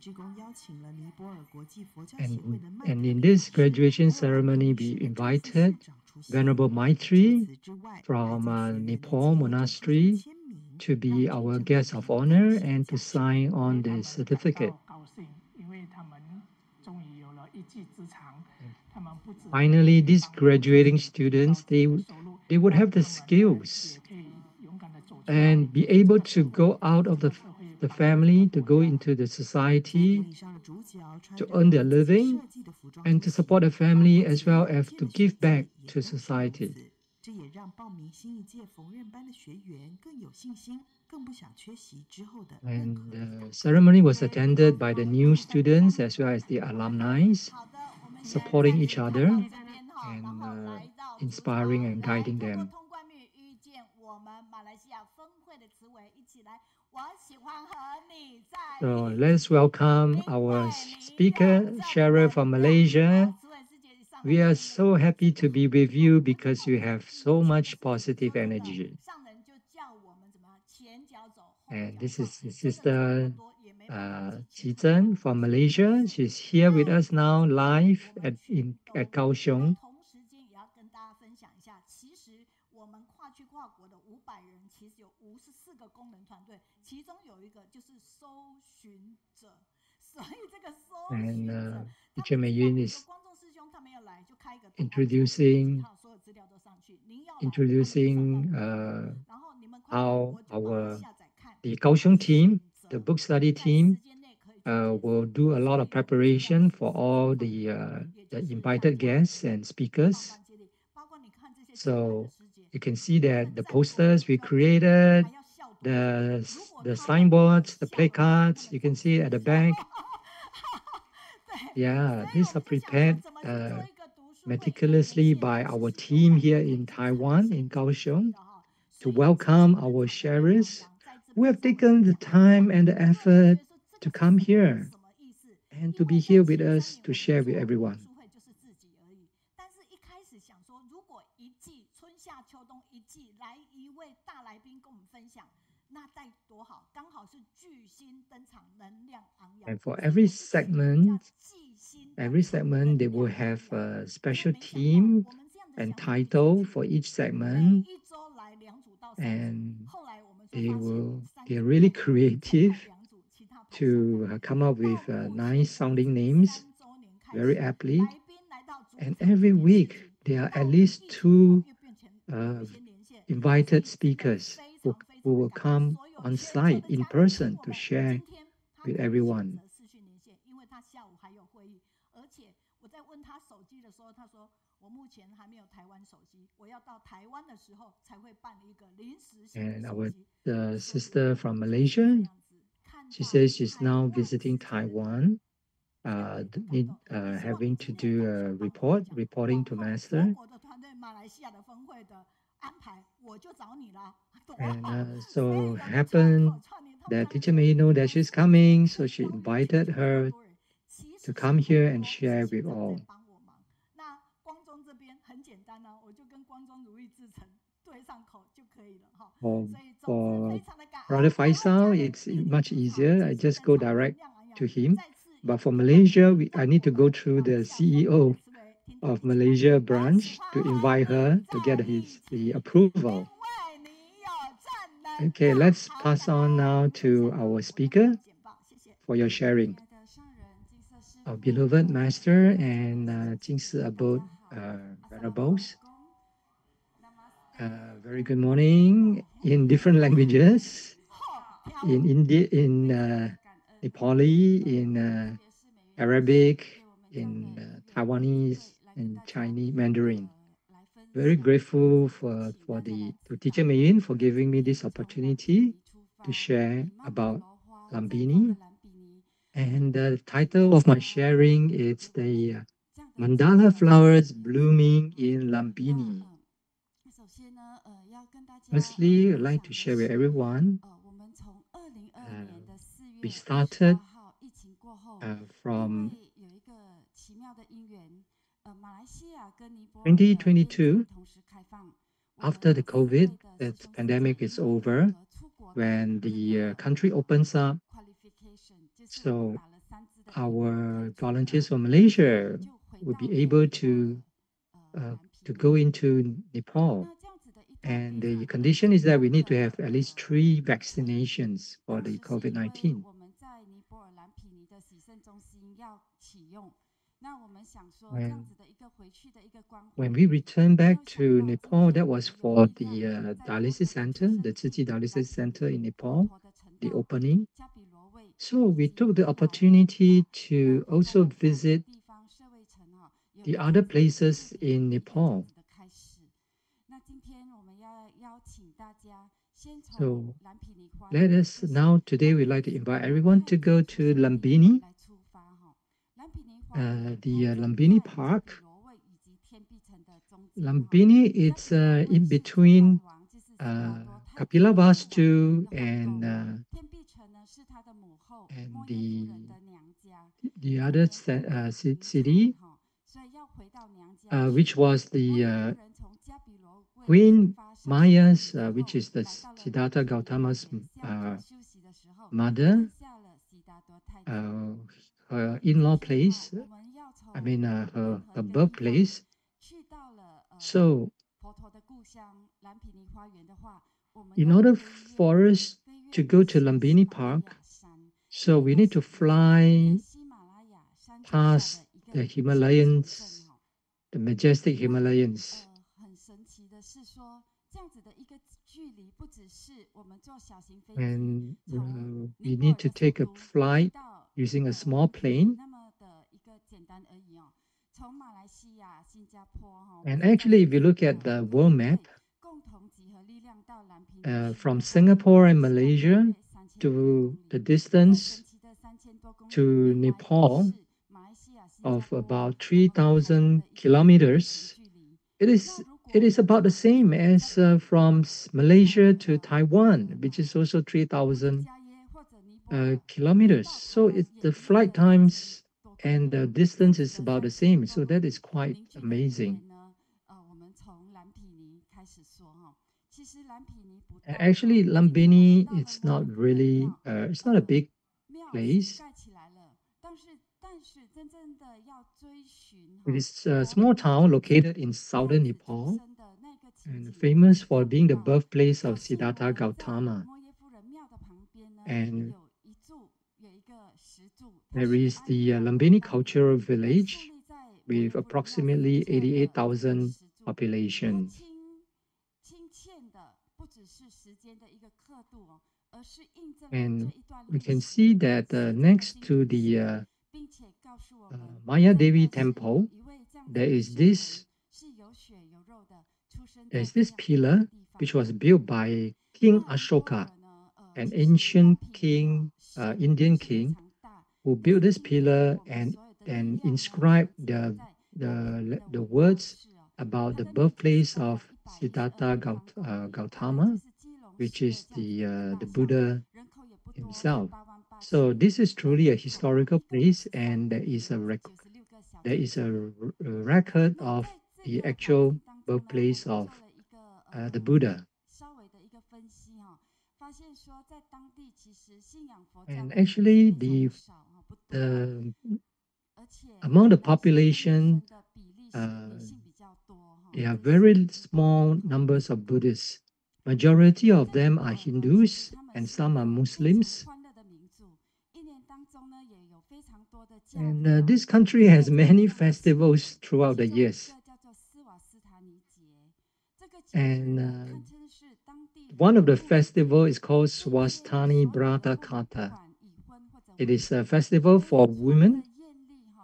And in this graduation ceremony, we invited Venerable Maitri from Nepal Monastery to be our guest of honor and to sign on the certificate. Finally, these graduating students, they would have the skills and be able to go out of the family, to go into the society, to earn their living, and to support the family as well as to give back to society. And the ceremony was attended by the new students as well as the alumni, supporting each other and inspiring and guiding them. So let's welcome our speaker, Sharer from Malaysia. We are so happy to be with you because you have so much positive energy. And this is Sister Qizhen from Malaysia. She's here with us now live at Kaohsiung. And Teacher Meiyun is introducing how the Kaohsiung team, the book study team, will do a lot of preparation for all the invited guests and speakers. So you can see that the posters we created, the signboards, the placards, you can see at the back. Yeah, these are prepared meticulously by our team here in Taiwan, in Kaohsiung, to welcome our sharers who have taken the time and the effort to come here and to be here with us to share with everyone. And for every segment, they will have a special theme and title for each segment. And they're really creative to come up with nice sounding names, very aptly. And every week, there are at least 2 invited speakers who will come on site in person to share with everyone. And our sister from Malaysia, she says she's now visiting Taiwan, having to do a reporting to Master. And so happened that teacher Meiyun know that she's coming, so she invited her to come here and share with all. For Brother Faisal, it's much easier. I just go direct to him. But for Malaysia, I need to go through the CEO of Malaysia branch to invite her to get the approval. Okay, let's pass on now to our speaker for your sharing. Our beloved master and Jingsi Abode venerables. Very good morning in different languages, in India, in Nepali, in Arabic, in Taiwanese, and Chinese Mandarin. Very grateful to teacher Meiyun for giving me this opportunity to share about Lumbini. And the title of my sharing is the Mandala flowers blooming in Lumbini. Firstly, I'd like to share with everyone. We started from 2022, after the COVID, that pandemic is over, when the country opens up. So our volunteers from Malaysia will be able to go into Nepal. And the condition is that we need to have at least 3 vaccinations for the COVID-19. When we returned back to Nepal, that was for the dialysis center, the Zhiji dialysis center in Nepal, the opening. So we took the opportunity to also visit the other places in Nepal. So today we'd like to invite everyone to go to Lumbini, the Lumbini Park. Lumbini, it's in between Kapilavastu and the other city, which was the Queen Maya's, which is the Siddhartha Gautama's mother, her in-law place, her birthplace. So, in order for us to go to Lumbini Park, so we need to fly past the Himalayas, the majestic Himalayas. And we need to take a flight using a small plane. And actually, if you look at the world map, from Singapore and Malaysia to the distance to Nepal of about 3,000 kilometers, it is about the same as from Malaysia to Taiwan, which is also 3,000 kilometers. So the flight times and the distance is about the same. So that is quite amazing. Actually, Lumbini, it's not really, it's not a big place. It is a small town located in southern Nepal and famous for being the birthplace of Siddhartha Gautama. And there is the Lumbini Cultural Village with approximately 88,000 population. And we can see that next to the Maya Devi temple, there is this pillar which was built by King Ashoka, an ancient king, Indian king, who built this pillar and inscribed the words about the birthplace of Siddhartha Gautama, which is the Buddha himself. So this is truly a historical place, and there is a record of the actual birthplace of the Buddha. And actually, among the population, there are very small numbers of Buddhists. Majority of them are Hindus and some are Muslims. And this country has many festivals throughout the years. And one of the festivals is called Swastani Brata Kata. It is a festival for women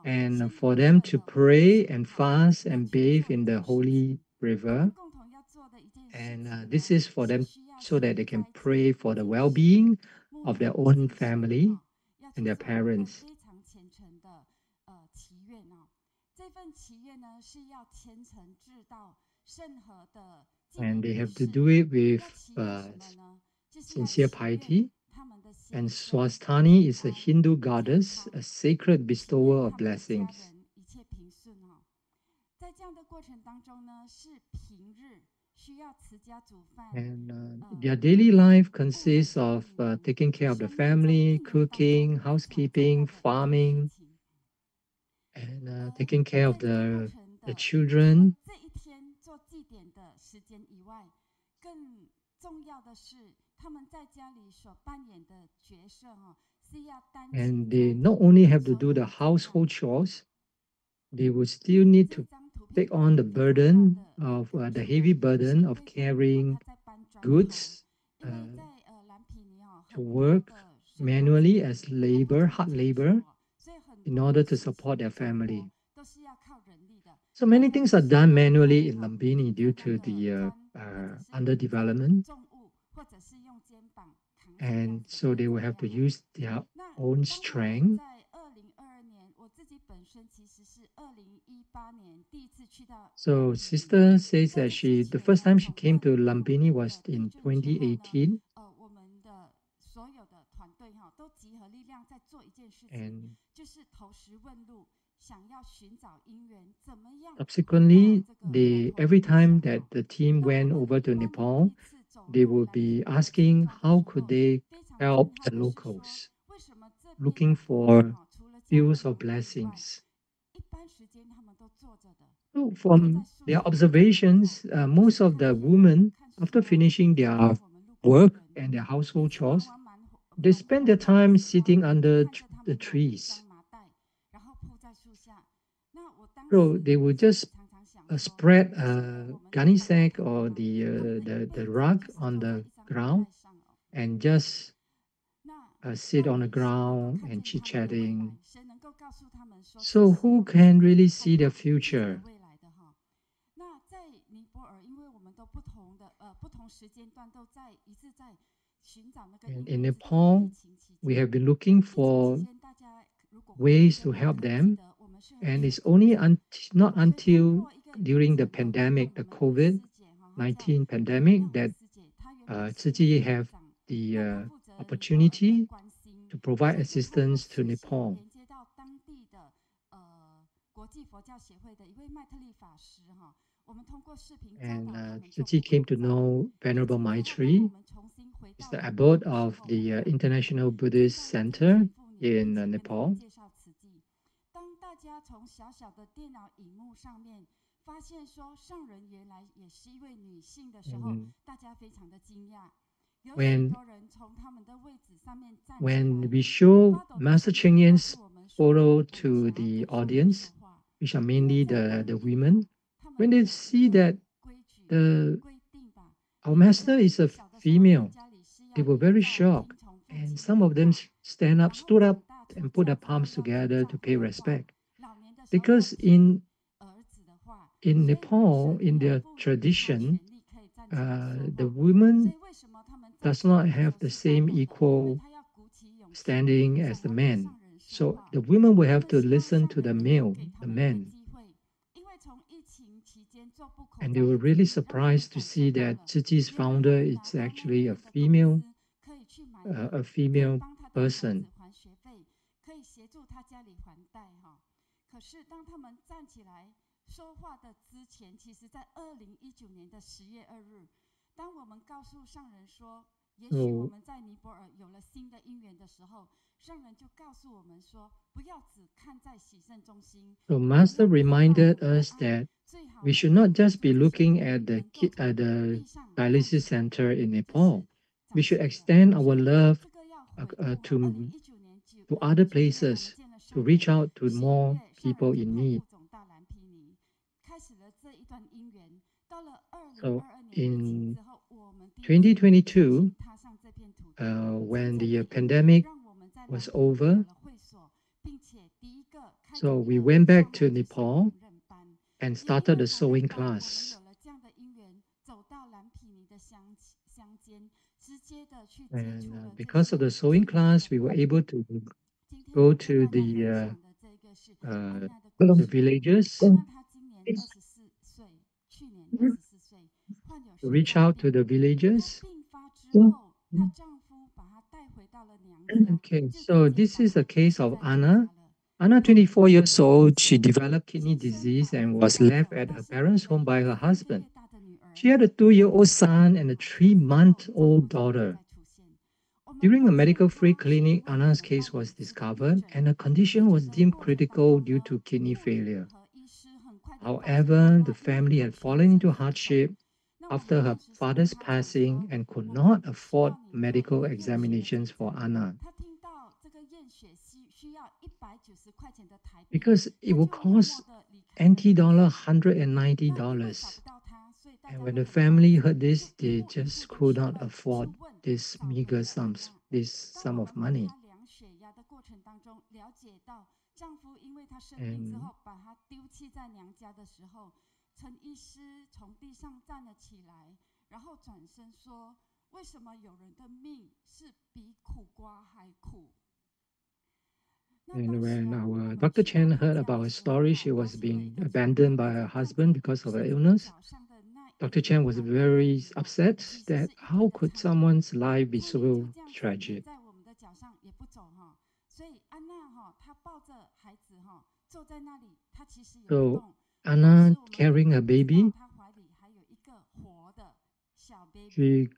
and for them to pray and fast and bathe in the holy river. And this is for them so that they can pray for the well-being of their own family and their parents. And they have to do it with sincere piety. And Swastani is a Hindu goddess, a sacred bestower of blessings. And their daily life consists of taking care of the family, cooking, housekeeping, farming, and taking care of the children. And they not only have to do the household chores, they will still need to take on the burden of the heavy burden of carrying goods to work manually as labor, hard labor, in order to support their family. So many things are done manually in Lumbini due to the underdevelopment. And so they will have to use their own strength. So sister says that the first time she came to Lumbini was in 2018. And subsequently, every time that the team went over to Nepal, they would be asking how could they help the locals, looking for fields of blessings. So from their observations, most of the women, after finishing their work and their household chores, they spend their time sitting under the trees. So they would just spread a gunny sack or the rug on the ground and just sit on the ground and chit-chatting. So who can really see the future? And in Nepal, we have been looking for ways to help them. And it's only not until during the pandemic, the COVID-19 pandemic, that Tzu Chi have the opportunity to provide assistance to Nepal. And Tzu Chi came to know Venerable Maitri. He's the abbot of the International Buddhist Center in Nepal. When we show Master Cheng Yen's photo to the audience, which are mainly the women, when they see that our master is a female, they were very shocked. And some of them stood up and put their palms together to pay respect. Because in Nepal, in their tradition, the woman does not have the same equal standing as the men. So the women will have to listen to the men. And they were really surprised to see that Tzu Chi's founder is actually a female a female person. 可以协助他家里还贷哈。可是当他们站起来说话的之前，其实在2019年的10月2日，当我们告诉上人说，也许我们在尼泊尔有了新的因缘的时候，上人就告诉我们说，不要只看在洗肾中心。So Master reminded us that we should not just be looking at the dialysis center in Nepal. We should extend our love to other places, to reach out to more people in need. So in 2022, when the pandemic was over, so we went back to Nepal and started a sewing class. And because of the sewing class, we were able to go to the villages, to reach out to the villages. Okay, so this is a case of Anna. Anna, 24 years old, she developed kidney disease and was left at her parents' home by her husband. She had a 2-year-old son and a 3-month-old daughter. During a medical-free clinic, Anna's case was discovered and her condition was deemed critical due to kidney failure. However, the family had fallen into hardship after her father's passing and could not afford medical examinations for Anna, because it would cost NT dollar $190. And when the family heard this, they just could not afford this meager sum of money. And when our Dr. Chen heard about her story, she was being abandoned by her husband because of her illness. Dr. Chen was very upset that how could someone's life be so tragic? So Anna carrying a baby, she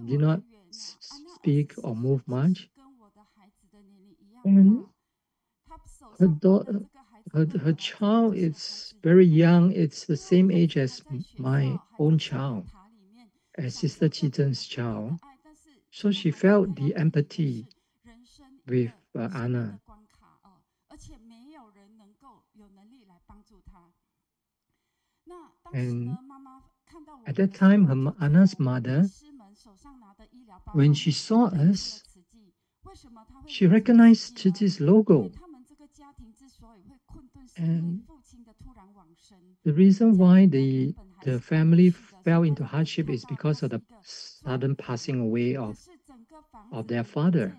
did not speak or move much. And her child is very young. It's the same age as my own child, as Sister Qizhen's child. So she felt the empathy with Anna. And at that time, Anna's mother, when she saw us, she recognized Chichi's logo. And the reason why the family fell into hardship is because of the sudden passing away of their father.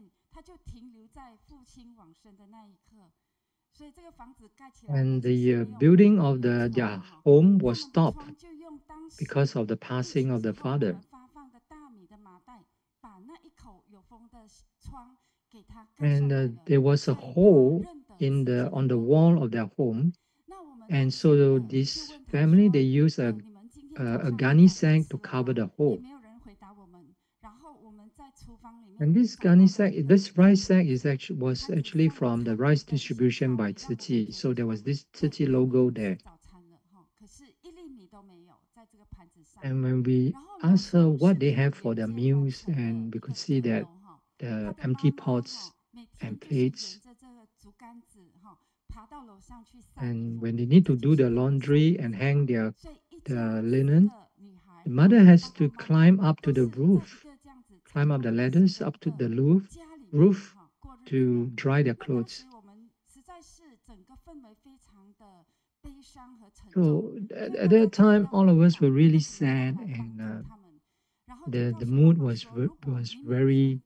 And the building of their home was stopped because of the passing of the father. And there was a hole on the wall of their home, and so this family, they used a gunny sack to cover the hole. And this gunny sack, this rice sack was actually from the rice distribution by Tzu, so there was this Tzu logo there. And when we asked her what they have for their meals, and we could see that the empty pots and plates. And when they need to do the laundry and hang their linen, the mother has to climb up to the roof, climb up the ladders up to the roof to dry their clothes. So at that time, all of us were really sad, and the mood was very.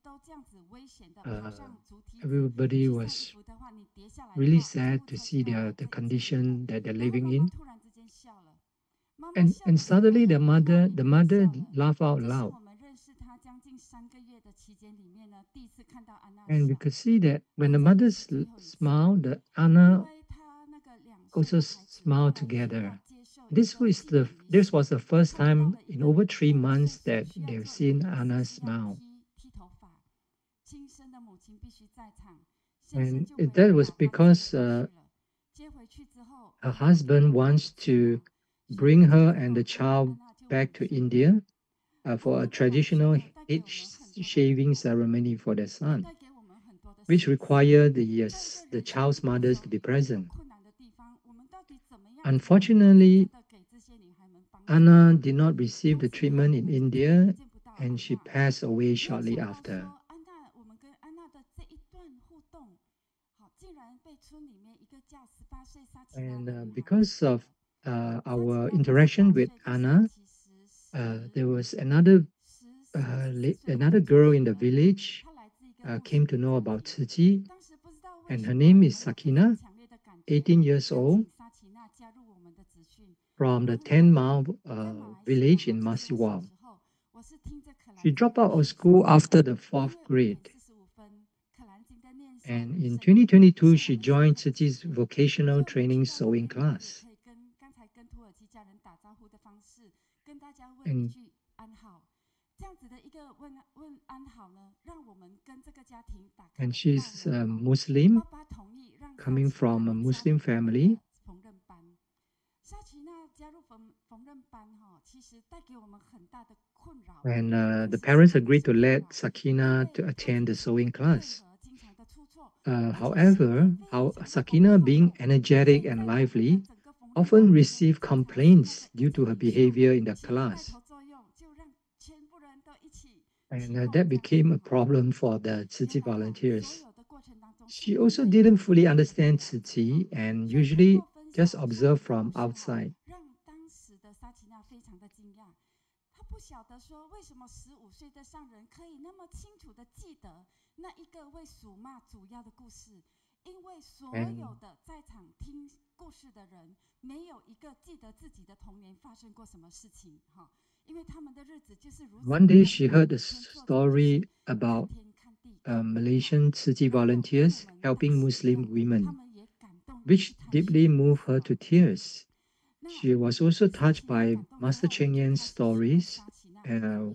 Everybody was really sad to see the condition that they're living in. And suddenly the mother laughed out loud. And we could see that when the mothers smiled, the Anna also smiled together. This was the first time in over 3 months that they've seen Anna smile. And that was because her husband wants to bring her and the child back to India for a traditional head shaving ceremony for their son, which required the child's mothers to be present. Unfortunately, Anna did not receive the treatment in India and she passed away shortly after. And because of our interaction with Anna, there was another girl in the village came to know about Tzu Chi, and her name is Sakina, 18 years old, from the 10-mile village in Masiwao. She dropped out of school after the 4th grade. And in 2022, she joined Tzu Chi's vocational training sewing class. And she's a Muslim, coming from a Muslim family. And the parents agreed to let Sakina to attend the sewing class. However, Sakina, being energetic and lively, often received complaints due to her behavior in the class. And that became a problem for the Tzu Chi volunteers. She also didn't fully understand Tzu Chi and usually just observed from outside. And one day she heard a story about Malaysian Tzu Chi volunteers helping Muslim women, which deeply moved her to tears. She was also touched by Master Cheng Yan's stories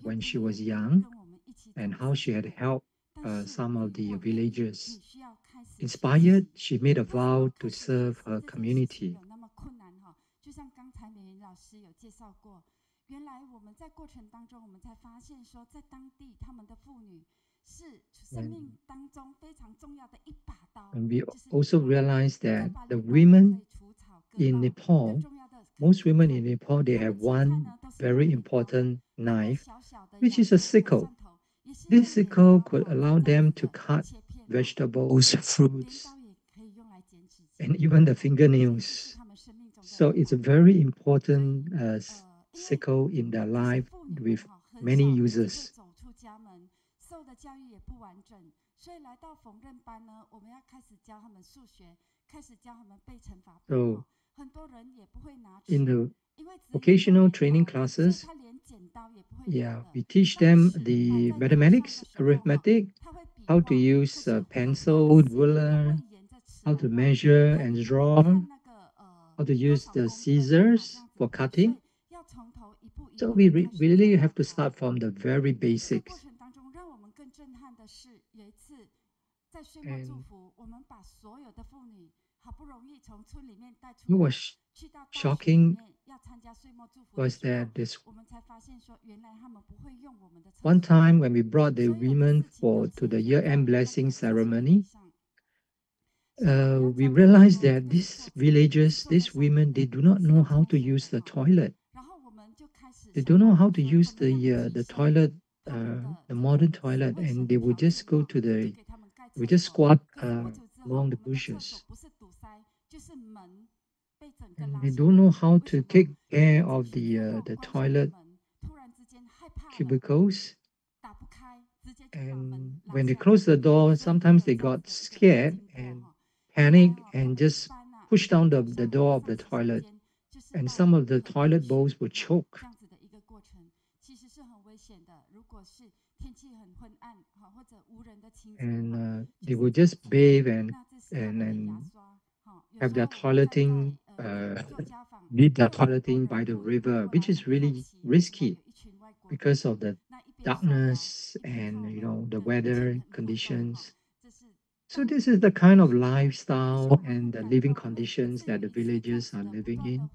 when she was young and how she had helped some of the villagers. Inspired, she made a vow to serve her community. And we also realized that the women in Nepal, most women in Nepal, they have one very important knife, which is a sickle. This sickle could allow them to cut vegetables, fruits, and even the fingernails. So it's a very important sickle in their life with many uses. So in the vocational training classes, we teach them the mathematics, arithmetic, how to use a pencil, ruler, how to measure and draw, how to use the scissors for cutting. So we really have to start from the very basics. And what was shocking was that this one time when we brought the women to the year-end blessing ceremony, we realized that these villagers, these women, they do not know how to use the toilet. They don't know how to use the toilet, the modern toilet, and they would just go to we just squat along the bushes. And they don't know how to take care of the toilet cubicles. And when they closed the door, sometimes they got scared and panicked and just pushed down the door of the toilet. And some of the toilet bowls would choke. And they would just bathe and have their toileting, did their toileting by the river, which is really risky because of the darkness and the weather conditions. So this is the kind of lifestyle and the living conditions that the villagers are living in.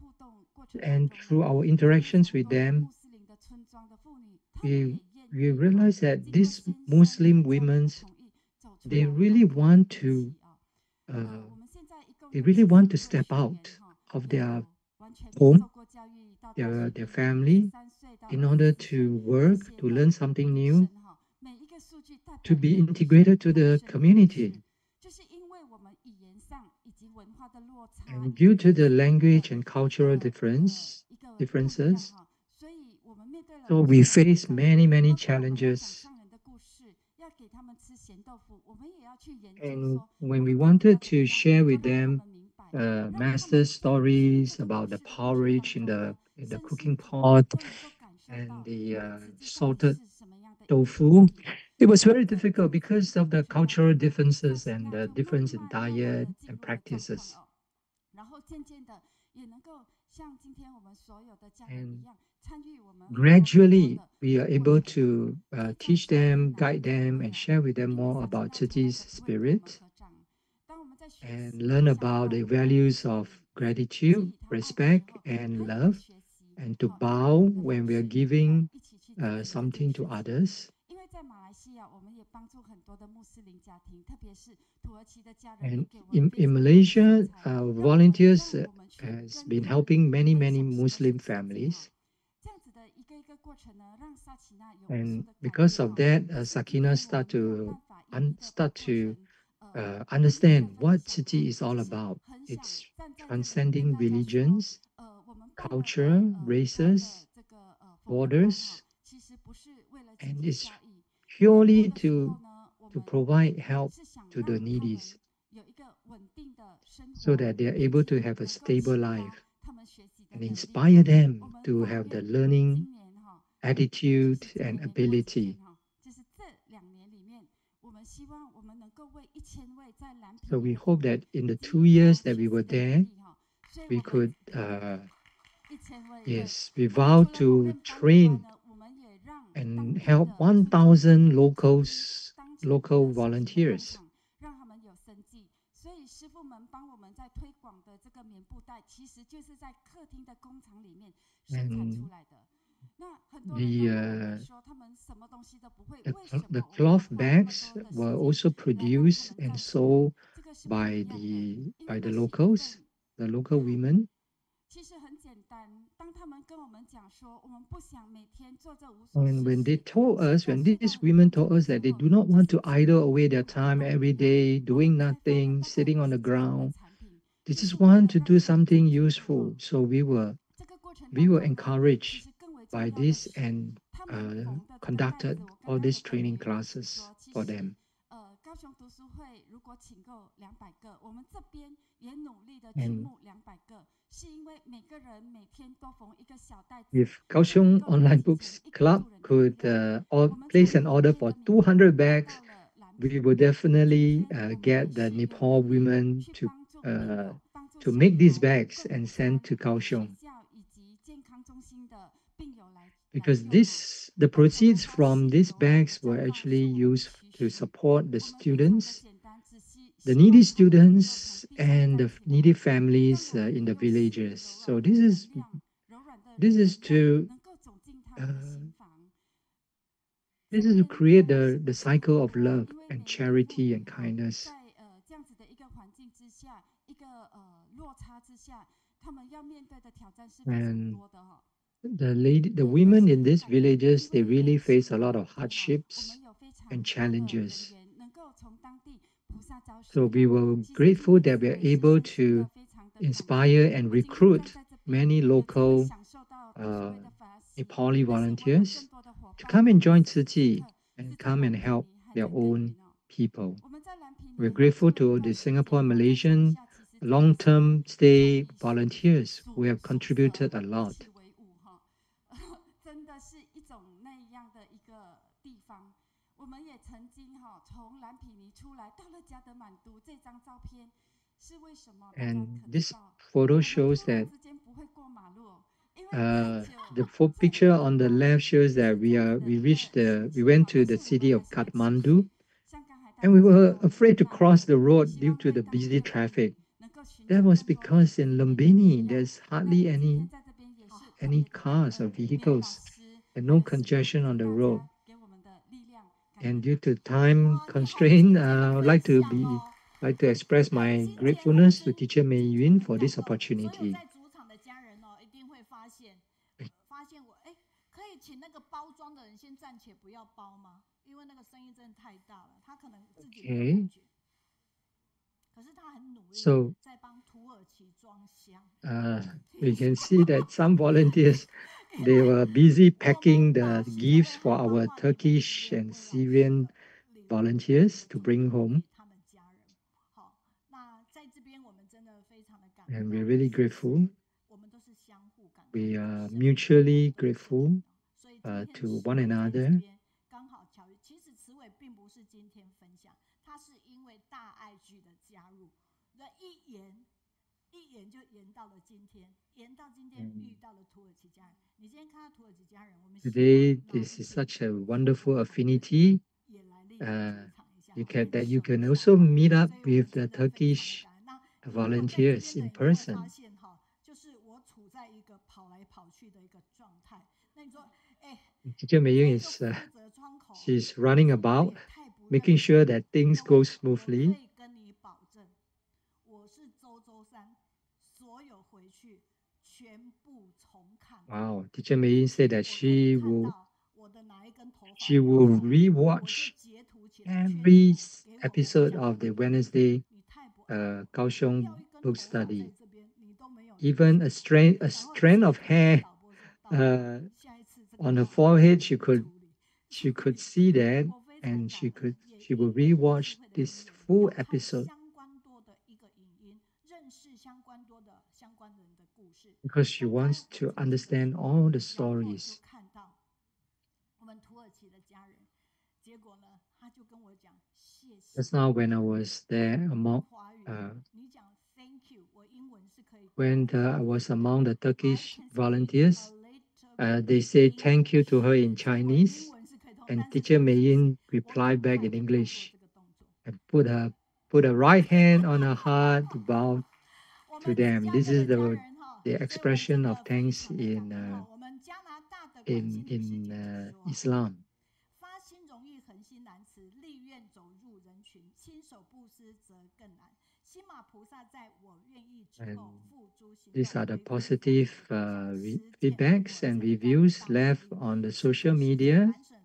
And through our interactions with them, we realize that these Muslim women, they really want to step out of their home, their family, in order to work, to learn something new, to be integrated to the community. And due to the language and cultural differences, so we face many challenges. And when we wanted to share with them master stories about the porridge in the cooking pot and the salted tofu, it was very difficult because of the cultural differences and the difference in diet and practices. And gradually, we are able to teach them, guide them, and share with them more about Chiji's spirit and learn about the values of gratitude, respect, and love, and to bow when we are giving something to others. And in Malaysia, volunteers has been helping many Muslim families. And because of that, Sakina start to understand what Chiji is all about. It's transcending religions, culture, races, borders, and it's purely to provide help to the needy so that they are able to have a stable life and inspire them to have the learning attitude and ability. So we hope that in the 2 years that we were there, we could, we vow to train and help 1,000 local volunteers. And the cloth bags were also produced and sold by the locals, the local women. And when these women told us that they do not want to idle away their time every day doing nothing, sitting on the ground, they just want to do something useful. So we were encouraged by this and conducted all these training classes for them. And if Kaohsiung Online Books Club could place an order for 200 bags, we would definitely get the Nepal women to make these bags and send to Kaohsiung. Because the proceeds from these bags were actually used to support the students, the needy students, and the needy families in the villages. So this is to create the cycle of love and charity and kindness. And the women in these villages, they really face a lot of hardships and challenges. So we were grateful that we are able to inspire and recruit many local Nepali volunteers to come and join Chiji and come and help their own people. We're grateful to the Singapore and Malaysian long-term stay volunteers who have contributed a lot. 冢那样的一个地方。我们也曾经从蓝毗尼出来，到了加德满都。这张照片是为什么？大家 And 可 this 知道？ photo 我们 shows 突然 that 之间不会过马路，因为太久。 the picture on the left shows that we went to the city of Kathmandu, 像刚才大 and 家 we 说 were 的， afraid to 那 cross the road 希 due 望 to 在 the 当地 busy 的人 traffic. 能够寻 That 求 was 更多 because 的 in 力 Lumbini 量。 there's 那 hardly 今 any 天在这边也是特 any 别感 cars or 恩梅老 vehicles 师， and 还 no 有师母 congestion 以 on 及 the 大 road. 家给我们的力量。感 And 恩。 due to time 哇，你好 constraint, 亲切的 I would 分 like to 享 be 哦。 like to express 哎， my 今天我 gratefulness to 真 Teacher 今天 Meiyun 很 for 感 this 动，所有 opportunity. 在主场的家人哦，一定会发现我可以请那个包装的人先暂且不要包吗？因为那个声音真的太大了，他可能自己没有 Okay. 感觉。可是他很努力 So 在帮土耳其装箱。 we can see that some volunteers they were busy packing the gifts for our Turkish and Syrian volunteers to bring home. 他们家人。好，那在这边我们真的非常的感 And 恩。 we're really grateful. 我们都是相互感 We 动 are 的生命 mutually 感动的生命 grateful 所以今天 to 慈 one 伟在这 another. 边刚好巧遇。其实慈伟并不是今天分享，他是因为大爱剧的加入，那一言就延到了今天，延到今天遇到了土耳其家人。你今天看到土耳其家人，我们希望 Today, 哪 this 一 is 天 such a wonderful affinity 也来莅临主场一下， you 分 can 享一下。 also meet up 所以我们 with 真 the 的非常的 Turkish 感恩。那你如果在这 volunteers 边 in 的，你会发 person. 现就是我处在一个跑来跑去的一个状态。那你说，Teacher 这 Meiyun 个 is 服务者窗口， she's running 我 about, 也太不 making 认 sure 真 that things 各位， go 我 smoothly. 可以跟你保证，我是周三所有回去全部重看。 Wow, Teacher Meiyun said that 我可以 she 看 will 到我的哪一根头发 she 掉 will 下来，我就 rewatch 截图起来确定 every 给我 episode 相 of 关 the 的。 Wednesday 你太不爱我， Kaohsiung 掉一根 book 头发在 study. 这边，你都没有提 Even 醒 a 我， strand 然后 strand 截 of 图给 hair 导播说，导播，下一次这个 on her 话我 forehead, 会 she 处 could 理。 she 所 could 以 see that 我非常 and 感恩，也 she 因 will 为有 rewatch 智慧的 this 人 full 要看 episode 相关多的一个影音，认识相关多的相关人的故事。 because she 刚刚 wants 我 to 进去的 understand 时候， all the 然后就 stories. 看到我们土耳其的家人，结果呢，他就跟我讲谢谢。 Just now when I was there 用 among 华语，你讲 thank you， 我英文是可以沟 when 通的。 I was among the I Turkish can speak volunteers, a little they say thank you English， to her in 所以我英 Chinese, 文是可以通， and 但是 Teacher 不是谢谢， Meiyun 我 replied 赶 back 快 in 的要做 English 这个动作。 and put a right hand on her heart to bow 我 to 们芝 them. 加 This 哥的 is 家 the 人哈， the 所以我 expression 真 of 的非 thanks 常的感 in 恩哈。我们加拿大的管 in 心理师姐 in 姐说， Islam. 发心容易，恒心难辞，力愿走入人群，亲手布施则更难。西马菩萨在我愿意之后， And 付诸行 these 动， are the 恢复 positive 实践 feedbacks 我 and 承担 reviews 大使 left 命。 on the 此刻 social 世界 media 南省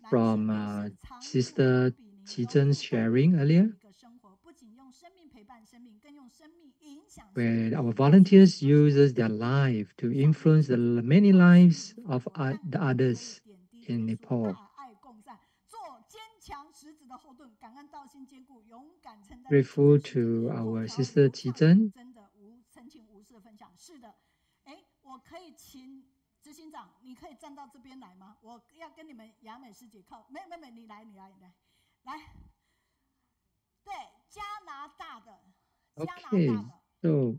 南 from 北省长处 Sister 比邻，融 Qizhen's 入共 sharing 同的 earlier, 一个生活，不仅用生命陪伴生命，更用生命影响生 where 命。 our 带领许 volunteers 多生 uses 命 their 经历 life to 上帝 influence the 赐 many 创新 lives 灵 of 活，但 the 我们可以 others 点滴 in 结束， Nepal. 大爱共善，做坚强实质的后盾，感恩道心坚固，勇敢承担的 Grateful 启程使命， to 口 our 条 sister 流畅 Zicheng. 真的深情无私的分享。是的，我可以请执行长，你可以站到这边来吗？我要跟你们雅美师姐靠，没，你来，对，加拿大的 Okay, so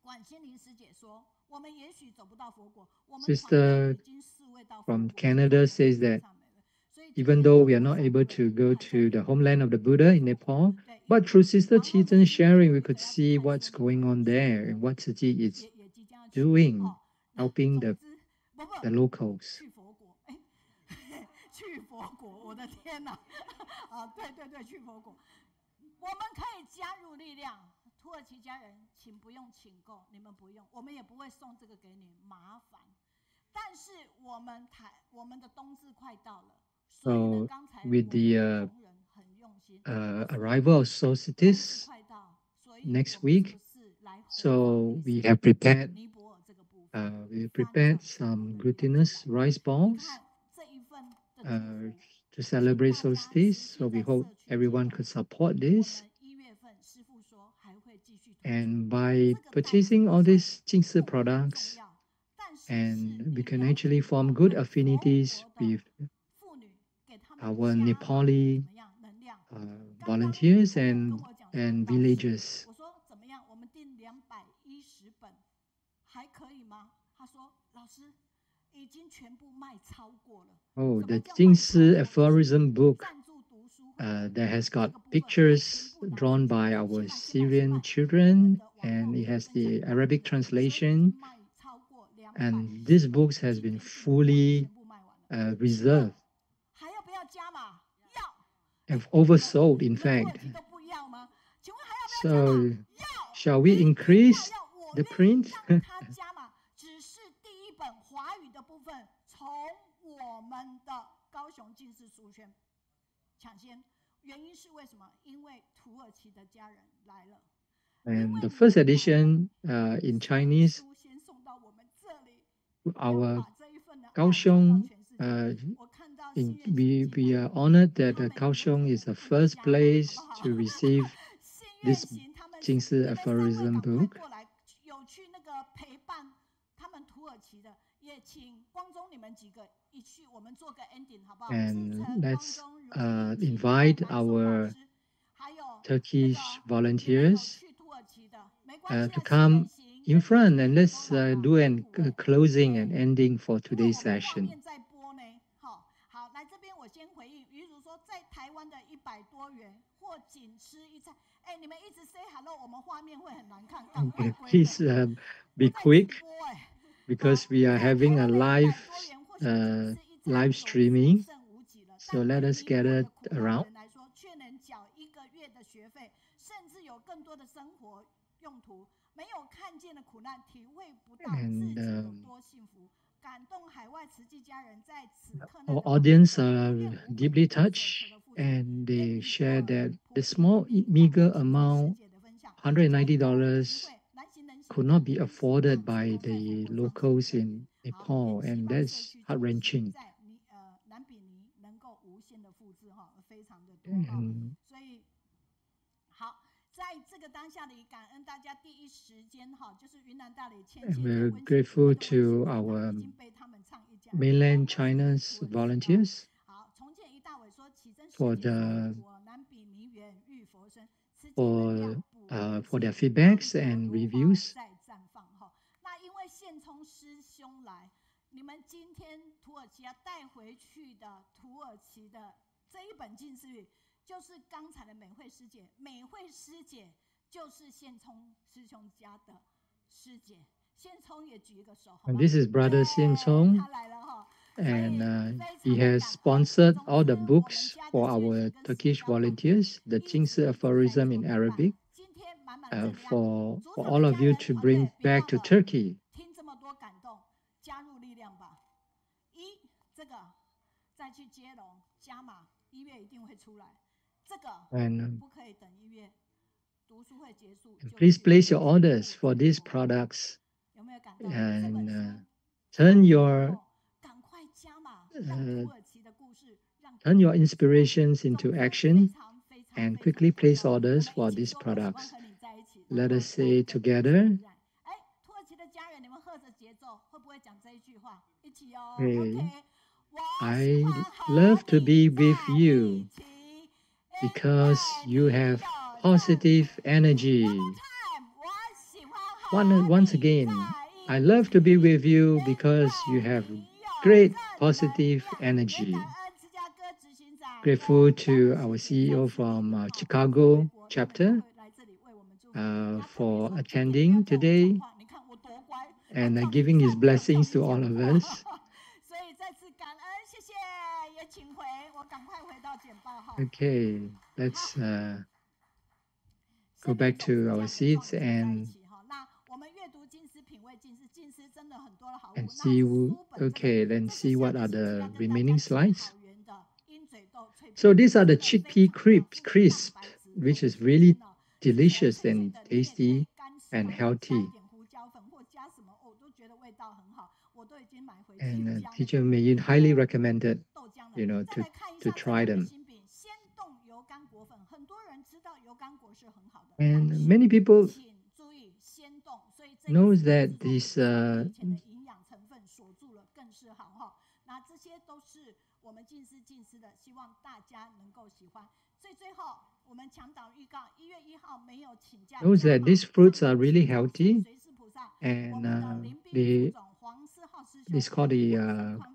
管心灵师姐说，我们也许走不到佛国，我们团队 Sister 已经侍卫到佛 from 国去 Canada 做了 says that 赞美了。所以今 even 天 though 呢， we are 我 not 想 able 各 to 位 go 还在 to 努 the 力， homeland 我 of the 们 Buddha 一 in 同 Nepal, 对一 but 同。 through Sister 然后呢， Qizhen's 今天 sharing, 有 we 一个 could 要去 see 泰 what's 山的 going 老 on 师 there and what Tzu Chi is 也即将要去 doing, 那 helping 总 the 之the locals. 去佛国，去佛国，我的天哪！对，去佛国，我们可以加入力量。土耳其家人，请不用请购，你们不用，我们也不会送这个给你，麻烦。但是我们的冬至快到了，所以呢， So 刚才我 with 们 the 的同仁很用心。 arrival of 冬至 solstice 快到，所以 next 我们是 week, 不是来弘 so 法 we 利 have prepared 尼泊尔这个部分？ we 翻 prepared 转我 some 的力量就 glutinous 来了。 rice 你 balls 看这一份的祝福。 to celebrate 请大家 solstice. 持 So 续 we 在 hope 社群接 everyone 龙。 could support 我 this. 们1月份师傅说还会继续推出， And by 这个袋子 purchasing 不 all 算 these 净师不重 products, 要，但是 and we can actually form good affinities with our Nepali volunteers and villagers. 我说怎么样？我们订210本，还可以吗？他说老师已经全部卖超过了。Oh, the Jingsi aphorism book that has got pictures drawn by our Syrian children, and it has the Arabic translation. And this book has been fully reserved and oversold, in fact. So, shall we increase the print? 只是第一本华语的部分，从我们的高雄进士书轩抢先。原因是为什么？因为土耳其的家人来了。And the first edition in Chinese, our Kaohsiung, we are honored that Kaohsiung is the first place to receive this Jingsi aphorism book. 有去那个陪伴他们土耳其的，也请光宗你们几个一起，我们做个 ending 好不好？ And let's invite our Turkish volunteers to come in front, and let's do a closing and ending for today's session. 好，来这边我先回应，比如说在台湾的100多元或仅吃一餐，哎，你们一直 say hello， 我们画面会很难看。Please be quick, because we are having a live streaming. So let us gather around. 却能缴1个月的学费，甚至有更多的生活用途，没有看见的苦难，体会不到自己有多幸福。 Our audience are deeply touched, and they share that the small, meager amount, $190, could not be afforded by the locals in Nepal, and that's heart-wrenching. And 在这个当下里，感恩大家第一时间就是云南大理千 we're grateful to our mainland China's volunteers for their feedbacks and reviews. 那因为宪聪师兄来，你们今天土耳其要带回去的土耳其的这一本近似语。 就是刚才的美惠师姐，美惠师姐就是宪聪师兄家的师姐，宪聪也举一个手。And this is Brother Xian Chong, and he has sponsored all the books for our Turkish volunteers, the Jingsi aphorism in Arabic, for all of you to bring back to Turkey. 听这么多感动，加入力量吧！这个再去接龙加码，1月一定会出来。 And please place your orders for these products, and turn your inspirations into action, and quickly place orders for these products. Let us say together. I love to be with you, because you have positive energy. Once again, I love to be with you because you have great positive energy. Grateful to our CEO from Chicago chapter for attending today and giving his blessings to all of us. Okay, let's go back to our seats and see. Okay, then see what are the remaining slides. So these are the chickpea crisp, which is really delicious and tasty and healthy. And Teacher Meiyun highly recommended, to try them. And many people knows that this 我们敬师的，希望大家能够喜欢。最后，我们强导预告1月1号没有请假。 Knows that these fruits are really healthy, and it's called the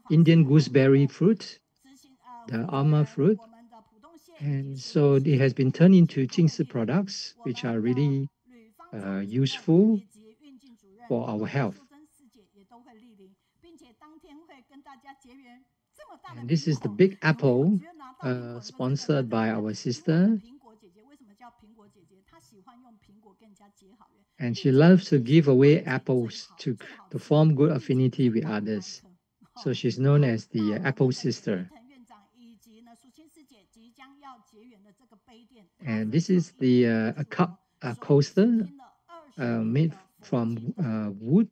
Indian gooseberry fruit, the alma fruit, and so it has been turned into Jingsi products, which are really useful for our health. And this is the big apple, sponsored by our sister. And she loves to give away apples to form good affinity with others. So she's known as the Apple Sister. And this is the a cup coaster made from wood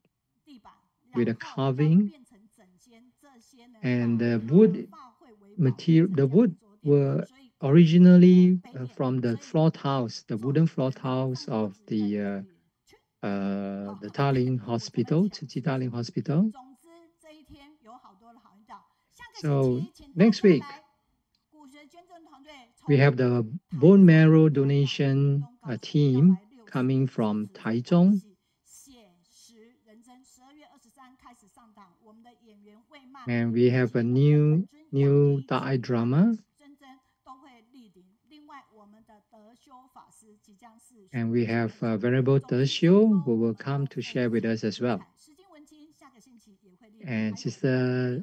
with a carving. And the wood material, the wood were originally from the floor tiles, the wooden floor tiles of the Darling Hospital, Tzu Darling Hospital. So next week, we have the bone marrow donation team coming from Taichung. And we have a new Thai drama. And we have Venerable Dexiu who will come to share with us as well. And Sister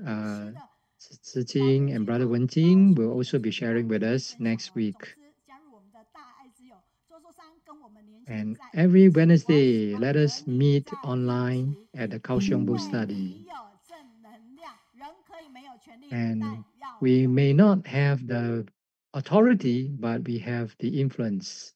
Zicheng and Brother Wenjing will also be sharing with us next week. And every Wednesday, let us meet online at the Kaohsiung Book Study. And we may not have the authority, but we have the influence.